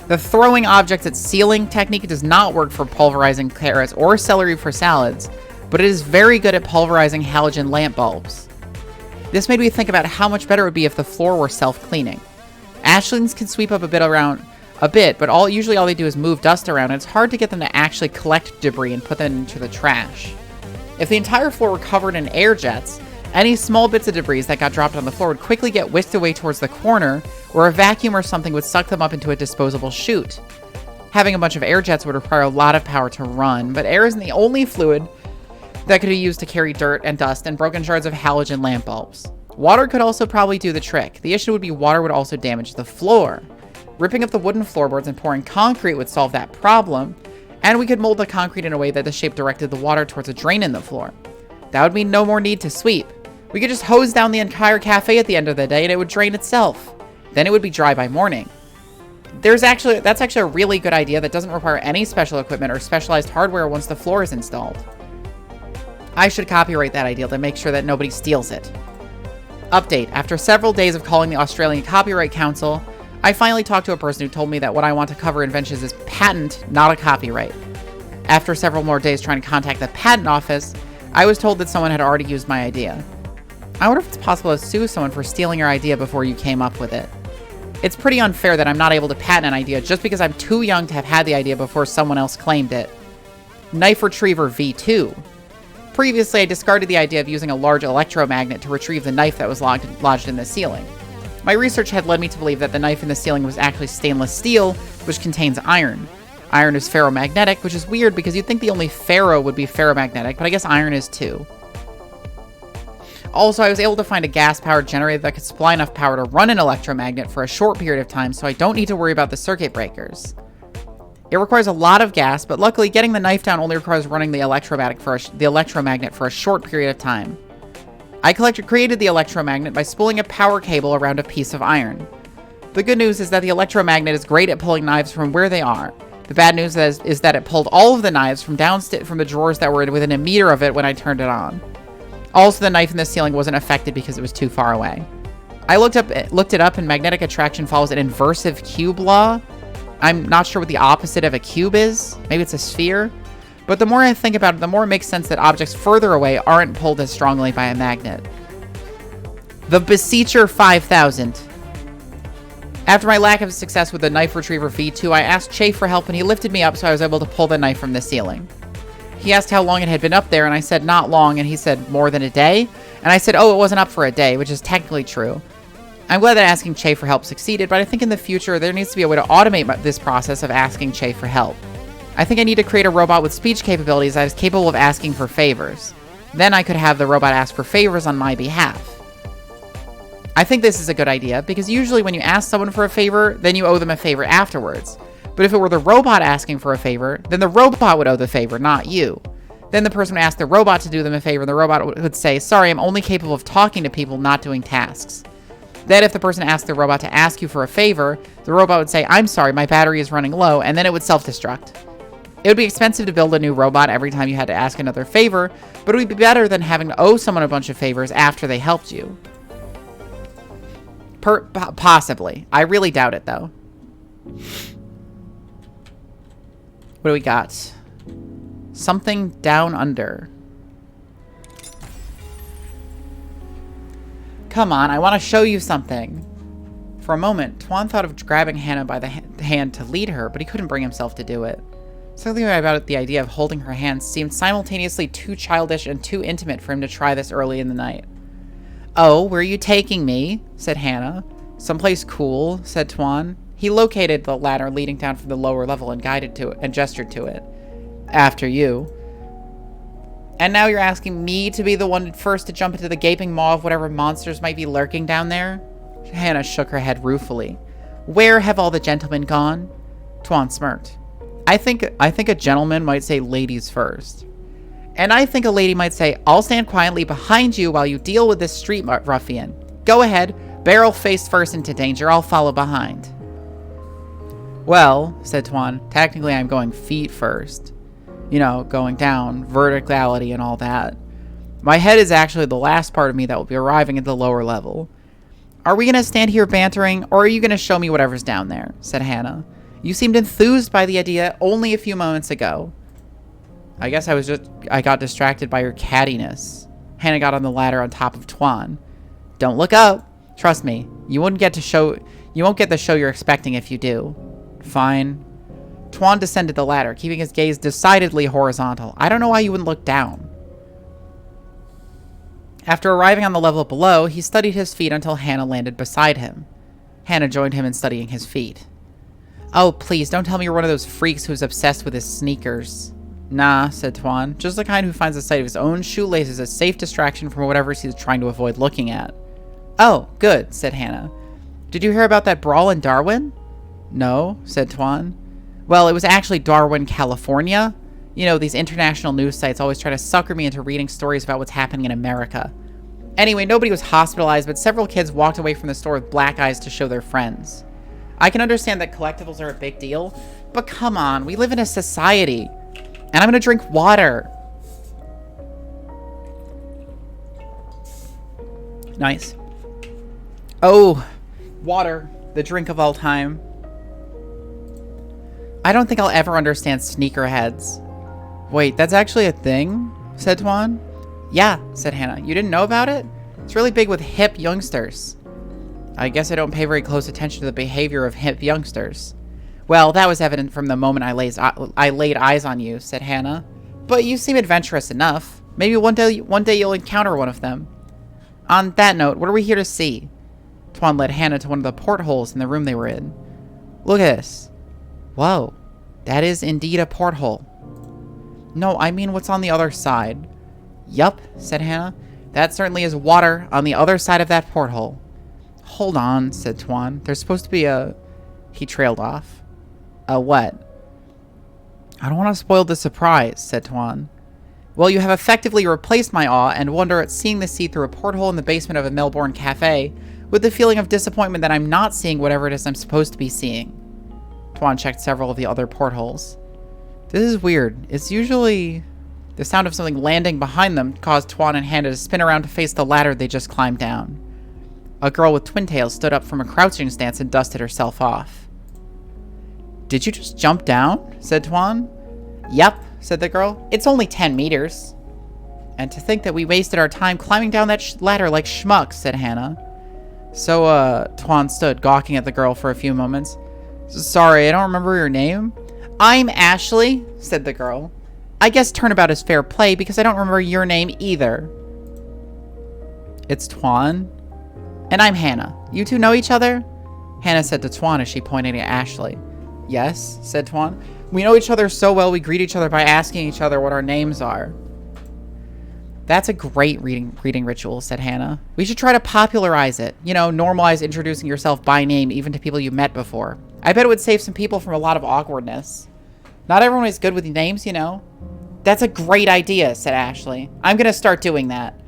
The throwing objects at ceiling technique does not work for pulverizing carrots or celery for salads, but it is very good at pulverizing halogen lamp bulbs. This made me think about how much better it would be if the floor were self-cleaning. Ashley's can sweep up a bit, but usually all they do is move dust around, and it's hard to get them to actually collect debris and put them into the trash. If the entire floor were covered in air jets, any small bits of debris that got dropped on the floor would quickly get whisked away towards the corner, where a vacuum or something would suck them up into a disposable chute. Having a bunch of air jets would require a lot of power to run, but air isn't the only fluid that could be used to carry dirt and dust and broken shards of halogen lamp bulbs. Water could also probably do the trick. The issue would be water would also damage the floor. Ripping up the wooden floorboards and pouring concrete would solve that problem, and we could mold the concrete in a way that the shape directed the water towards a drain in the floor. That would mean no more need to sweep. We could just hose down the entire cafe at the end of the day and it would drain itself. Then it would be dry by morning. That's actually a really good idea that doesn't require any special equipment or specialized hardware once the floor is installed. I should copyright that idea to make sure that nobody steals it. Update. After several days of calling the Australian Copyright Council, I finally talked to a person who told me that what I want to cover in Inventions is patent, not a copyright. After several more days trying to contact the patent office, I was told that someone had already used my idea. I wonder if it's possible to sue someone for stealing your idea before you came up with it. It's pretty unfair that I'm not able to patent an idea just because I'm too young to have had the idea before someone else claimed it. Knife Retriever V2. Previously, I discarded the idea of using a large electromagnet to retrieve the knife that was lodged in the ceiling. My research had led me to believe that the knife in the ceiling was actually stainless steel, which contains iron. Iron is ferromagnetic, which is weird because you'd think the only ferro would be ferromagnetic, but I guess iron is too. Also, I was able to find a gas-powered generator that could supply enough power to run an electromagnet for a short period of time, so I don't need to worry about the circuit breakers. It requires a lot of gas, but luckily getting the knife down only requires running the electromagnet for a short period of time. I created the electromagnet by spooling a power cable around a piece of iron. The good news is that the electromagnet is great at pulling knives from where they are. The bad news is that it pulled all of the knives from the drawers that were within a meter of it when I turned it on. Also, the knife in the ceiling wasn't affected because it was too far away. I looked it up, and magnetic attraction follows an inversive cube law. I'm not sure what the opposite of a cube is. Maybe it's a sphere. But the more I think about it, the more it makes sense that objects further away aren't pulled as strongly by a magnet. The Beseecher 5000. After my lack of success with the Knife Retriever V2, I asked Che for help and he lifted me up so I was able to pull the knife from the ceiling. He asked how long it had been up there and I said not long, and he said more than a day? And I said, oh, it wasn't up for a day, which is technically true. I'm glad that asking Che for help succeeded, but I think in the future there needs to be a way to automate this process of asking Che for help. I think I need to create a robot with speech capabilities that is capable of asking for favors. Then I could have the robot ask for favors on my behalf. I think this is a good idea, because usually when you ask someone for a favor, then you owe them a favor afterwards. But if it were the robot asking for a favor, then the robot would owe the favor, not you. Then the person would ask the robot to do them a favor, and the robot would say, sorry, I'm only capable of talking to people, not doing tasks. Then if the person asked the robot to ask you for a favor, the robot would say, I'm sorry, my battery is running low, and then it would self-destruct. It would be expensive to build a new robot every time you had to ask another favor, but it would be better than having to owe someone a bunch of favors after they helped you. Possibly. I really doubt it, though. What do we got? Something down under. Come on, I want to show you something. For a moment, Twan thought of grabbing Hannah by the hand to lead her, but he couldn't bring himself to do it. Something about the idea of holding her hand seemed simultaneously too childish and too intimate for him to try this early in the night. Oh, where are you taking me? Said Hannah. Someplace cool, said Twan. He located the ladder leading down from the lower level and guided to it and gestured to it. After you. And now you're asking me to be the one first to jump into the gaping maw of whatever monsters might be lurking down there? Hannah shook her head ruefully. Where have all the gentlemen gone? Tuan smirked. I think a gentleman might say ladies first. And I think a lady might say, I'll stand quietly behind you while you deal with this street ruffian. Go ahead, barrel face first into danger, I'll follow behind. Well, said Tuan, technically I'm going feet first. You know, going down, verticality and all that. My head is actually the last part of me that will be arriving at the lower level. Are we going to stand here bantering, or are you going to show me whatever's down there? Said Hannah. You seemed enthused by the idea only a few moments ago. I guess I got distracted by your cattiness. Hannah got on the ladder on top of Tuan. Don't look up. Trust me, you won't get the show you're expecting if you do. Fine. Tuan descended the ladder, keeping his gaze decidedly horizontal. I don't know why you wouldn't look down. After arriving on the level below, he studied his feet until Hannah landed beside him. Hannah joined him in studying his feet. Oh, please, don't tell me you're one of those freaks who's obsessed with his sneakers. Nah, said Tuan, just the kind who finds the sight of his own shoelaces a safe distraction from whatever he's trying to avoid looking at. Oh, good, said Hannah. Did you hear about that brawl in Darwin? No, said Tuan. Well, it was actually Darwin, California. You know, these international news sites always try to sucker me into reading stories about what's happening in America. Anyway, nobody was hospitalized, but several kids walked away from the store with black eyes to show their friends. I can understand that collectibles are a big deal, but come on, we live in a society. And I'm gonna drink water. Nice. Oh, water, the drink of all time. I don't think I'll ever understand sneakerheads. Wait, that's actually a thing? Said Tuan. Yeah, said Hannah. You didn't know about it? It's really big with hip youngsters. I guess I don't pay very close attention to the behavior of hip youngsters. Well, that was evident from the moment I laid eyes on you, said Hannah. But you seem adventurous enough. Maybe one day you'll encounter one of them. On that note, what are we here to see? Tuan led Hannah to one of the portholes in the room they were in. Look at this. Whoa, that is indeed a porthole. No, I mean what's on the other side. Yup, said Hannah. That certainly is water on the other side of that porthole. Hold on, said Tuan. There's supposed to be a... He trailed off. A what? I don't want to spoil the surprise, said Tuan. Well, you have effectively replaced my awe and wonder at seeing the sea through a porthole in the basement of a Melbourne cafe with the feeling of disappointment that I'm not seeing whatever it is I'm supposed to be seeing. Tuan checked several of the other portholes. This is weird. It's usually... The sound of something landing behind them caused Tuan and Hannah to spin around to face the ladder they just climbed down. A girl with twin tails stood up from a crouching stance and dusted herself off. Did you just jump down? Said Tuan. Yep, said the girl. It's only 10 meters. And to think that we wasted our time climbing down that ladder like schmucks, said Hannah. So, Tuan stood, gawking at the girl for a few moments. Sorry, I don't remember your name. I'm Ashley, said the girl. I guess turnabout is fair play because I don't remember your name either. It's Tuan. And I'm Hannah. You two know each other? Hannah said to Tuan as she pointed at Ashley. Yes, said Tuan. We know each other so well we greet each other by asking each other what our names are. That's a great greeting ritual, said Hannah. We should try to popularize it. You know, normalize introducing yourself by name even to people you met before. I bet it would save some people from a lot of awkwardness. Not everyone is good with names, you know. That's a great idea, said Ashley. I'm going to start doing that.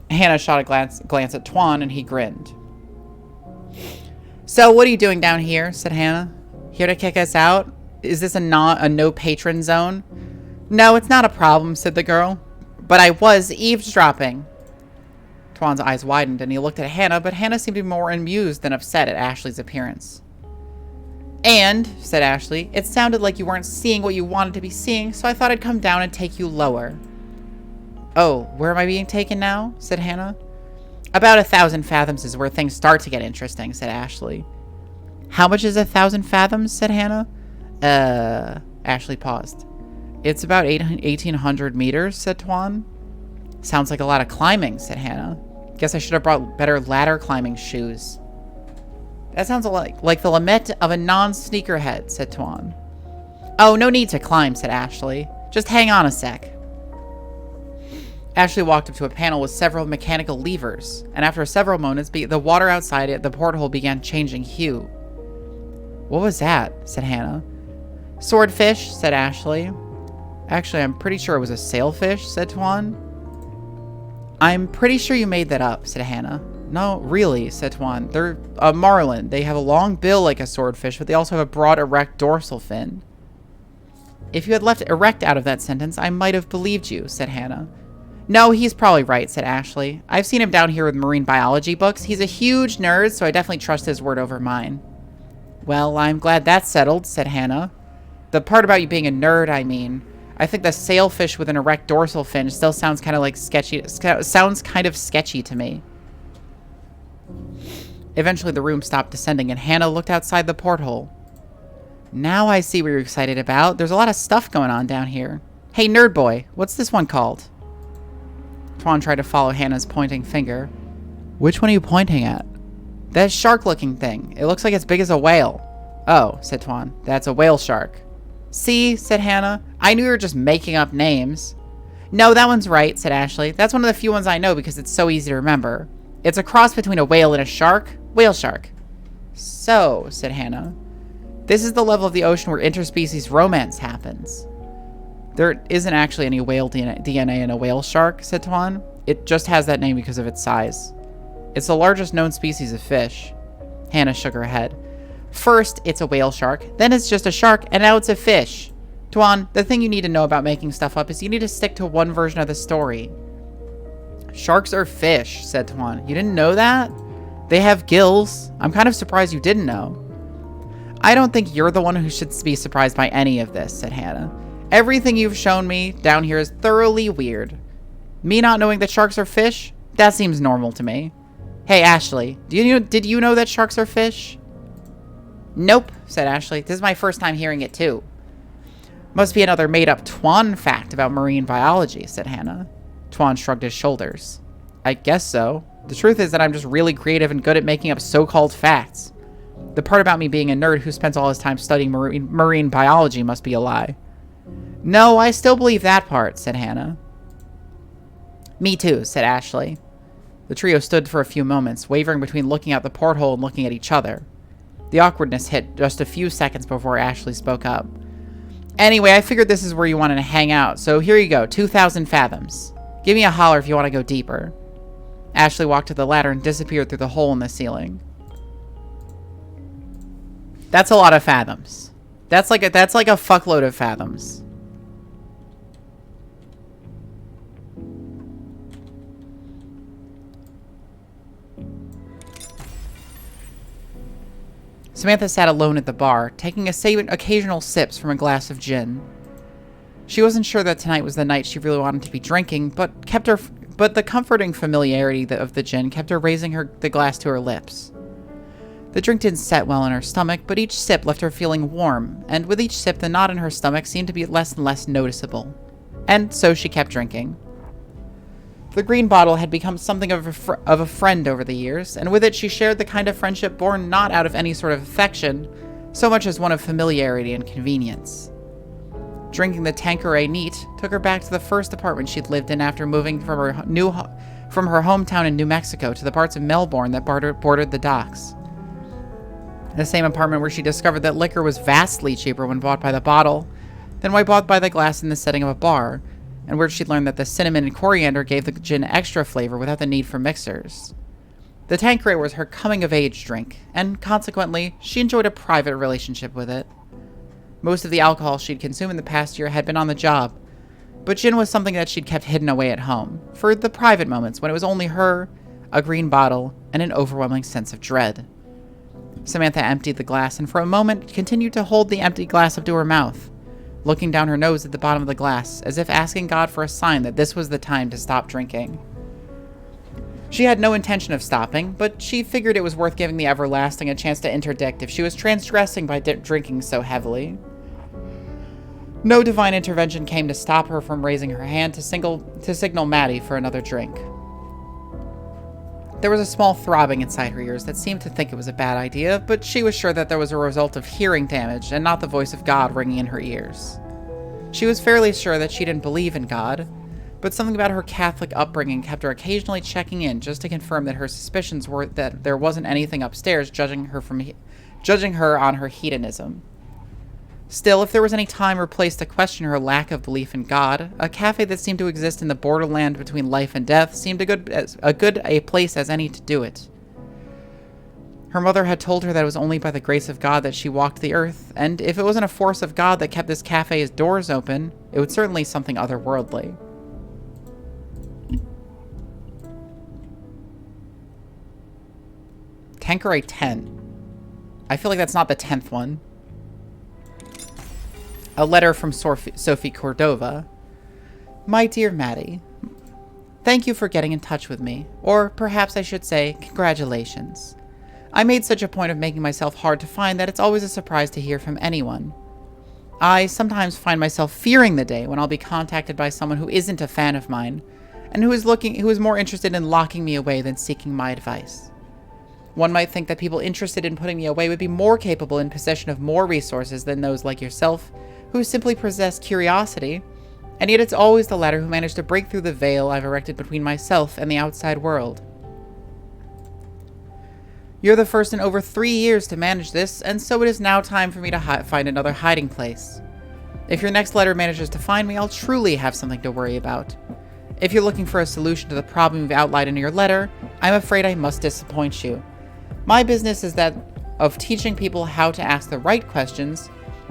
Hannah shot a glance at Tuan, and he grinned. So, what are you doing down here? Said Hannah. Here to kick us out? Is this a no-patron zone? No, it's not a problem, said the girl. But I was eavesdropping. Tuan's eyes widened, and he looked at Hannah, but Hannah seemed to be more amused than upset at Ashley's appearance. And, said Ashley, it sounded like you weren't seeing what you wanted to be seeing, so I thought I'd come down and take you lower. Oh, where am I being taken now? Said Hannah. About 1,000 fathoms is where things start to get interesting, said Ashley. How much is 1,000 fathoms? Said Hannah. Ashley paused. It's about 1,800 meters, said Tuan. Sounds like a lot of climbing, said Hannah. Guess I should have brought better ladder climbing shoes. That sounds like the lament of a non-sneakerhead, said Tuan. Oh, no need to climb, said Ashley. Just hang on a sec. Ashley walked up to a panel with several mechanical levers, and after several moments, the water outside it, the porthole began changing hue. What was that? Said Hannah. Swordfish, said Ashley. Actually, I'm pretty sure it was a sailfish, said Tuan. I'm pretty sure you made that up, said Hannah. No, really, said Tuan. They're a marlin. They have a long bill like a swordfish, but they also have a broad, erect dorsal fin. If you had left erect out of that sentence, I might have believed you, said Hannah. No, he's probably right, said Ashley. I've seen him down here with marine biology books. He's a huge nerd, so I definitely trust his word over mine. Well, I'm glad that's settled, said Hannah. The part about you being a nerd, I mean. I think the sailfish with an erect dorsal fin still sounds kind of like sketchy. Sounds kind of sketchy to me. Eventually, the room stopped descending, and Hannah looked outside the porthole. Now I see what you're excited about. There's a lot of stuff going on down here. Hey, nerd boy, what's this one called? Tuan tried to follow Hannah's pointing finger. Which one are you pointing at? That shark-looking thing. It looks like it's big as a whale. Oh, said Tuan. That's a whale shark. See, said Hannah. I knew you were just making up names. No, that one's right, said Ashley. That's one of the few ones I know because it's so easy to remember. It's a cross between a whale and a shark. Whale shark. So, said Hannah. This is the level of the ocean where interspecies romance happens. There isn't actually any whale DNA in a whale shark, said Tuan. It just has that name because of its size. It's the largest known species of fish. Hannah shook her head. First, it's a whale shark, then it's just a shark, and now it's a fish. Tuan, the thing you need to know about making stuff up is you need to stick to one version of the story. Sharks are fish, said Tuan. You didn't know that? They have gills. I'm kind of surprised you didn't know. I don't think you're the one who should be surprised by any of this, said Hannah. Everything you've shown me down here is thoroughly weird. Me not knowing that sharks are fish? That seems normal to me. Hey, Ashley, did you know that sharks are fish? Nope, said Ashley. This is my first time hearing it, too. Must be another made-up Tuan fact about marine biology, said Hannah. Tuan shrugged his shoulders. I guess so. The truth is that I'm just really creative and good at making up so-called facts. The part about me being a nerd who spends all his time studying marine biology must be a lie. No, I still believe that part, said Hannah. Me too, said Ashley. The trio stood for a few moments, wavering between looking out the porthole and looking at each other. The awkwardness hit just a few seconds before Ashley spoke up. Anyway, I figured this is where you wanted to hang out, so here you go, 2,000 fathoms. Give me a holler if you want to go deeper. Ashley walked to the ladder and disappeared through the hole in the ceiling. That's a lot of fathoms. That's like a fuckload of fathoms. Samantha sat alone at the bar, taking occasional sips from a glass of gin. She wasn't sure that tonight was the night she really wanted to be drinking, but the comforting familiarity of the gin kept her raising the glass to her lips. The drink didn't set well in her stomach, but each sip left her feeling warm, and with each sip the knot in her stomach seemed to be less and less noticeable. And so she kept drinking. The green bottle had become something of a friend over the years, and with it she shared the kind of friendship born not out of any sort of affection, so much as one of familiarity and convenience. Drinking the Tanqueray neat took her back to the first apartment she'd lived in after moving from her hometown in New Mexico to the parts of Melbourne that bordered the docks. The same apartment where she discovered that liquor was vastly cheaper when bought by the bottle than when bought by the glass in the setting of a bar, and where she'd learned that the cinnamon and coriander gave the gin extra flavor without the need for mixers. The Tanqueray was her coming-of-age drink, and consequently, she enjoyed a private relationship with it. Most of the alcohol she'd consumed in the past year had been on the job, but gin was something that she'd kept hidden away at home, for the private moments when it was only her, a green bottle, and an overwhelming sense of dread. Samantha emptied the glass and for a moment continued to hold the empty glass up to her mouth, looking down her nose at the bottom of the glass, as if asking God for a sign that this was the time to stop drinking. She had no intention of stopping, but she figured it was worth giving the everlasting a chance to interdict if she was transgressing by drinking so heavily. No divine intervention came to stop her from raising her hand to signal Maddie for another drink. There was a small throbbing inside her ears that seemed to think it was a bad idea, but she was sure that there was a result of hearing damage and not the voice of God ringing in her ears. She was fairly sure that she didn't believe in God, but something about her Catholic upbringing kept her occasionally checking in just to confirm that her suspicions were that there wasn't anything upstairs judging her on her hedonism. Still, if there was any time or place to question her lack of belief in God, a cafe that seemed to exist in the borderland between life and death seemed a good place as any to do it. Her mother had told her that it was only by the grace of God that she walked the earth, and if it wasn't a force of God that kept this cafe's doors open, it was certainly something otherworldly. Tanqueray 10. I feel like that's not the 10th one. A letter from Sophie Cordova. My dear Maddie, thank you for getting in touch with me, or perhaps I should say, congratulations. I made such a point of making myself hard to find that it's always a surprise to hear from anyone. I sometimes find myself fearing the day when I'll be contacted by someone who isn't a fan of mine, and who is more interested in locking me away than seeking my advice. One might think that people interested in putting me away would be more capable in possession of more resources than those like yourself, who simply possess curiosity, and yet it's always the latter who manage to break through the veil I've erected between myself and the outside world. You're the first in over 3 years to manage this, and so it is now time for me to find another hiding place. If your next letter manages to find me, I'll truly have something to worry about. If you're looking for a solution to the problem you've outlined in your letter, I'm afraid I must disappoint you. My business is that of teaching people how to ask the right questions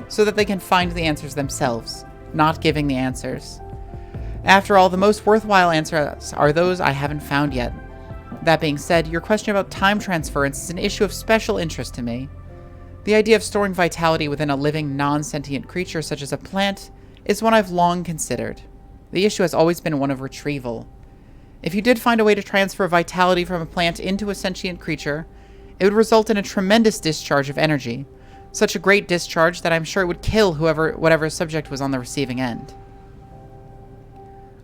so that they can find the answers themselves, not giving the answers. After all, the most worthwhile answers are those I haven't found yet. That being said, your question about time transference is an issue of special interest to me. The idea of storing vitality within a living, non-sentient creature such as a plant is one I've long considered. The issue has always been one of retrieval. If you did find a way to transfer vitality from a plant into a sentient creature, it would result in a tremendous discharge of energy. Such a great discharge that I'm sure it would kill whatever subject was on the receiving end.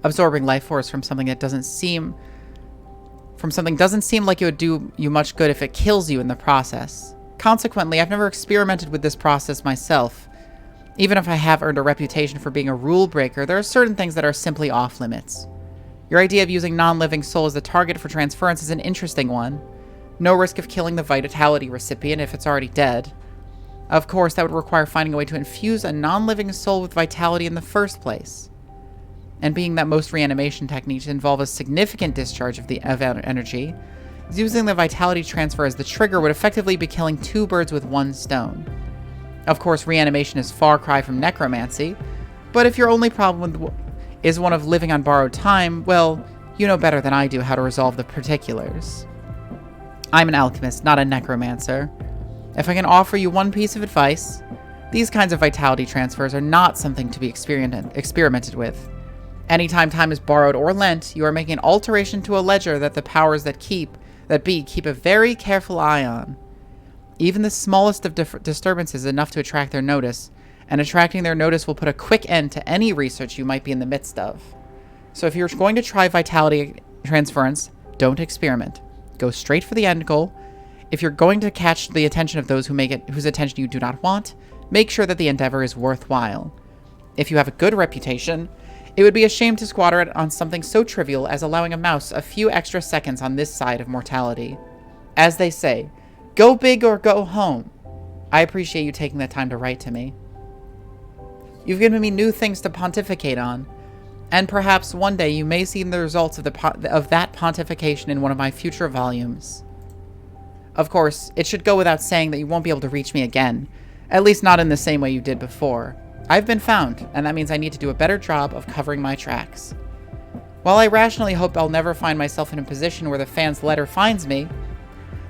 Absorbing life force from something doesn't seem like it would do you much good if it kills you in the process. Consequently, I've never experimented with this process myself. Even if I have earned a reputation for being a rule breaker, there are certain things that are simply off limits. Your idea of using non-living soul as the target for transference is an interesting one. No risk of killing the vitality recipient if it's already dead. Of course, that would require finding a way to infuse a non-living soul with vitality in the first place. And being that most reanimation techniques involve a significant discharge of energy, using the vitality transfer as the trigger would effectively be killing 2 birds with 1 stone. Of course, reanimation is far cry from necromancy, but if your only problem is one of living on borrowed time, well, you know better than I do how to resolve the particulars. I'm an alchemist, not a necromancer. If I can offer you one piece of advice, these kinds of vitality transfers are not something to be experimented with. Anytime time is borrowed or lent, you are making an alteration to a ledger that the powers that keep a very careful eye on. Even the smallest of disturbances is enough to attract their notice, and attracting their notice will put a quick end to any research you might be in the midst of. So if you're going to try vitality transference, don't experiment. Go straight for the end goal. If you're going to catch the attention of those whose attention you do not want, make sure that the endeavor is worthwhile. If you have a good reputation, it would be a shame to squander it on something so trivial as allowing a mouse a few extra seconds on this side of mortality. As they say, go big or go home. I appreciate you taking the time to write to me. You've given me new things to pontificate on, and perhaps one day you may see the results of that pontification in one of my future volumes. Of course, it should go without saying that you won't be able to reach me again, at least not in the same way you did before. I've been found, and that means I need to do a better job of covering my tracks. While I rationally hope I'll never find myself in a position where the fan's letter finds me,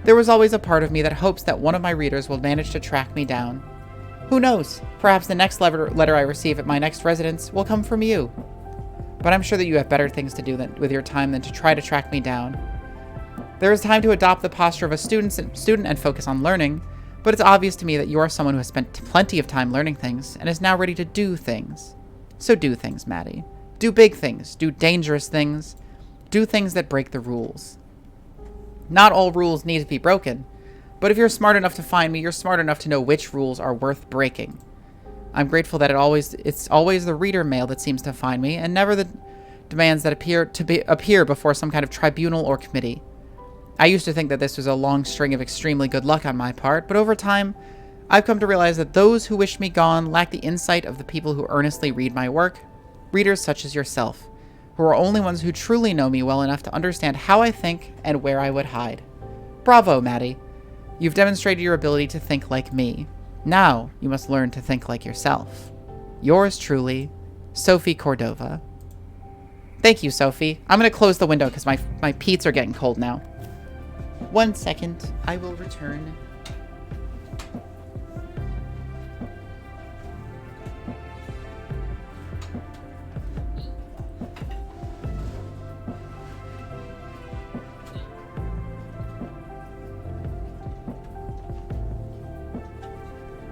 there was always a part of me that hopes that one of my readers will manage to track me down. Who knows? Perhaps the next letter I receive at my next residence will come from you. But I'm sure that you have better things to do with your time than to try to track me down. There is time to adopt the posture of a student and focus on learning, but it's obvious to me that you are someone who has spent plenty of time learning things and is now ready to do things. So do things, Maddie. Do big things. Do dangerous things. Do things that break the rules. Not all rules need to be broken, but if you're smart enough to find me, you're smart enough to know which rules are worth breaking. I'm grateful that it's always the reader mail that seems to find me, and never demands that appear before some kind of tribunal or committee. I used to think that this was a long string of extremely good luck on my part, but over time, I've come to realize that those who wish me gone lack the insight of the people who earnestly read my work, readers such as yourself, who are only ones who truly know me well enough to understand how I think and where I would hide. Bravo, Maddie. You've demonstrated your ability to think like me. Now, you must learn to think like yourself. Yours truly, Sophie Cordova. Thank you, Sophie. I'm going to close the window because my peats are getting cold now. 1 second. I will return.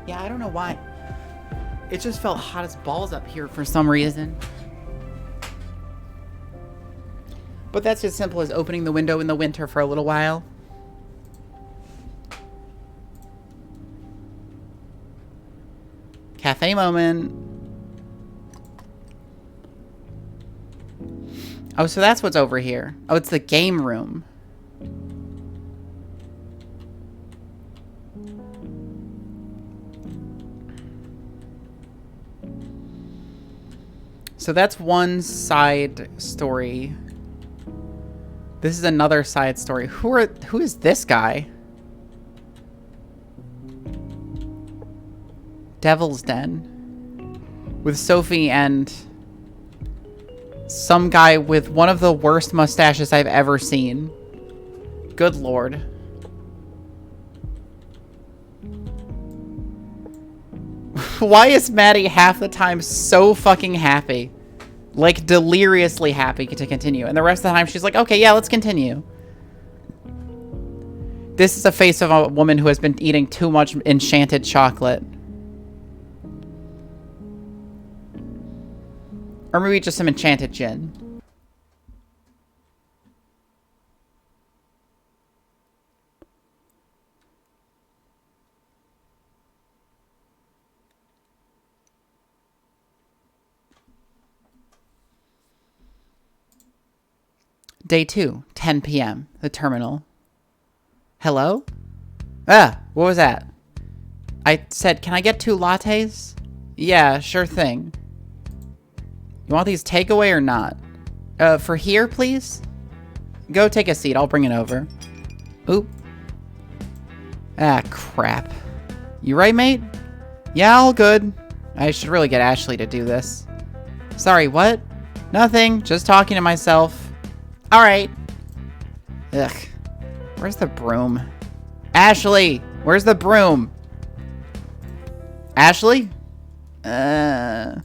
Yeah, I don't know why. It just felt hot as balls up here for some reason. But that's as simple as opening the window in the winter for a little while. Cafe moment. Oh, so that's what's over here. Oh, it's the game room. So that's one side story. This is another side story. Who is this guy? Devil's Den. With Sophie and some guy with one of the worst mustaches I've ever seen. Good lord. Why is Maddie half the time so fucking happy? Like, deliriously happy to continue. And the rest of the time, she's like, okay, yeah, let's continue. This is a face of a woman who has been eating too much enchanted chocolate. Or maybe just some enchanted gin. Day 2, 10 p.m. The terminal. Hello? Ah, what was that? I said, can I get 2 lattes? Yeah, sure thing. You want these takeaway or not? For here, please? Go take a seat. I'll bring it over. Oop. Ah, crap. You right, mate? Yeah, all good. I should really get Ashley to do this. Sorry, what? Nothing. Just talking to myself. Alright. Ugh. Where's the broom? Ashley! Where's the broom? Ashley? I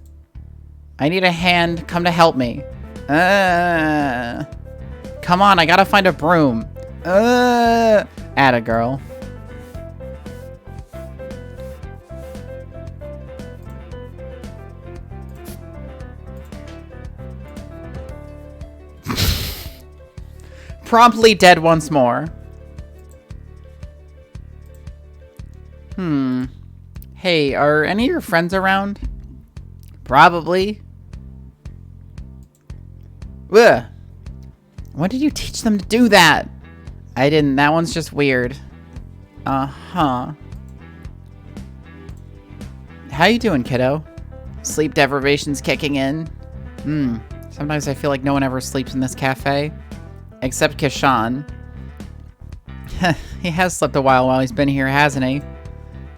need a hand. Come to help me. Come on, I gotta find a broom. Atta girl. Promptly dead once more. Hey, are any of your friends around? Probably. Ugh. When did you teach them to do that? I didn't. That one's just weird. Uh-huh. How you doing, kiddo? Sleep deprivation's kicking in. Sometimes I feel like no one ever sleeps in this cafe. Except Kishan. He has slept a while he's been here, hasn't he?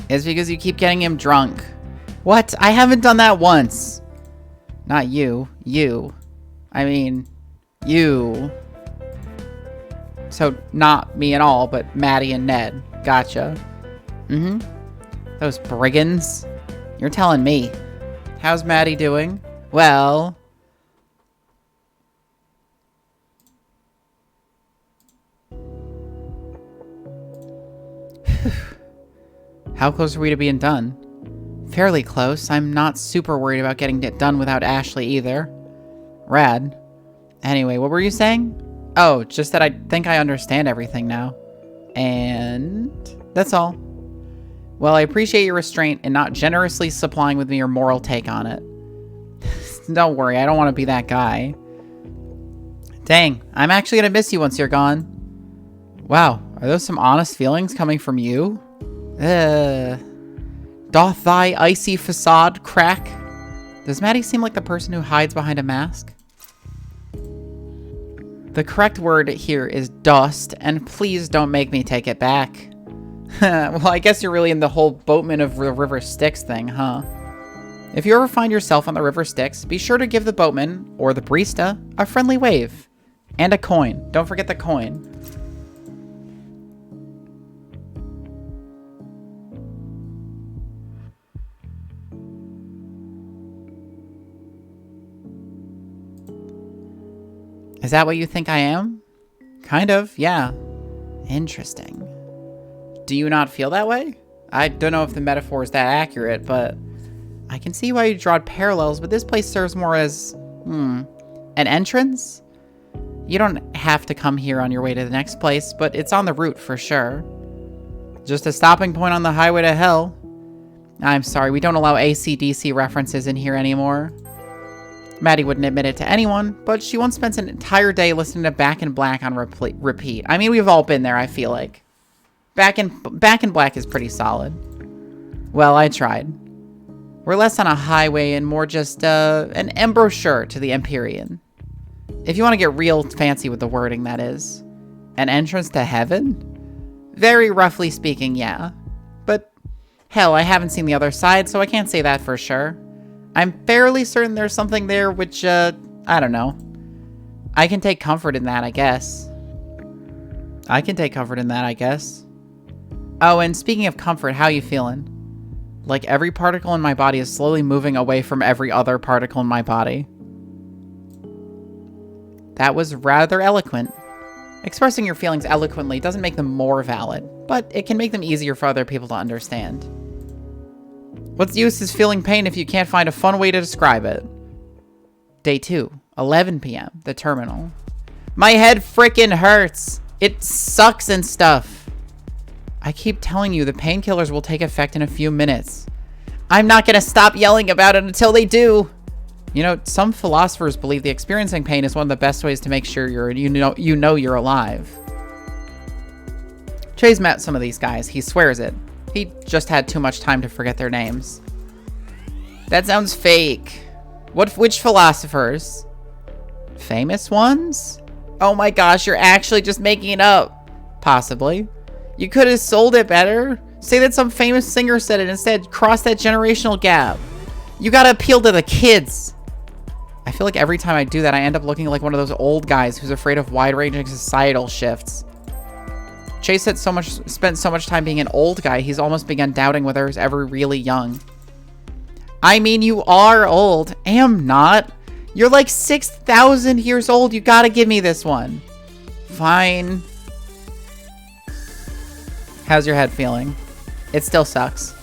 It's because you keep getting him drunk. What? I haven't done that once. Not you. You. I mean, you. So, not me at all, but Maddie and Ned. Gotcha. Those brigands. You're telling me. How's Maddie doing? Well... How close are we to being done? Fairly close. I'm not super worried about getting it done without Ashley either. Rad. Anyway, what were you saying? Oh, just that I think I understand everything now. And that's all. Well, I appreciate your restraint and not generously supplying with me your moral take on it. Don't worry, I don't want to be that guy. Dang, I'm actually gonna miss you once you're gone. Wow, are those some honest feelings coming from you? Doth thy icy facade crack? Does Maddie seem like the person who hides behind a mask? The correct word here is dust, and please don't make me take it back. Well, I guess you're really in the whole boatman of the River Styx thing, huh? If you ever find yourself on the River Styx, be sure to give the boatman, or the barista, a friendly wave. And a coin. Don't forget the coin. Is that what you think I am? Kind of, yeah. Interesting. Do you not feel that way? I don't know if the metaphor is that accurate, but I can see why you draw parallels, but this place serves more as, an entrance? You don't have to come here on your way to the next place, but it's on the route for sure. Just a stopping point on the highway to hell. I'm sorry, we don't allow AC/DC references in here anymore. Maddie wouldn't admit it to anyone, but she once spent an entire day listening to Back in Black on repeat. I mean, we've all been there, I feel like. Back in Black is pretty solid. Well, I tried. We're less on a highway and more just an embouchure to the Empyrean. If you want to get real fancy with the wording, that is. An entrance to heaven? Very roughly speaking, yeah. But, hell, I haven't seen the other side, so I can't say that for sure. I'm fairly certain there's something there which, I don't know. I can take comfort in that, I guess. Oh, and speaking of comfort, how you feeling? Like every particle in my body is slowly moving away from every other particle in my body. That was rather eloquent. Expressing your feelings eloquently doesn't make them more valid, but it can make them easier for other people to understand. What's the use is feeling pain if you can't find a fun way to describe it? Day 2, 11 p.m., the terminal. My head frickin' hurts. It sucks and stuff. I keep telling you the painkillers will take effect in a few minutes. I'm not gonna stop yelling about it until they do. You know, some philosophers believe the experiencing pain is one of the best ways to make sure you know you're alive. Trey's met some of these guys. He swears it. He just had too much time to forget their names. That sounds fake. Which philosophers? Famous ones? Oh my gosh, you're actually just making it up. Possibly. You could have sold it better. Say that some famous singer said it instead. Cross that generational gap. You gotta appeal to the kids. I feel like every time I do that, I end up looking like one of those old guys who's afraid of wide-ranging societal shifts. Chase had spent so much time being an old guy, he's almost begun doubting whether he's ever really young. I mean, you are old. Am not. You're like 6,000 years old. You gotta give me this one. Fine. How's your head feeling? It still sucks.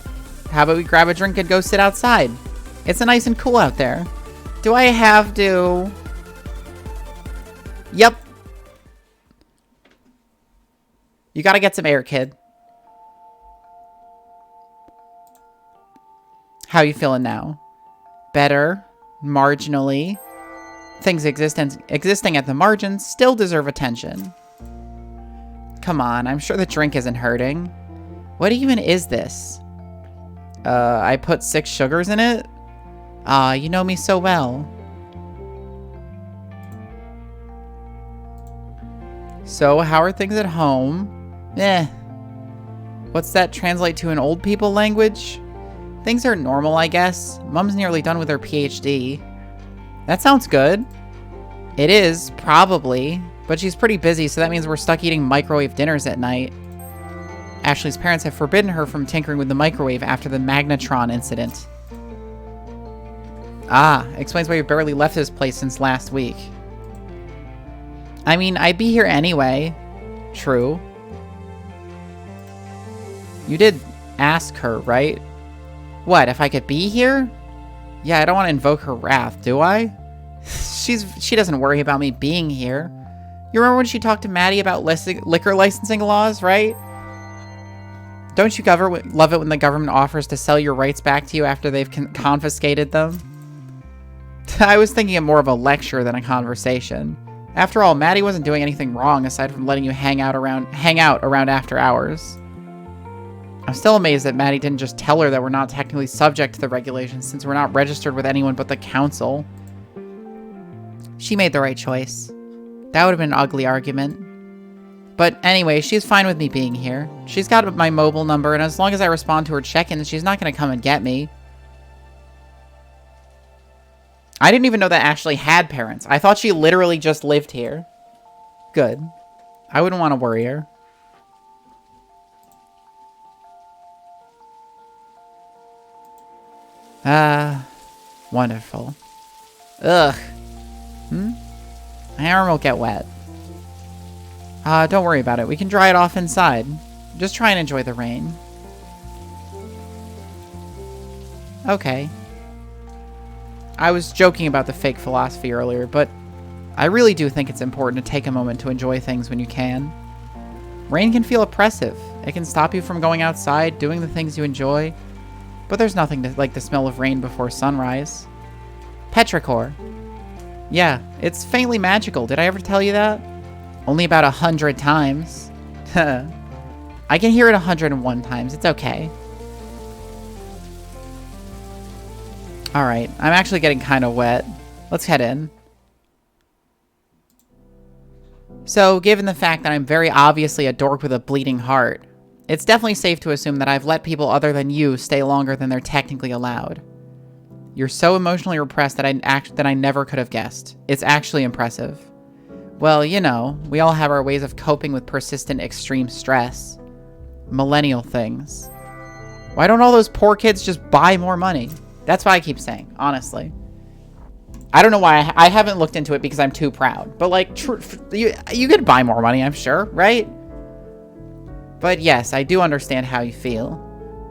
How about we grab a drink and go sit outside? It's nice and cool out there. Do I have to? Yep. You gotta get some air, kid. How you feeling now? Better? Marginally? Things existing at the margins still deserve attention. Come on, I'm sure the drink isn't hurting. What even is this? I put 6 sugars in it? Ah, you know me so well. So, how are things at home? What's that translate to in old people language? Things are normal, I guess. Mom's nearly done with her PhD. That sounds good. It is, probably. But she's pretty busy, so that means we're stuck eating microwave dinners at night. Ashley's parents have forbidden her from tinkering with the microwave after the magnetron incident. Ah, explains why you barely left this place since last week. I mean, I'd be here anyway. True. You did ask her, right? What, if I could be here? Yeah, I don't want to invoke her wrath, do I? She doesn't worry about me being here. You remember when she talked to Maddie about liquor licensing laws, right? Don't you love it when the government offers to sell your rights back to you after they've confiscated them? I was thinking of more of a lecture than a conversation. After all, Maddie wasn't doing anything wrong aside from letting you hang out around after hours. I'm still amazed that Maddie didn't just tell her that we're not technically subject to the regulations since we're not registered with anyone but the council. She made the right choice. That would have been an ugly argument. But anyway, she's fine with me being here. She's got my mobile number, and as long as I respond to her check-ins, she's not going to come and get me. I didn't even know that Ashley had parents. I thought she literally just lived here. Good. I wouldn't want to worry her. Wonderful. Ugh. My arm will get wet. Don't worry about it. We can dry it off inside. Just try and enjoy the rain. Okay. I was joking about the fake philosophy earlier, but I really do think it's important to take a moment to enjoy things when you can. Rain can feel oppressive. It can stop you from going outside, doing the things you enjoy. But there's nothing like the smell of rain before sunrise. Petrichor. Yeah, it's faintly magical. Did I ever tell you that? Only about 100 times. I can hear it 101 times. It's okay. Alright, I'm actually getting kind of wet. Let's head in. So, given the fact that I'm very obviously a dork with a bleeding heart, it's definitely safe to assume that I've let people other than you stay longer than they're technically allowed. You're so emotionally repressed that I never could have guessed. It's actually impressive. Well, you know, we all have our ways of coping with persistent extreme stress. Millennial things. Why don't all those poor kids just buy more money? That's what I keep saying, honestly. I don't know why. I haven't looked into it because I'm too proud. But, like, you could buy more money, I'm sure, right? But yes, I do understand how you feel.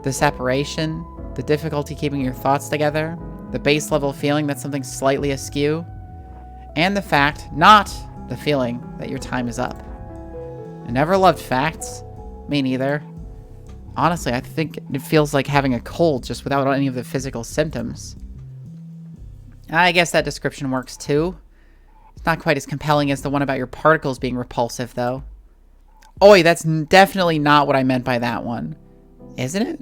The separation, the difficulty keeping your thoughts together, the base level feeling that something's slightly askew, and the fact, not the feeling, that your time is up. I never loved facts. Me neither. Honestly, I think it feels like having a cold just without any of the physical symptoms. I guess that description works too. It's not quite as compelling as the one about your particles being repulsive, though. Oi, that's definitely not what I meant by that one. Isn't it?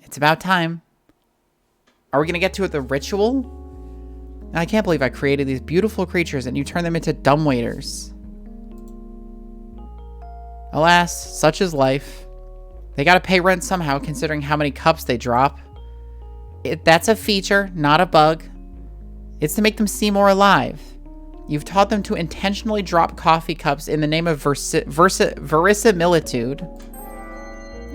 It's about time. Are we gonna get to the ritual? I can't believe I created these beautiful creatures and you turn them into dumbwaiters. Alas, such is life. They gotta pay rent somehow, considering how many cups they drop. That's a feature, not a bug. It's to make them seem more alive. You've taught them to intentionally drop coffee cups in the name of verisimilitude.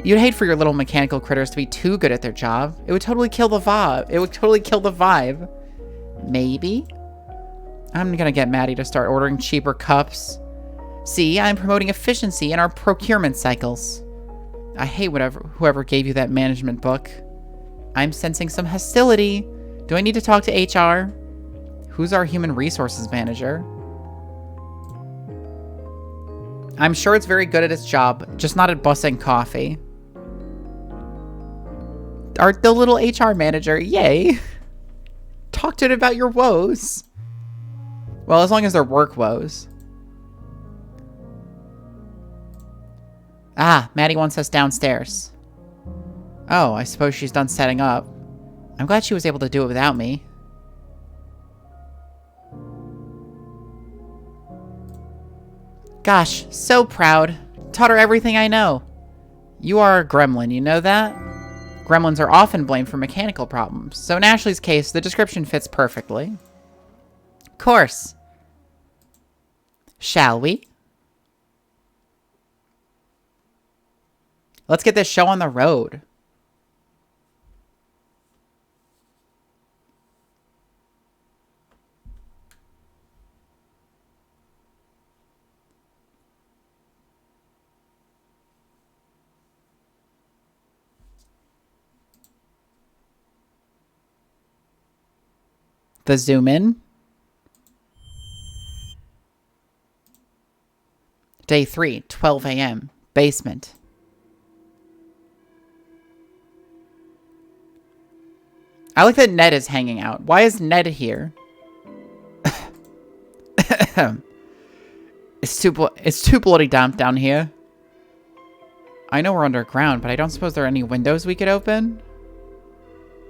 You'd hate for your little mechanical critters to be too good at their job. It would totally kill the vibe. Maybe? I'm gonna get Maddie to start ordering cheaper cups. See, I'm promoting efficiency in our procurement cycles. I hate whoever gave you that management book. I'm sensing some hostility. Do I need to talk to HR? Who's our human resources manager? I'm sure it's very good at its job, just not at bussing coffee. The little HR manager, yay. Talk to it about your woes. Well, as long as they're work woes. Ah, Maddie wants us downstairs. Oh, I suppose she's done setting up. I'm glad she was able to do it without me. Gosh, so proud. Taught her everything I know. You are a gremlin, you know that? Gremlins are often blamed for mechanical problems, so in Ashley's case, the description fits perfectly. Course. Shall we? Let's get this show on the road. The zoom in. Day 3, 12 a.m. Basement. I like that Ned is hanging out. Why is Ned here? It's too bloody damp down here. I know we're underground, but I don't suppose there are any windows we could open?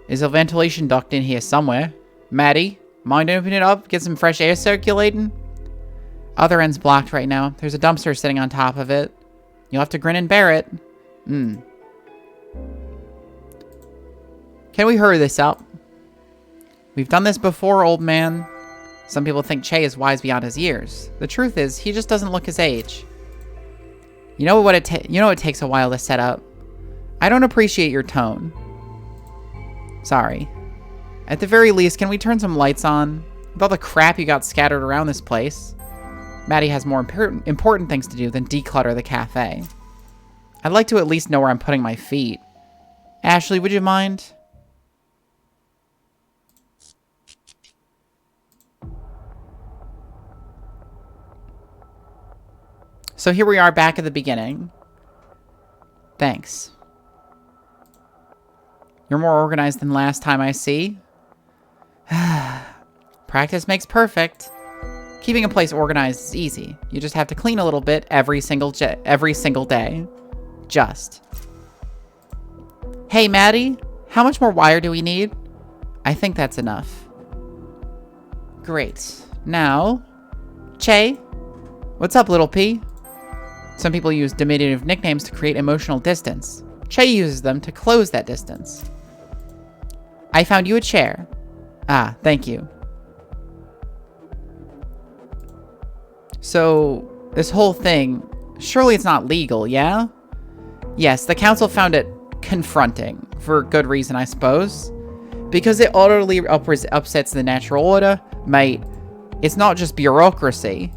Is a ventilation duct in here somewhere? Maddie, mind opening it up? Get some fresh air circulating? Other end's blocked right now. There's a dumpster sitting on top of it. You'll have to grin and bear it. Can we hurry this up? We've done this before, old man. Some people think Che is wise beyond his years. The truth is, he just doesn't look his age. You know it takes a while to set up. I don't appreciate your tone. Sorry. At the very least, can we turn some lights on? With all the crap you got scattered around this place. Maddie has more important things to do than declutter the cafe. I'd like to at least know where I'm putting my feet. Ashley, would you mind? So here we are back at the beginning. Thanks. You're more organized than last time, I see. Practice makes perfect. Keeping a place organized is easy. You just have to clean a little bit every single day. Just. Hey, Maddie. How much more wire do we need? I think that's enough. Great. Now, Che. What's up, little P? Some people use diminutive nicknames to create emotional distance. Che uses them to close that distance. I found you a chair. Ah, thank you. So, this whole thing, surely it's not legal, yeah? Yes, the council found it confronting, for good reason, I suppose. Because it utterly upsets the natural order, mate. It's not just bureaucracy.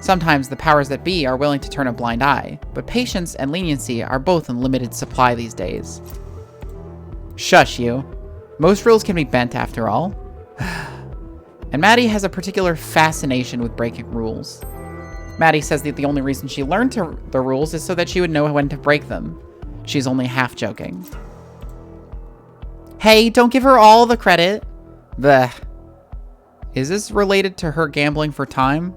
Sometimes the powers that be are willing to turn a blind eye, but patience and leniency are both in limited supply these days. Shush you. Most rules can be bent after all. And Maddie has a particular fascination with breaking rules. Maddie says that the only reason she learned the rules is so that she would know when to break them. She's only half joking. Hey, don't give her all the credit. Blech. Is this related to her gambling for time?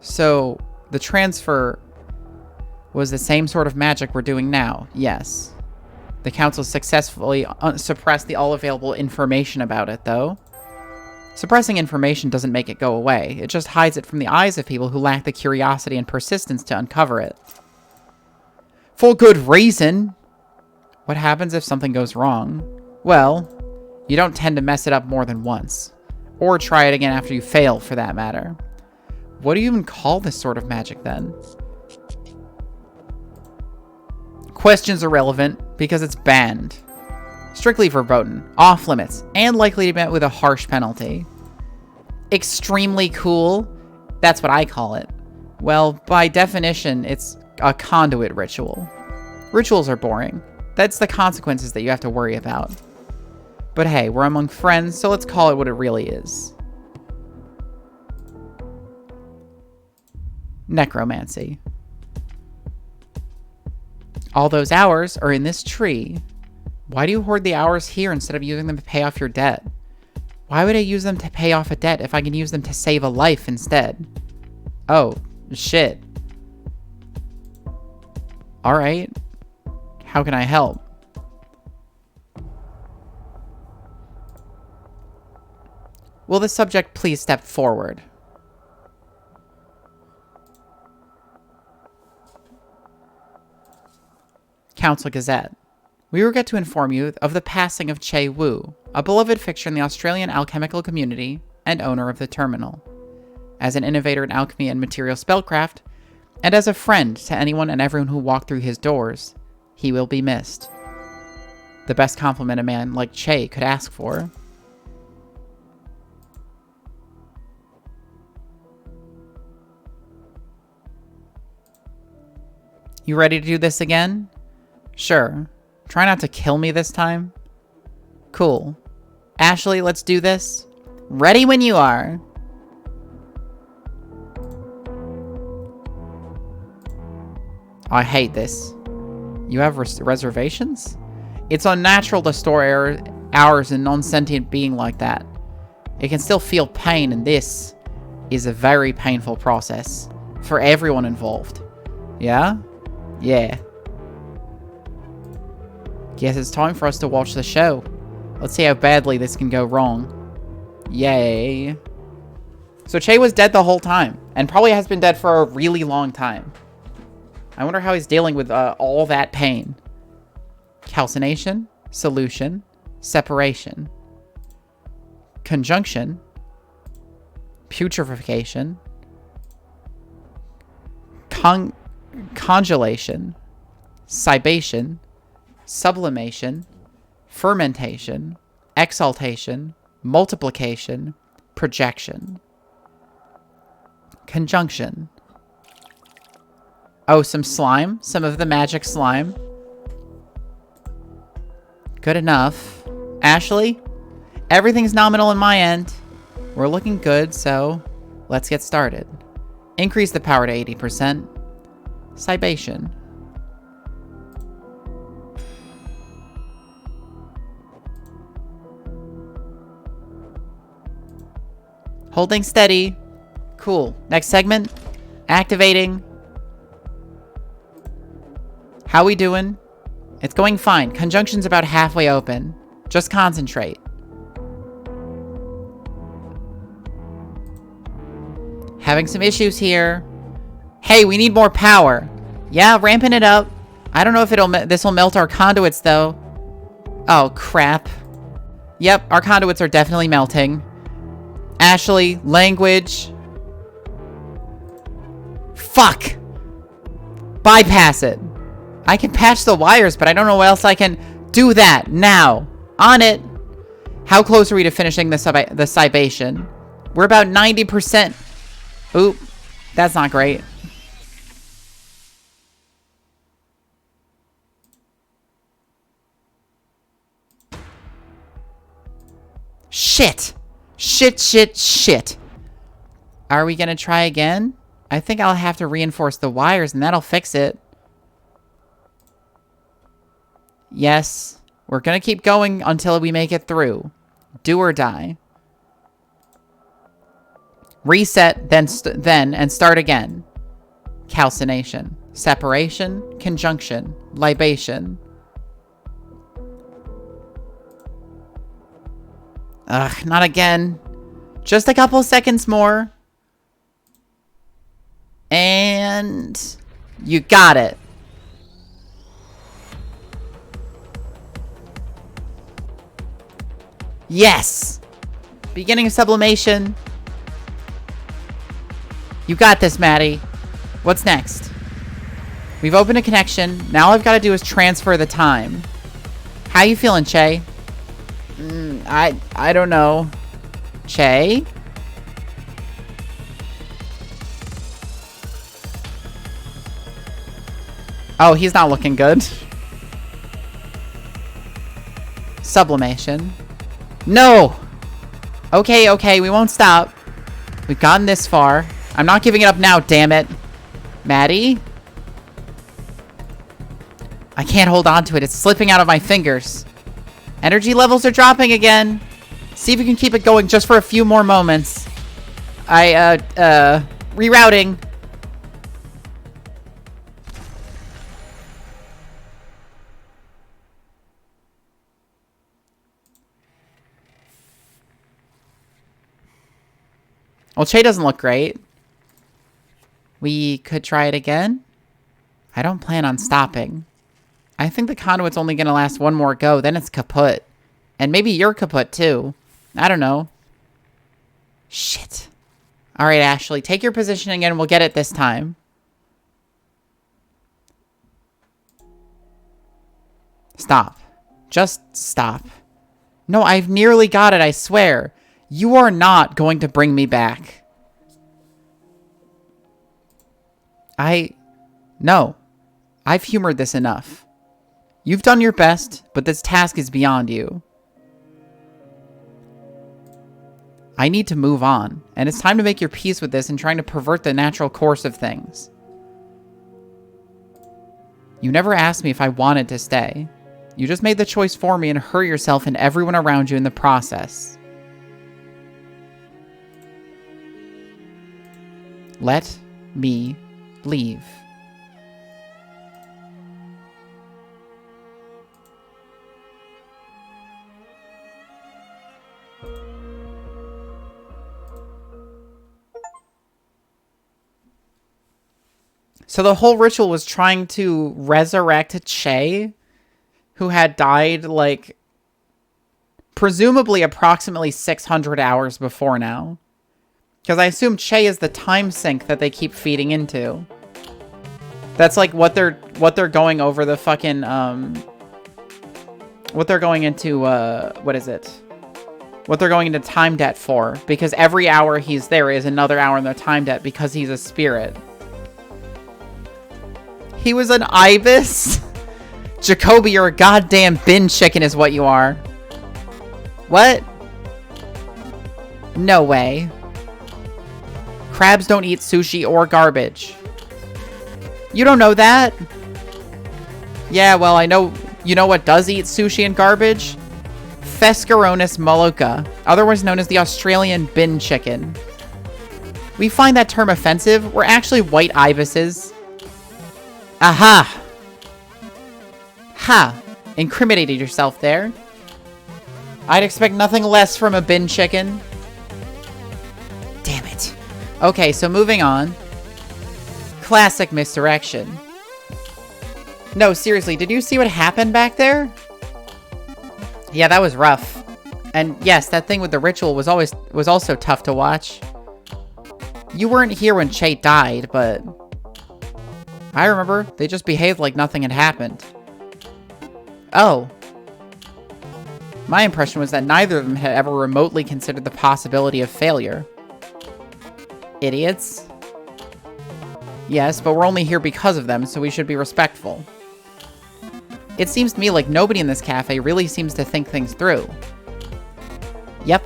So, the transfer was the same sort of magic we're doing now. Yes. The council successfully suppressed all available information about it, though. Suppressing information doesn't make it go away. It just hides it from the eyes of people who lack the curiosity and persistence to uncover it. For good reason! What happens if something goes wrong? Well, you don't tend to mess it up more than once. Or try it again after you fail, for that matter. What do you even call this sort of magic, then? Questions are relevant because it's banned. Strictly verboten, off limits, and likely to be met with a harsh penalty. Extremely cool? That's what I call it. Well, by definition, it's a conduit ritual. Rituals are boring. That's the consequences that you have to worry about. But hey, we're among friends, so let's call it what it really is. Necromancy. All those hours are in this tree. Why do you hoard the hours here instead of using them to pay off your debt? Why would I use them to pay off a debt if I can use them to save a life instead? Oh, shit. Alright. How can I help? Will the subject please step forward? Council Gazette. We regret to inform you of the passing of Che Wu, a beloved fixture in the Australian alchemical community and owner of the terminal. As an innovator in alchemy and material spellcraft, and as a friend to anyone and everyone who walked through his doors, he will be missed. The best compliment a man like Che could ask for. You ready to do this again? Sure. Try not to kill me this time. Cool. Ashley, let's do this. Ready when you are. I hate this. You have reservations? It's unnatural to store hours a non-sentient being like that. It can still feel pain, and this is a very painful process for everyone involved. Yeah? Yeah. Guess it's time for us to watch the show. Let's see how badly this can go wrong. Yay. So Che was dead the whole time, and probably has been dead for a really long time. I wonder how he's dealing with all that pain. Calcination, solution, separation, conjunction, putrefaction, congelation, cibation, sublimation, fermentation, exaltation, multiplication, projection. Conjunction. Oh, some slime. Some of the magic slime. Good enough. Ashley, everything's nominal in my end. We're looking good, so let's get started. Increase the power to 80%. Cibation. Holding steady. Cool. Next segment. Activating. How we doing? It's going fine. Conjunction's about halfway open. Just concentrate. Having some issues here. Hey, we need more power. Yeah, ramping it up. I don't know if this will melt our conduits, though. Oh, crap. Yep, our conduits are definitely melting. Ashley, language. Fuck! Bypass it. I can patch the wires, but I don't know what else I can do that now. On it. How close are we to finishing the cibation? We're about 90%. Oop. That's not great. Shit. Shit, shit, shit. Are we gonna try again? I think I'll have to reinforce the wires and that'll fix it. Yes. We're gonna keep going until we make it through. Do or die. Reset, then and start again. Calcination. Separation. Conjunction. Libation. Ugh, not again. Just a couple seconds more. And you got it. Yes. Beginning of sublimation. You got this, Maddie. What's next? We've opened a connection. Now all I've got to do is transfer the time. How you feeling, Che? I don't know. Che? Oh, he's not looking good. Sublimation. No! Okay, okay, we won't stop. We've gotten this far. I'm not giving it up now, damn it. Maddie? I can't hold on to it. It's slipping out of my fingers. Energy levels are dropping again. See if we can keep it going just for a few more moments. Rerouting. Well, Che doesn't look great. We could try it again. I don't plan on stopping. I think the conduit's only going to last one more go, then it's kaput. And maybe you're kaput, too. I don't know. Shit. Alright, Ashley, take your positioning and we'll get it this time. Stop. Just stop. No, I've nearly got it, I swear. You are not going to bring me back. No. I've humored this enough. You've done your best, but this task is beyond you. I need to move on, and it's time to make your peace with this and trying to pervert the natural course of things. You never asked me if I wanted to stay. You just made the choice for me and hurt yourself and everyone around you in the process. Let me leave. So the whole ritual was trying to resurrect Che, who had died, like, presumably approximately 600 hours before now. Because I assume Che is the time sink that they keep feeding into. That's like what they're going over the fucking, what they're going into, what is it? What they're going into time debt for. Because every hour he's there is another hour in their time debt because he's a spirit. He was an ibis? Jacoby, you're a goddamn bin chicken is what you are. What? No way. Crabs don't eat sushi or garbage. You don't know that? Yeah, well, I know. You know what does eat sushi and garbage? Fescaronis molluca, otherwise known as the Australian bin chicken. We find that term offensive. We're actually white ibises. Aha! Ha! Incriminated yourself there. I'd expect nothing less from a bin chicken. Damn it. Okay, so moving on. Classic misdirection. No, seriously, did you see what happened back there? Yeah, that was rough. And yes, that thing with the ritual was also tough to watch. You weren't here when Che died, but I remember they just behaved like nothing had happened. Oh. My impression was that neither of them had ever remotely considered the possibility of failure. Idiots. Yes, but we're only here because of them, so we should be respectful. It seems to me like nobody in this cafe really seems to think things through. Yep.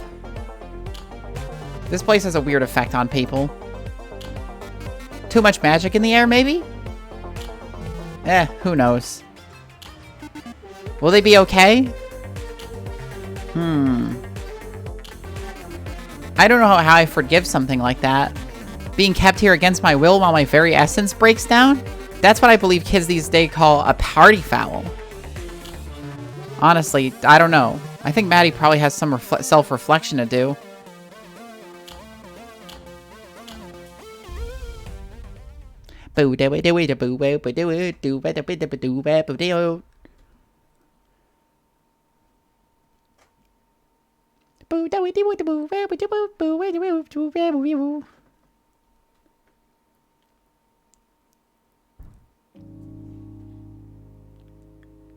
This place has a weird effect on people. Too much magic in the air, maybe? Who knows? Will they be okay? I don't know how I forgive something like that. Being kept here against my will while my very essence breaks down? That's what I believe kids these days call a party foul. Honestly, I don't know. I think Maddie probably has some self-reflection to do.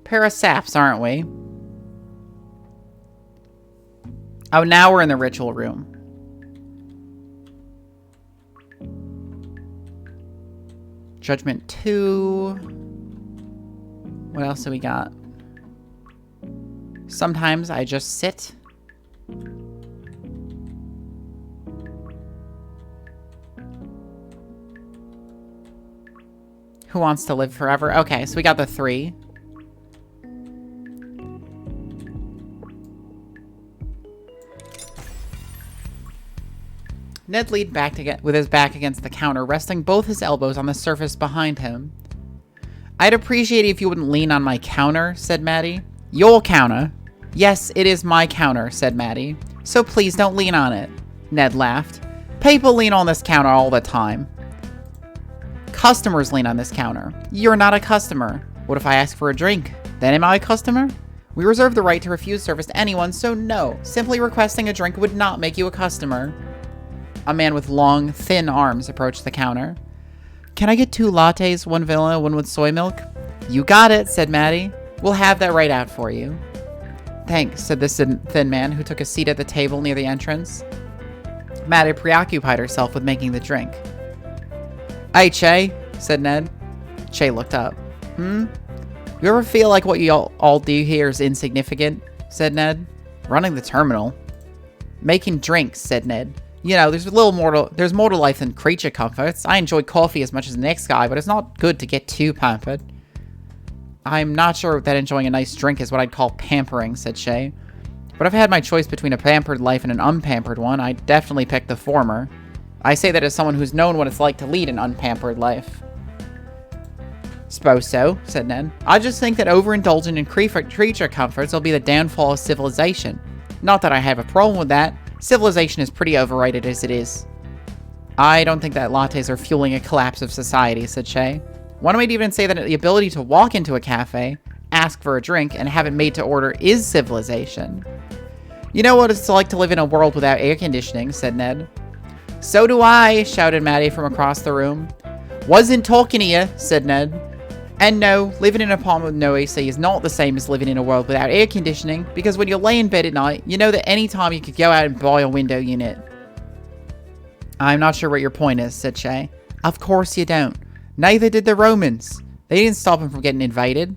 Pair of saps, aren't we? Oh, now we're in the ritual room. Judgment 2. What else do we got? Sometimes I just sit. Who wants to live forever? Okay, so we got the 3. Ned leaned back with his back against the counter, resting both his elbows on the surface behind him. I'd appreciate it if you wouldn't lean on my counter, said Maddie. Your counter? Yes, it is my counter, said Maddie. So please don't lean on it. Ned laughed. People lean on this counter all the time. Customers lean on this counter. You're not a customer. What if I ask for a drink? Then am I a customer? We reserve the right to refuse service to anyone, so no. Simply requesting a drink would not make you a customer. A man with long, thin arms approached the counter. Can I get 2 lattes, 1 vanilla, 1 with soy milk? You got it, said Maddie. We'll have that right out for you. Thanks, said the thin man who took a seat at the table near the entrance. Maddie preoccupied herself with making the drink. Hey, Che, said Ned. Che looked up. You ever feel like what you all do here is insignificant? Said Ned. Running the terminal. Making drinks, said Ned. You know, there's more to life than creature comforts. I enjoy coffee as much as the next guy, but it's not good to get too pampered. I'm not sure that enjoying a nice drink is what I'd call pampering, said Shay. But if I had my choice between a pampered life and an unpampered one, I'd definitely pick the former. I say that as someone who's known what it's like to lead an unpampered life. Suppose so, said Ned. I just think that overindulging in creature comforts will be the downfall of civilization. Not that I have a problem with that. Civilization is pretty overrated as it is. I don't think that lattes are fueling a collapse of society, said Shay. One might even say that the ability to walk into a cafe, ask for a drink, and have it made to order is civilization. You know what it's like to live in a world without air conditioning, said Ned. So do I, shouted Maddie from across the room. Wasn't talking to you, said Ned. And no, living in an apartment with no AC is not the same as living in a world without air conditioning, because when you lay in bed at night, you know that any time you could go out and buy a window unit. I'm not sure what your point is, said Shay. Of course you don't. Neither did the Romans. They didn't stop them from getting invaded.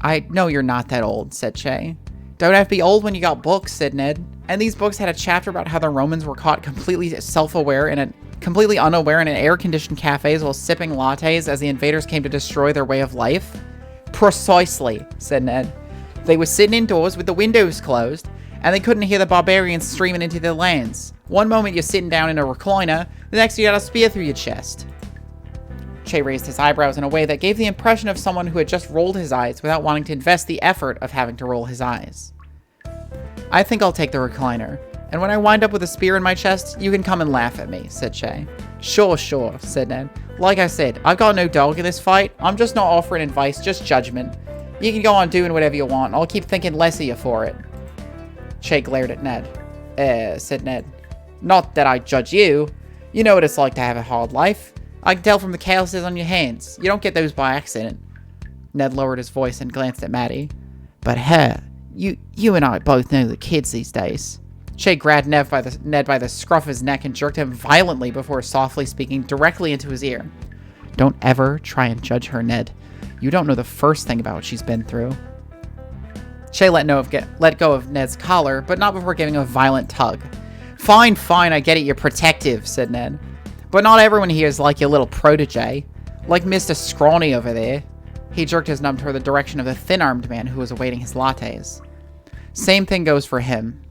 I know you're not that old, said Shay. Don't have to be old when you got books, said Ned. And these books had a chapter about how the Romans were caught completely self-aware and completely unaware in an air-conditioned cafes while sipping lattes as the invaders came to destroy their way of life? Precisely, said Ned. They were sitting indoors with the windows closed, and they couldn't hear the barbarians streaming into their lands. One moment you're sitting down in a recliner, the next you got a spear through your chest. Shay raised his eyebrows in a way that gave the impression of someone who had just rolled his eyes without wanting to invest the effort of having to roll his eyes. I think I'll take the recliner. And when I wind up with a spear in my chest, you can come and laugh at me, said Shay. Sure, said Ned. Like I said, I've got no dog in this fight. I'm just not offering advice, just judgment. You can go on doing whatever you want. I'll keep thinking less of you for it. Shay glared at Ned. Said Ned. Not that I judge you. You know what it's like to have a hard life. I can tell from the calluses on your hands. You don't get those by accident. Ned lowered his voice and glanced at Maddie. But her, you and I both know the kids these days. Shay grabbed Ned by the scruff of his neck and jerked him violently before softly speaking directly into his ear. Don't ever try and judge her, Ned. You don't know the first thing about what she's been through. Shay let go of Ned's collar, but not before giving a violent tug. Fine, I get it, you're protective, said Ned. But not everyone here is like your little protege. Like Mr. Scrawny over there. He jerked his nub toward the direction of the thin-armed man who was awaiting his lattes. Same thing goes for him,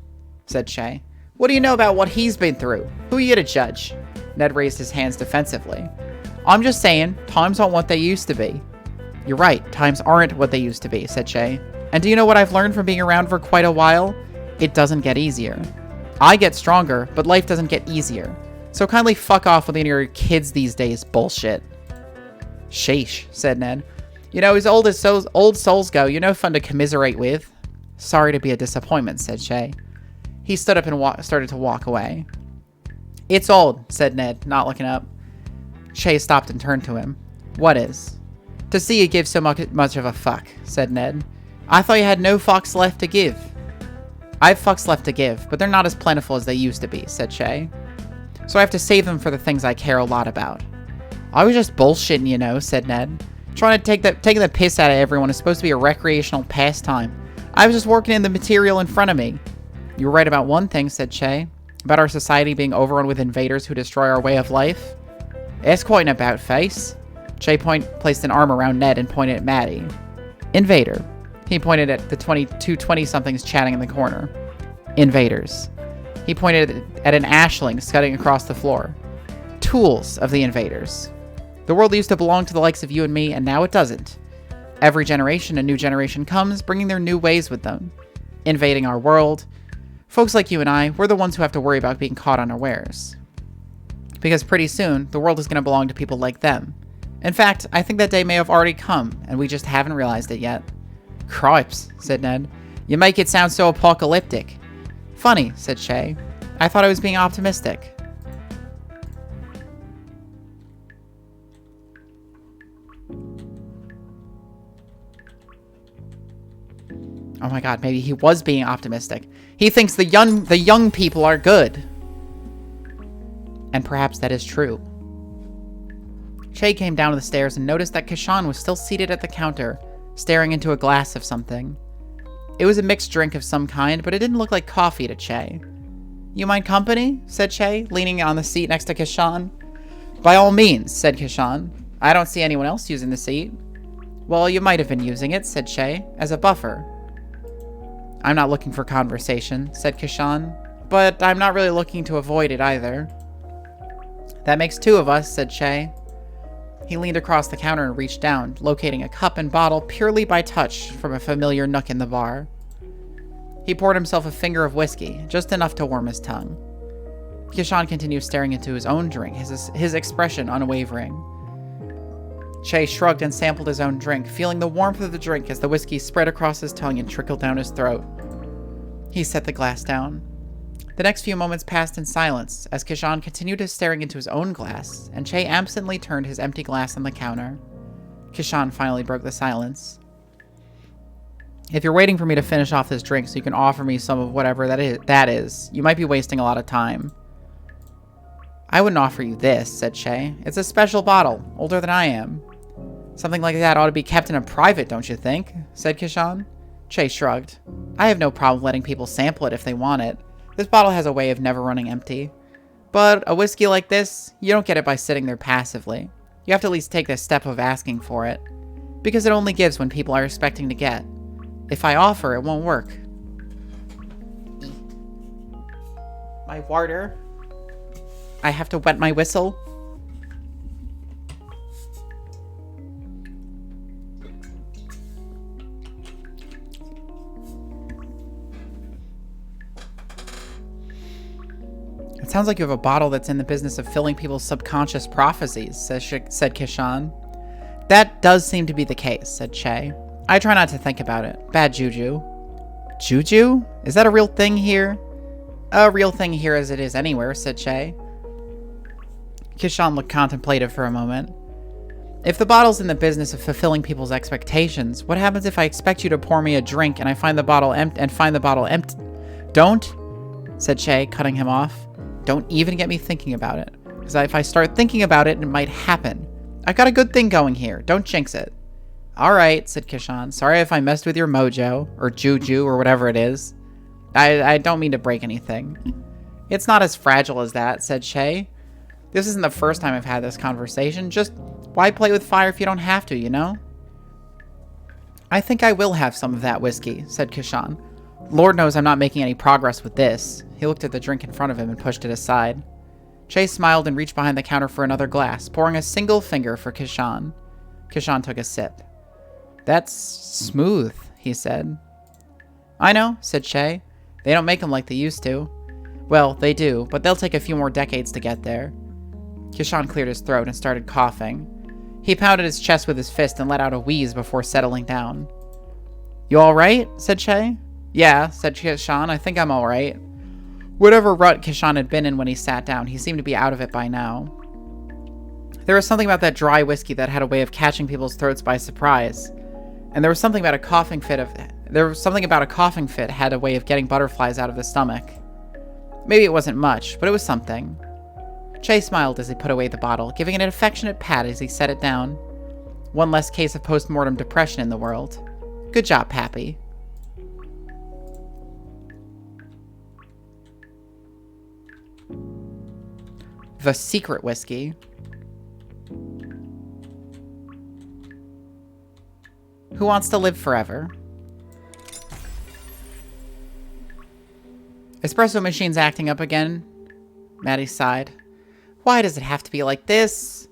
said Shay. What do you know about what he's been through? Who are you to judge? Ned raised his hands defensively. I'm just saying, times aren't what they used to be. You're right, times aren't what they used to be, said Shay. And do you know what I've learned from being around for quite a while? It doesn't get easier. I get stronger, but life doesn't get easier. So kindly fuck off with your kids these days bullshit. Sheesh, said Ned. You know, as old souls go, you're no fun to commiserate with. Sorry to be a disappointment, said Shay. He stood up and started to walk away. It's old, said Ned, not looking up. Shay stopped and turned to him. What is? To see you give so much of a fuck, said Ned. I thought you had no fucks left to give. I have fucks left to give, but they're not as plentiful as they used to be, said Shay. So I have to save them for the things I care a lot about. I was just bullshitting, you know, said Ned. Trying to taking the piss out of everyone is supposed to be a recreational pastime. I was just working in the material in front of me. You were right about one thing, said Shay. About our society being overrun with invaders who destroy our way of life. It's quite an about face. Shay placed an arm around Ned and pointed at Maddie. Invader. He pointed at the 20-somethings chatting in the corner. Invaders. He pointed at an ashling scudding across the floor. Tools of the invaders. The world used to belong to the likes of you and me, and now it doesn't. Every generation, a new generation comes, bringing their new ways with them. Invading our world. Folks like you and I, we're the ones who have to worry about being caught unawares. Because pretty soon, the world is going to belong to people like them. In fact, I think that day may have already come, and we just haven't realized it yet. Cripes, said Ned. You make it sound so apocalyptic. Funny, said Shay. I thought I was being optimistic. Oh my god, maybe he was being optimistic. He thinks the young people are good. And perhaps that is true. Shay came down the stairs and noticed that Kashan was still seated at the counter, staring into a glass of something. It was a mixed drink of some kind, but it didn't look like coffee to Shay. You mind company? Said Shay, leaning on the seat next to Kashan. By all means, said Kashan. I don't see anyone else using the seat. Well, you might have been using it, said Shay, as a buffer. I'm not looking for conversation, said Kishan, but I'm not really looking to avoid it either. That makes two of us, said Shay. He leaned across the counter and reached down, locating a cup and bottle purely by touch from a familiar nook in the bar. He poured himself a finger of whiskey, just enough to warm his tongue. Kishan continued staring into his own drink, his expression unwavering. Shay shrugged and sampled his own drink, feeling the warmth of the drink as the whiskey spread across his tongue and trickled down his throat. He set the glass down. The next few moments passed in silence as Kishan continued staring into his own glass, and Shay absently turned his empty glass on the counter. Kishan finally broke the silence. If you're waiting for me to finish off this drink so you can offer me some of whatever that is, you might be wasting a lot of time. I wouldn't offer you this, said Shay. It's a special bottle, older than I am. Something like that ought to be kept in a private, don't you think? Said Kishan. Shay shrugged. I have no problem letting people sample it if they want it. This bottle has a way of never running empty. But a whiskey like this, you don't get it by sitting there passively. You have to at least take the step of asking for it. Because it only gives when people are expecting to get. If I offer, it won't work. My water. I have to wet my whistle. It sounds like you have a bottle that's in the business of filling people's subconscious prophecies, said Kishan. That does seem to be the case, said Shay. I try not to think about it. Bad juju. Juju? Is that a real thing here? A real thing here as it is anywhere, said Shay. Kishan looked contemplative for a moment. If the bottle's in the business of fulfilling people's expectations, what happens if I expect you to pour me a drink and I find the bottle empty? Don't, said Shay, cutting him off. Don't even get me thinking about it. Because if I start thinking about it, it might happen. I've got a good thing going here. Don't jinx it. Alright, said Kishan. Sorry if I messed with your mojo, or juju, or whatever it is. I don't mean to break anything. It's not as fragile as that, said Shay. This isn't the first time I've had this conversation. Just, why play with fire if you don't have to, you know? I think I will have some of that whiskey, said Kishan. Lord knows I'm not making any progress with this. He looked at the drink in front of him and pushed it aside. Shay smiled and reached behind the counter for another glass, pouring a single finger for Kishan. Kishan took a sip. That's smooth, he said. I know, said Shay. They don't make them like they used to. Well, they do, but they'll take a few more decades to get there. Kishan cleared his throat and started coughing. He pounded his chest with his fist and let out a wheeze before settling down. You alright? Said Shay. Yeah, said Kishan. I think I'm alright. Whatever rut Kishan had been in when he sat down, he seemed to be out of it by now. There was something about that dry whiskey that had a way of catching people's throats by surprise. And there was something about a coughing fit had a way of getting butterflies out of the stomach. Maybe it wasn't much, but it was something. Shay smiled as he put away the bottle, giving it an affectionate pat as he set it down. One less case of post-mortem depression in the world. Good job, Pappy. The secret whiskey. Who wants to live forever? Espresso machine's acting up again. Maddie sighed. Why does it have to be like this?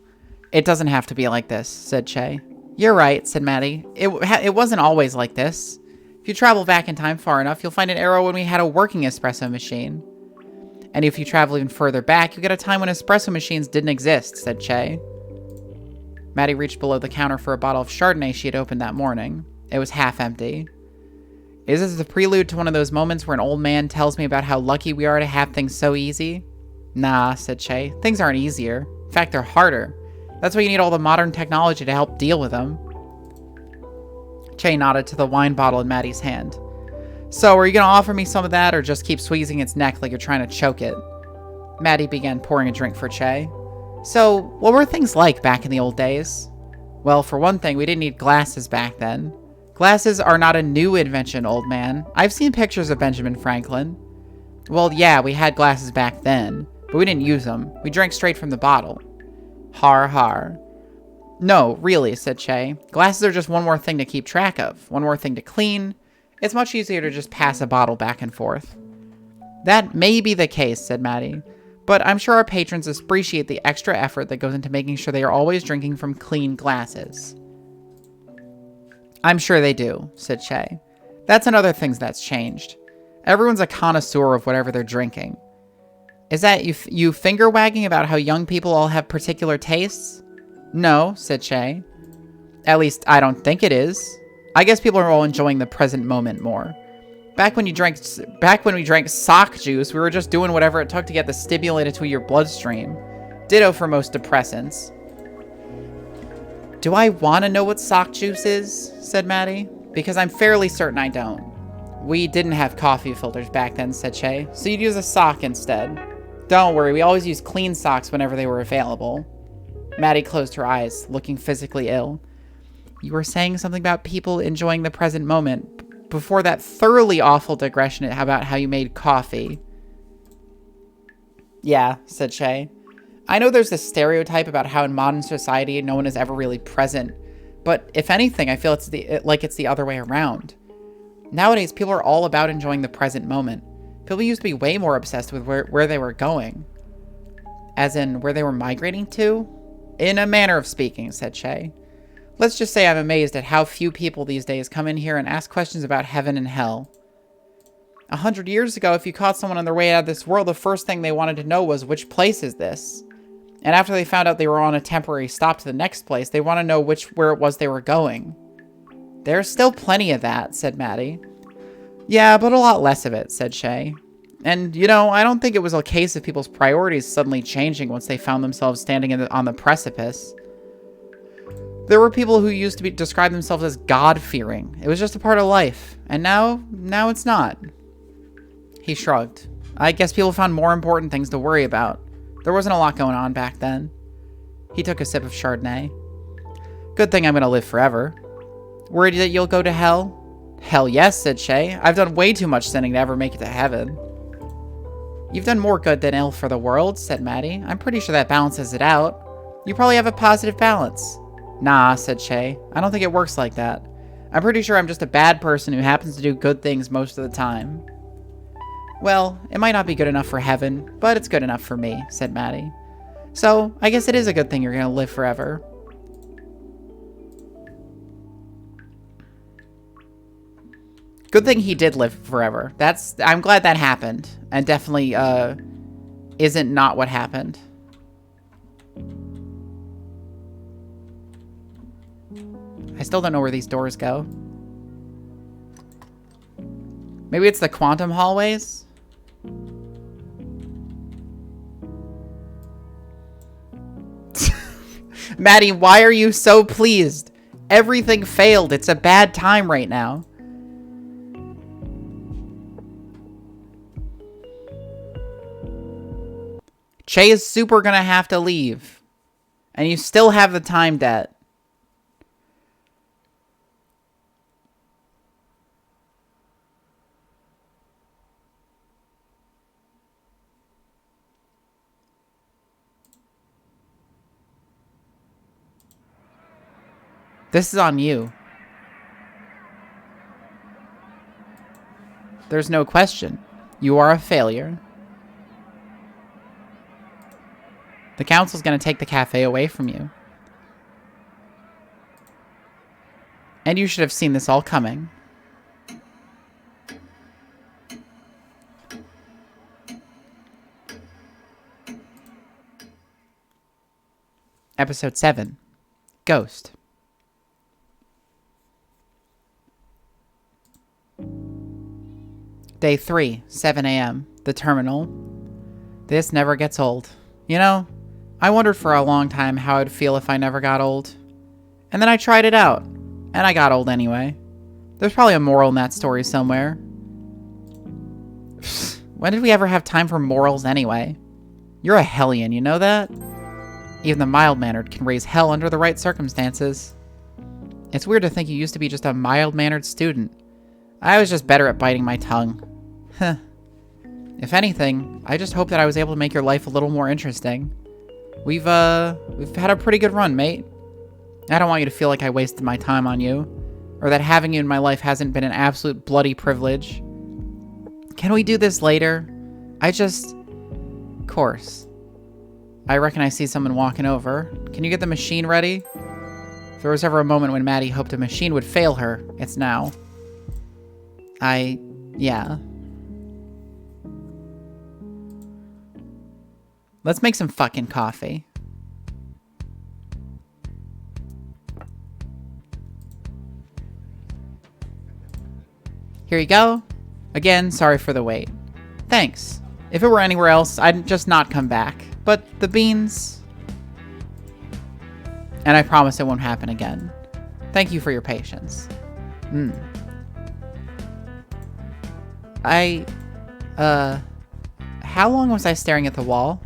It doesn't have to be like this, said Shay. You're right, said Maddie. It wasn't always like this. If you travel back in time far enough, you'll find an era when we had a working espresso machine. And if you travel even further back, you get a time when espresso machines didn't exist, said Shay. Maddie reached below the counter for a bottle of Chardonnay she had opened that morning. It was half empty. Is this the prelude to one of those moments where an old man tells me about how lucky we are to have things so easy? Nah, said Shay. Things aren't easier. In fact, they're harder. That's why you need all the modern technology to help deal with them. Shay nodded to the wine bottle in Maddie's hand. So, are you going to offer me some of that, or just keep squeezing its neck like you're trying to choke it? Maddie began pouring a drink for Shay. So, what were things like back in the old days? Well, for one thing, we didn't need glasses back then. Glasses are not a new invention, old man. I've seen pictures of Benjamin Franklin. Well, yeah, we had glasses back then, but we didn't use them. We drank straight from the bottle. Har har. No, really, said Che. Glasses are just one more thing to keep track of. One more thing to clean. It's much easier to just pass a bottle back and forth. That may be the case, said Maddie. But I'm sure our patrons appreciate the extra effort that goes into making sure they are always drinking from clean glasses. I'm sure they do, said Che. That's another thing that's changed. Everyone's a connoisseur of whatever they're drinking. Is that you finger-wagging about how young people all have particular tastes? No, said Che. At least, I don't think it is. I guess people are all enjoying the present moment more. Back when we drank sock juice, we were just doing whatever it took to get the stimulant into your bloodstream. Ditto for most depressants. Do I want to know what sock juice is? Said Maddie. Because I'm fairly certain I don't. We didn't have coffee filters back then, said Che, so you'd use a sock instead. Don't worry, we always used clean socks whenever they were available. Maddie closed her eyes, looking physically ill. You were saying something about people enjoying the present moment before that thoroughly awful digression about how you made coffee. Yeah, said Che. I know there's this stereotype about how in modern society no one is ever really present, but if anything, I feel it's the other way around. Nowadays, people are all about enjoying the present moment. People used to be way more obsessed with where they were going. As in, where they were migrating to? In a manner of speaking, said Che. Let's just say I'm amazed at how few people these days come in here and ask questions about heaven and hell. 100 years ago, if you caught someone on their way out of this world, the first thing they wanted to know was, which place is this? And after they found out they were on a temporary stop to the next place, they want to know where it was they were going. There's still plenty of that, said Maddie. Yeah, but a lot less of it, said Che. And, you know, I don't think it was a case of people's priorities suddenly changing once they found themselves standing on the precipice. There were people who used to describe themselves as God-fearing. It was just a part of life. And now it's not. He shrugged. I guess people found more important things to worry about. There wasn't a lot going on back then. He took a sip of Chardonnay. Good thing I'm going to live forever. Worried that you'll go to hell? Hell yes, said Che. I've done way too much sinning to ever make it to heaven. You've done more good than ill for the world, said Maddie. I'm pretty sure that balances it out. You probably have a positive balance. Nah, said Che. I don't think it works like that. I'm pretty sure I'm just a bad person who happens to do good things most of the time. Well, it might not be good enough for heaven, but it's good enough for me, said Maddie. So, I guess it is a good thing you're going to live forever. Good thing he did live forever. I'm glad that happened. And definitely, isn't not what happened. I still don't know where these doors go. Maybe it's the quantum hallways? Maddie, why are you so pleased? Everything failed. It's a bad time right now. Che is super gonna have to leave. And you still have the time debt. This is on you. There's no question. You are a failure. The council's going to take the cafe away from you. And you should have seen this all coming. Episode 7. Ghost. Day 3, 7 a.m. The terminal. This never gets old. You know, I wondered for a long time how I'd feel if I never got old. And then I tried it out. And I got old anyway. There's probably a moral in that story somewhere. When did we ever have time for morals anyway? You're a hellion, you know that? Even the mild-mannered can raise hell under the right circumstances. It's weird to think you used to be just a mild-mannered student. I was just better at biting my tongue. Huh. If anything, I just hope that I was able to make your life a little more interesting. We've had a pretty good run, mate. I don't want you to feel like I wasted my time on you, or that having you in my life hasn't been an absolute bloody privilege. Can we do this later? Of course. I reckon I see someone walking over. Can you get the machine ready? If there was ever a moment when Maddie hoped a machine would fail her, it's now. Yeah. Let's make some fucking coffee. Here you go. Again, sorry for the wait. Thanks. If it were anywhere else, I'd just not come back. But the beans... And I promise it won't happen again. Thank you for your patience. How long was I staring at the wall?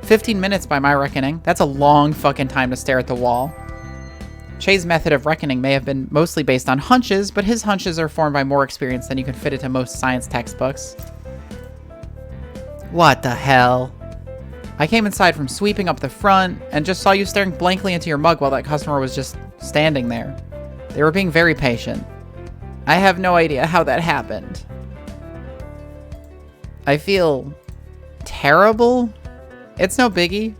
15 minutes by my reckoning. That's a long fucking time to stare at the wall. Che's method of reckoning may have been mostly based on hunches, but his hunches are formed by more experience than you can fit into most science textbooks. What the hell? I came inside from sweeping up the front and just saw you staring blankly into your mug while that customer was just standing there. They were being very patient. I have no idea how that happened. I feel terrible. It's no biggie.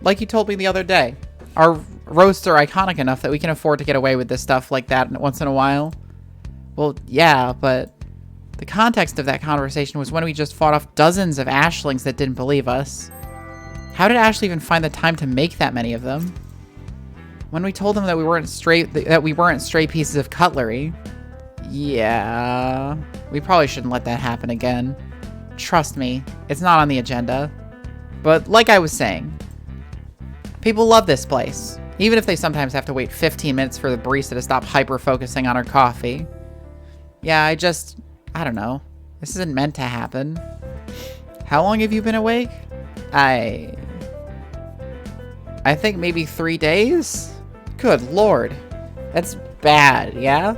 Like you told me the other day. Our roasts are iconic enough that we can afford to get away with this stuff like that once in a while. Well, yeah, but the context of that conversation was when we just fought off dozens of ashlings that didn't believe us. How did Ashley even find the time to make that many of them? When we told them that we weren't stray pieces of cutlery. Yeah, we probably shouldn't let that happen again. Trust me, it's not on the agenda. But like I was saying, people love this place, even if they sometimes have to wait 15 minutes for the barista to stop hyper-focusing on her coffee. Yeah, I don't know. This isn't meant to happen. How long have you been awake? I think maybe 3 days? Good lord. That's bad, yeah?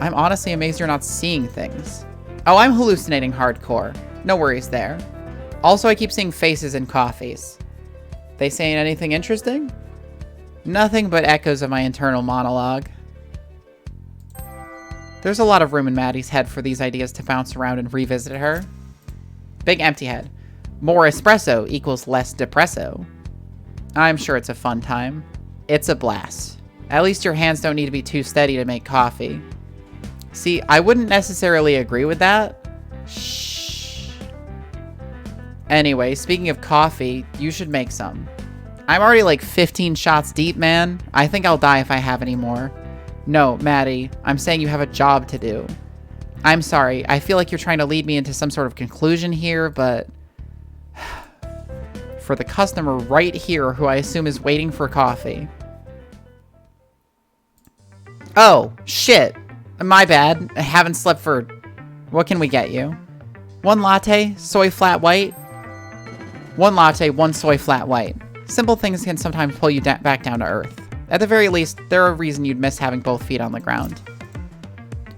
I'm honestly amazed you're not seeing things. Oh, I'm hallucinating hardcore. No worries there. Also, I keep seeing faces in coffees. They saying anything interesting? Nothing but echoes of my internal monologue. There's a lot of room in Maddie's head for these ideas to bounce around and revisit her. Big empty head. More espresso equals less depresso. I'm sure it's a fun time. It's a blast. At least your hands don't need to be too steady to make coffee. See, I wouldn't necessarily agree with that. Shh. Anyway, speaking of coffee, you should make some. I'm already like 15 shots deep, man. I think I'll die if I have any more. No, Maddie, I'm saying you have a job to do. I'm sorry, I feel like you're trying to lead me into some sort of conclusion here, but... for the customer right here who I assume is waiting for coffee. Oh, shit. My bad. I haven't slept for... What can we get you? 1 latte, soy flat white. 1 latte, 1 soy flat white. Simple things can sometimes pull you back down to earth. At the very least, they're a reason you'd miss having both feet on the ground.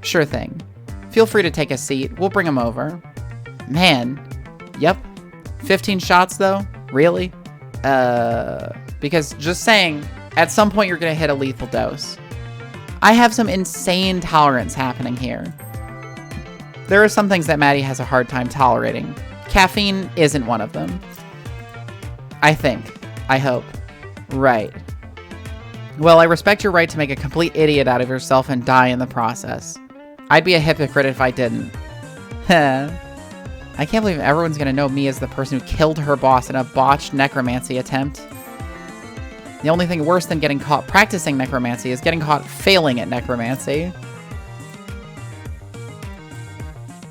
Sure thing. Feel free to take a seat. We'll bring them over. Man. Yep. 15 shots, though? Really? Because just saying, at some point you're gonna hit a lethal dose. I have some insane tolerance happening here. There are some things that Maddie has a hard time tolerating. Caffeine isn't one of them. I think. I hope. Right. Well, I respect your right to make a complete idiot out of yourself and die in the process. I'd be a hypocrite if I didn't. I can't believe everyone's gonna know me as the person who killed her boss in a botched necromancy attempt. The only thing worse than getting caught practicing necromancy is getting caught failing at necromancy.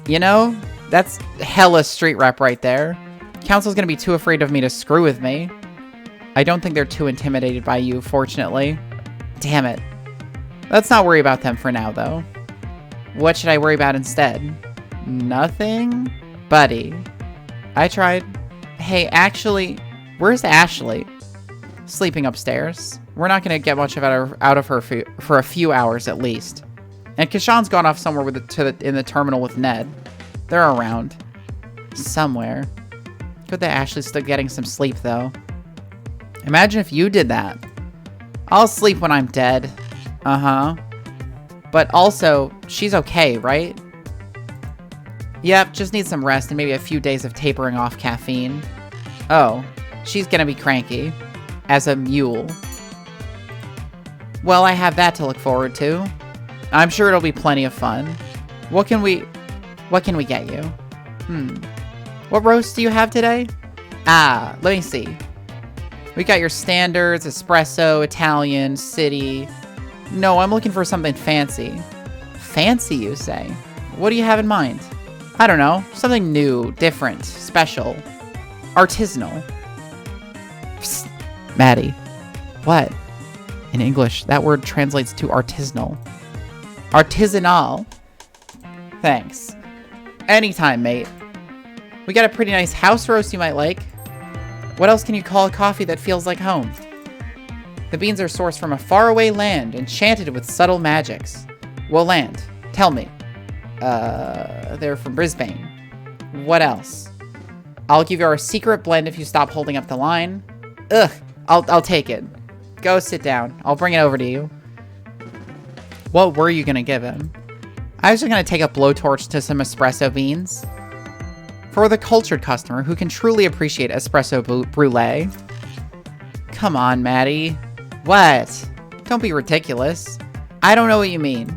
You know, that's hella street rep right there. Council's gonna be too afraid of me to screw with me. I don't think they're too intimidated by you, fortunately. Damn it. Let's not worry about them for now, though. What should I worry about instead? Nothing? Buddy. I tried. Hey, actually, where's Ashley? Sleeping upstairs. We're not going to get much out of her for a few hours at least. And Kashan's gone off somewhere in the terminal with Ned. They're around. Somewhere. Good that Ashley's still getting some sleep, though. Imagine if you did that. I'll sleep when I'm dead. Uh-huh. But also, she's okay, right? Yep, just needs some rest and maybe a few days of tapering off caffeine. Oh, she's gonna be cranky. As a mule. Well, I have that to look forward to. I'm sure it'll be plenty of fun. What can we get you? What roast do you have today? Ah, let me see. We got your standards, espresso, Italian, city. No, I'm looking for something fancy. Fancy, you say? What do you have in mind? I don't know. Something new, different, special, artisanal. Psst, Maddie. What? In English, that word translates to artisanal. Artisanal. Thanks. Anytime, mate. We got a pretty nice house roast you might like. What else can you call a coffee that feels like home? The beans are sourced from a faraway land, enchanted with subtle magics. What land? Tell me. They're from Brisbane. What else? I'll give you our secret blend if you stop holding up the line. Ugh, I'll take it. Go sit down. I'll bring it over to you. What were you gonna give him? I was just gonna take a blowtorch to some espresso beans. For the cultured customer who can truly appreciate espresso brulee. Come on, Maddie. What? Don't be ridiculous. I don't know what you mean.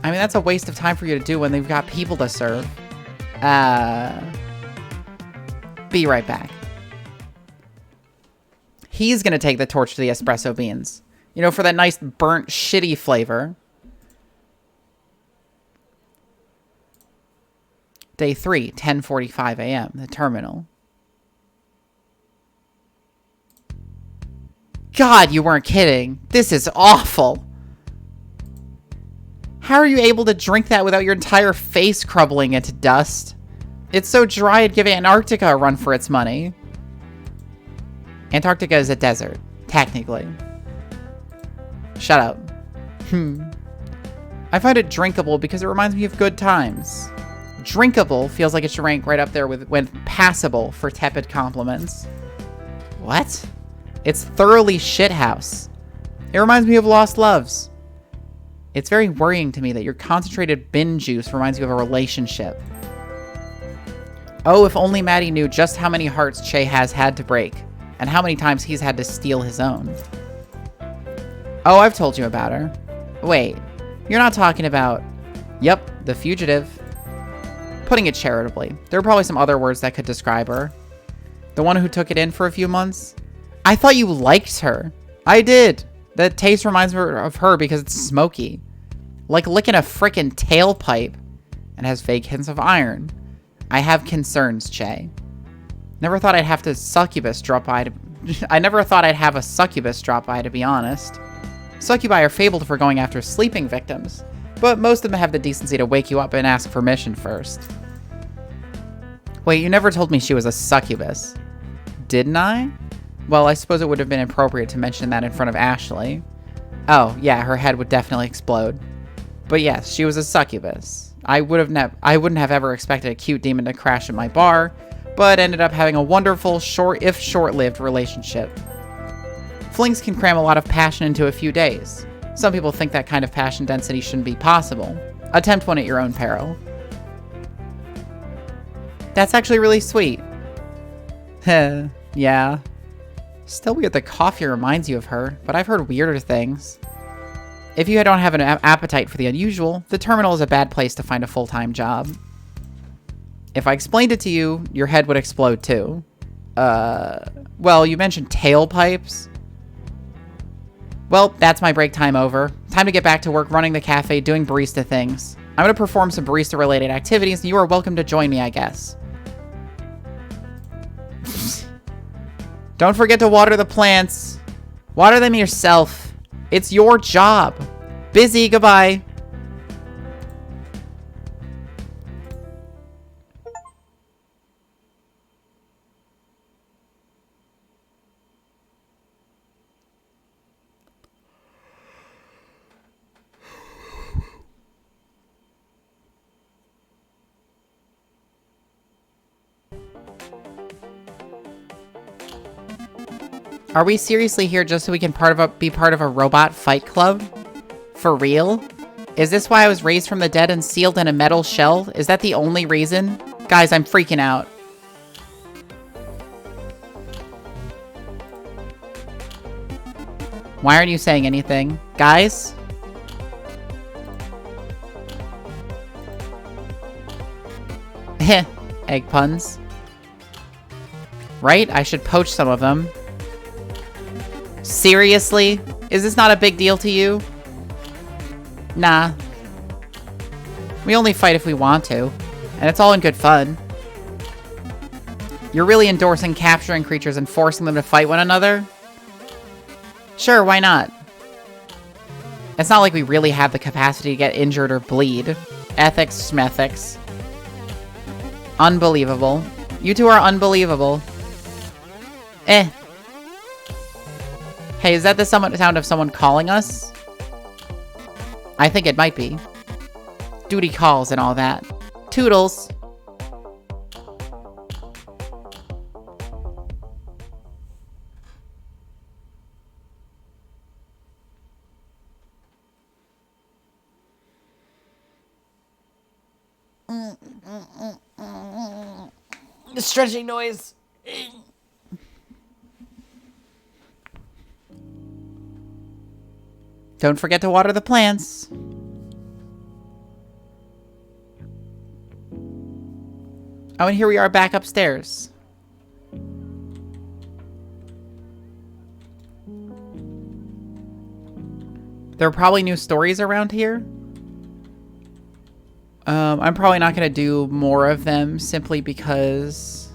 I mean, that's a waste of time for you to do when they've got people to serve. Be right back. He's gonna take the torch to the espresso beans. You know, for that nice burnt, shitty flavor. Day 3, 10:45 a.m. The terminal. God, you weren't kidding. This is awful. How are you able to drink that without your entire face crumbling into dust? It's so dry it'd give Antarctica a run for its money. Antarctica is a desert, technically. Shut up. I find it drinkable because it reminds me of good times. Drinkable feels like it should rank right up there with when passable for tepid compliments. What? It's thoroughly shithouse. It reminds me of lost loves. It's very worrying to me that your concentrated bin juice reminds you of a relationship. Oh, if only Maddie knew just how many hearts Che has had to break, and how many times he's had to steal his own. Oh, I've told you about her. Wait, you're not talking about... Yep, the fugitive. Putting it charitably, there are probably some other words that could describe her. The one who took it in for a few months? I thought you liked her. I did. The taste reminds me of her because it's smoky. Like licking a frickin' tailpipe. And has vague hints of iron. I have concerns, Che. Never thought I'd have to succubus drop by to... I never thought I'd have a succubus drop by, to be honest. Succubi are fabled for going after sleeping victims, but most of them have the decency to wake you up and ask permission first. Wait, you never told me she was a succubus. Didn't I? Well, I suppose it would have been appropriate to mention that in front of Ashley. Oh, yeah, her head would definitely explode. But yes, she was a succubus. I wouldn't have ever expected a cute demon to crash at my bar, but ended up having a wonderful, if short-lived relationship. Flings can cram a lot of passion into a few days. Some people think that kind of passion density shouldn't be possible. Attempt one at your own peril. That's actually really sweet. Heh, yeah. Still weird that coffee reminds you of her, but I've heard weirder things. If you don't have an appetite for the unusual, the terminal is a bad place to find a full-time job. If I explained it to you, your head would explode too. Well, you mentioned tailpipes. Well, that's my break time over. Time to get back to work running the cafe, doing barista things. I'm gonna perform some barista-related activities, and you are welcome to join me, I guess. Don't forget to water the plants. Water them yourself. It's your job. Busy, goodbye. Are we seriously here just so we can be part of a robot fight club? For real? Is this why I was raised from the dead and sealed in a metal shell? Is that the only reason? Guys, I'm freaking out. Why aren't you saying anything? Guys? Heh. Egg puns. Right? I should poach some of them. Seriously? Is this not a big deal to you? Nah. We only fight if we want to. And it's all in good fun. You're really endorsing capturing creatures and forcing them to fight one another? Sure, why not? It's not like we really have the capacity to get injured or bleed. Ethics, schmethics. Unbelievable. You two are unbelievable. Eh. Hey, is that the sound of someone calling us? I think it might be. Duty calls and all that. Toodles. The stretching noise. Don't forget to water the plants. Oh, and here we are back upstairs. There are probably new stories around here. I'm probably not going to do more of them simply because...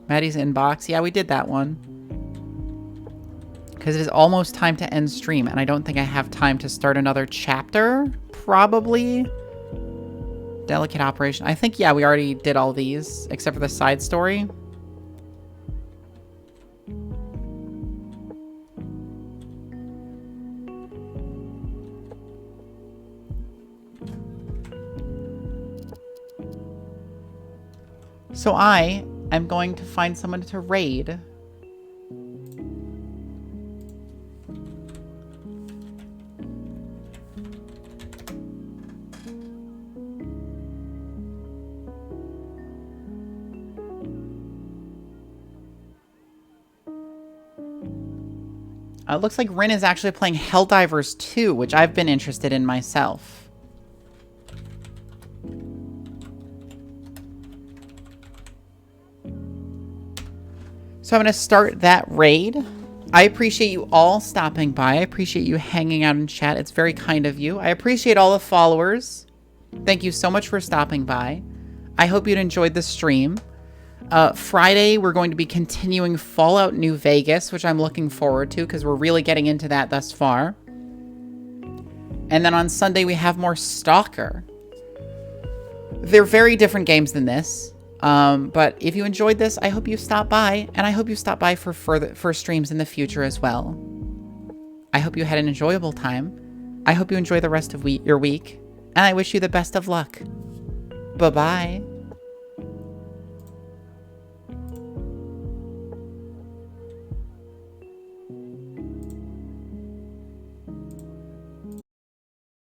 Maddie's inbox. Yeah, we did that one. Because it is almost time to end stream, and I don't think I have time to start another chapter. Probably. Delicate operation. I think, yeah, we already did all these, except for the side story. So I am going to find someone to raid. It looks like Rin is actually playing Helldivers 2, which I've been interested in myself. So I'm going to start that raid. I appreciate you all stopping by. I appreciate you hanging out in chat. It's very kind of you. I appreciate all the followers. Thank you so much for stopping by. I hope you enjoyed the stream. Friday, we're going to be continuing Fallout New Vegas, which I'm looking forward to because we're really getting into that thus far. And then on Sunday, we have more Stalker. They're very different games than this. But if you enjoyed this, I hope you stop by, and I hope you stop by for streams in the future as well. I hope you had an enjoyable time. I hope you enjoy the rest of your week, and I wish you the best of luck. Bye-bye.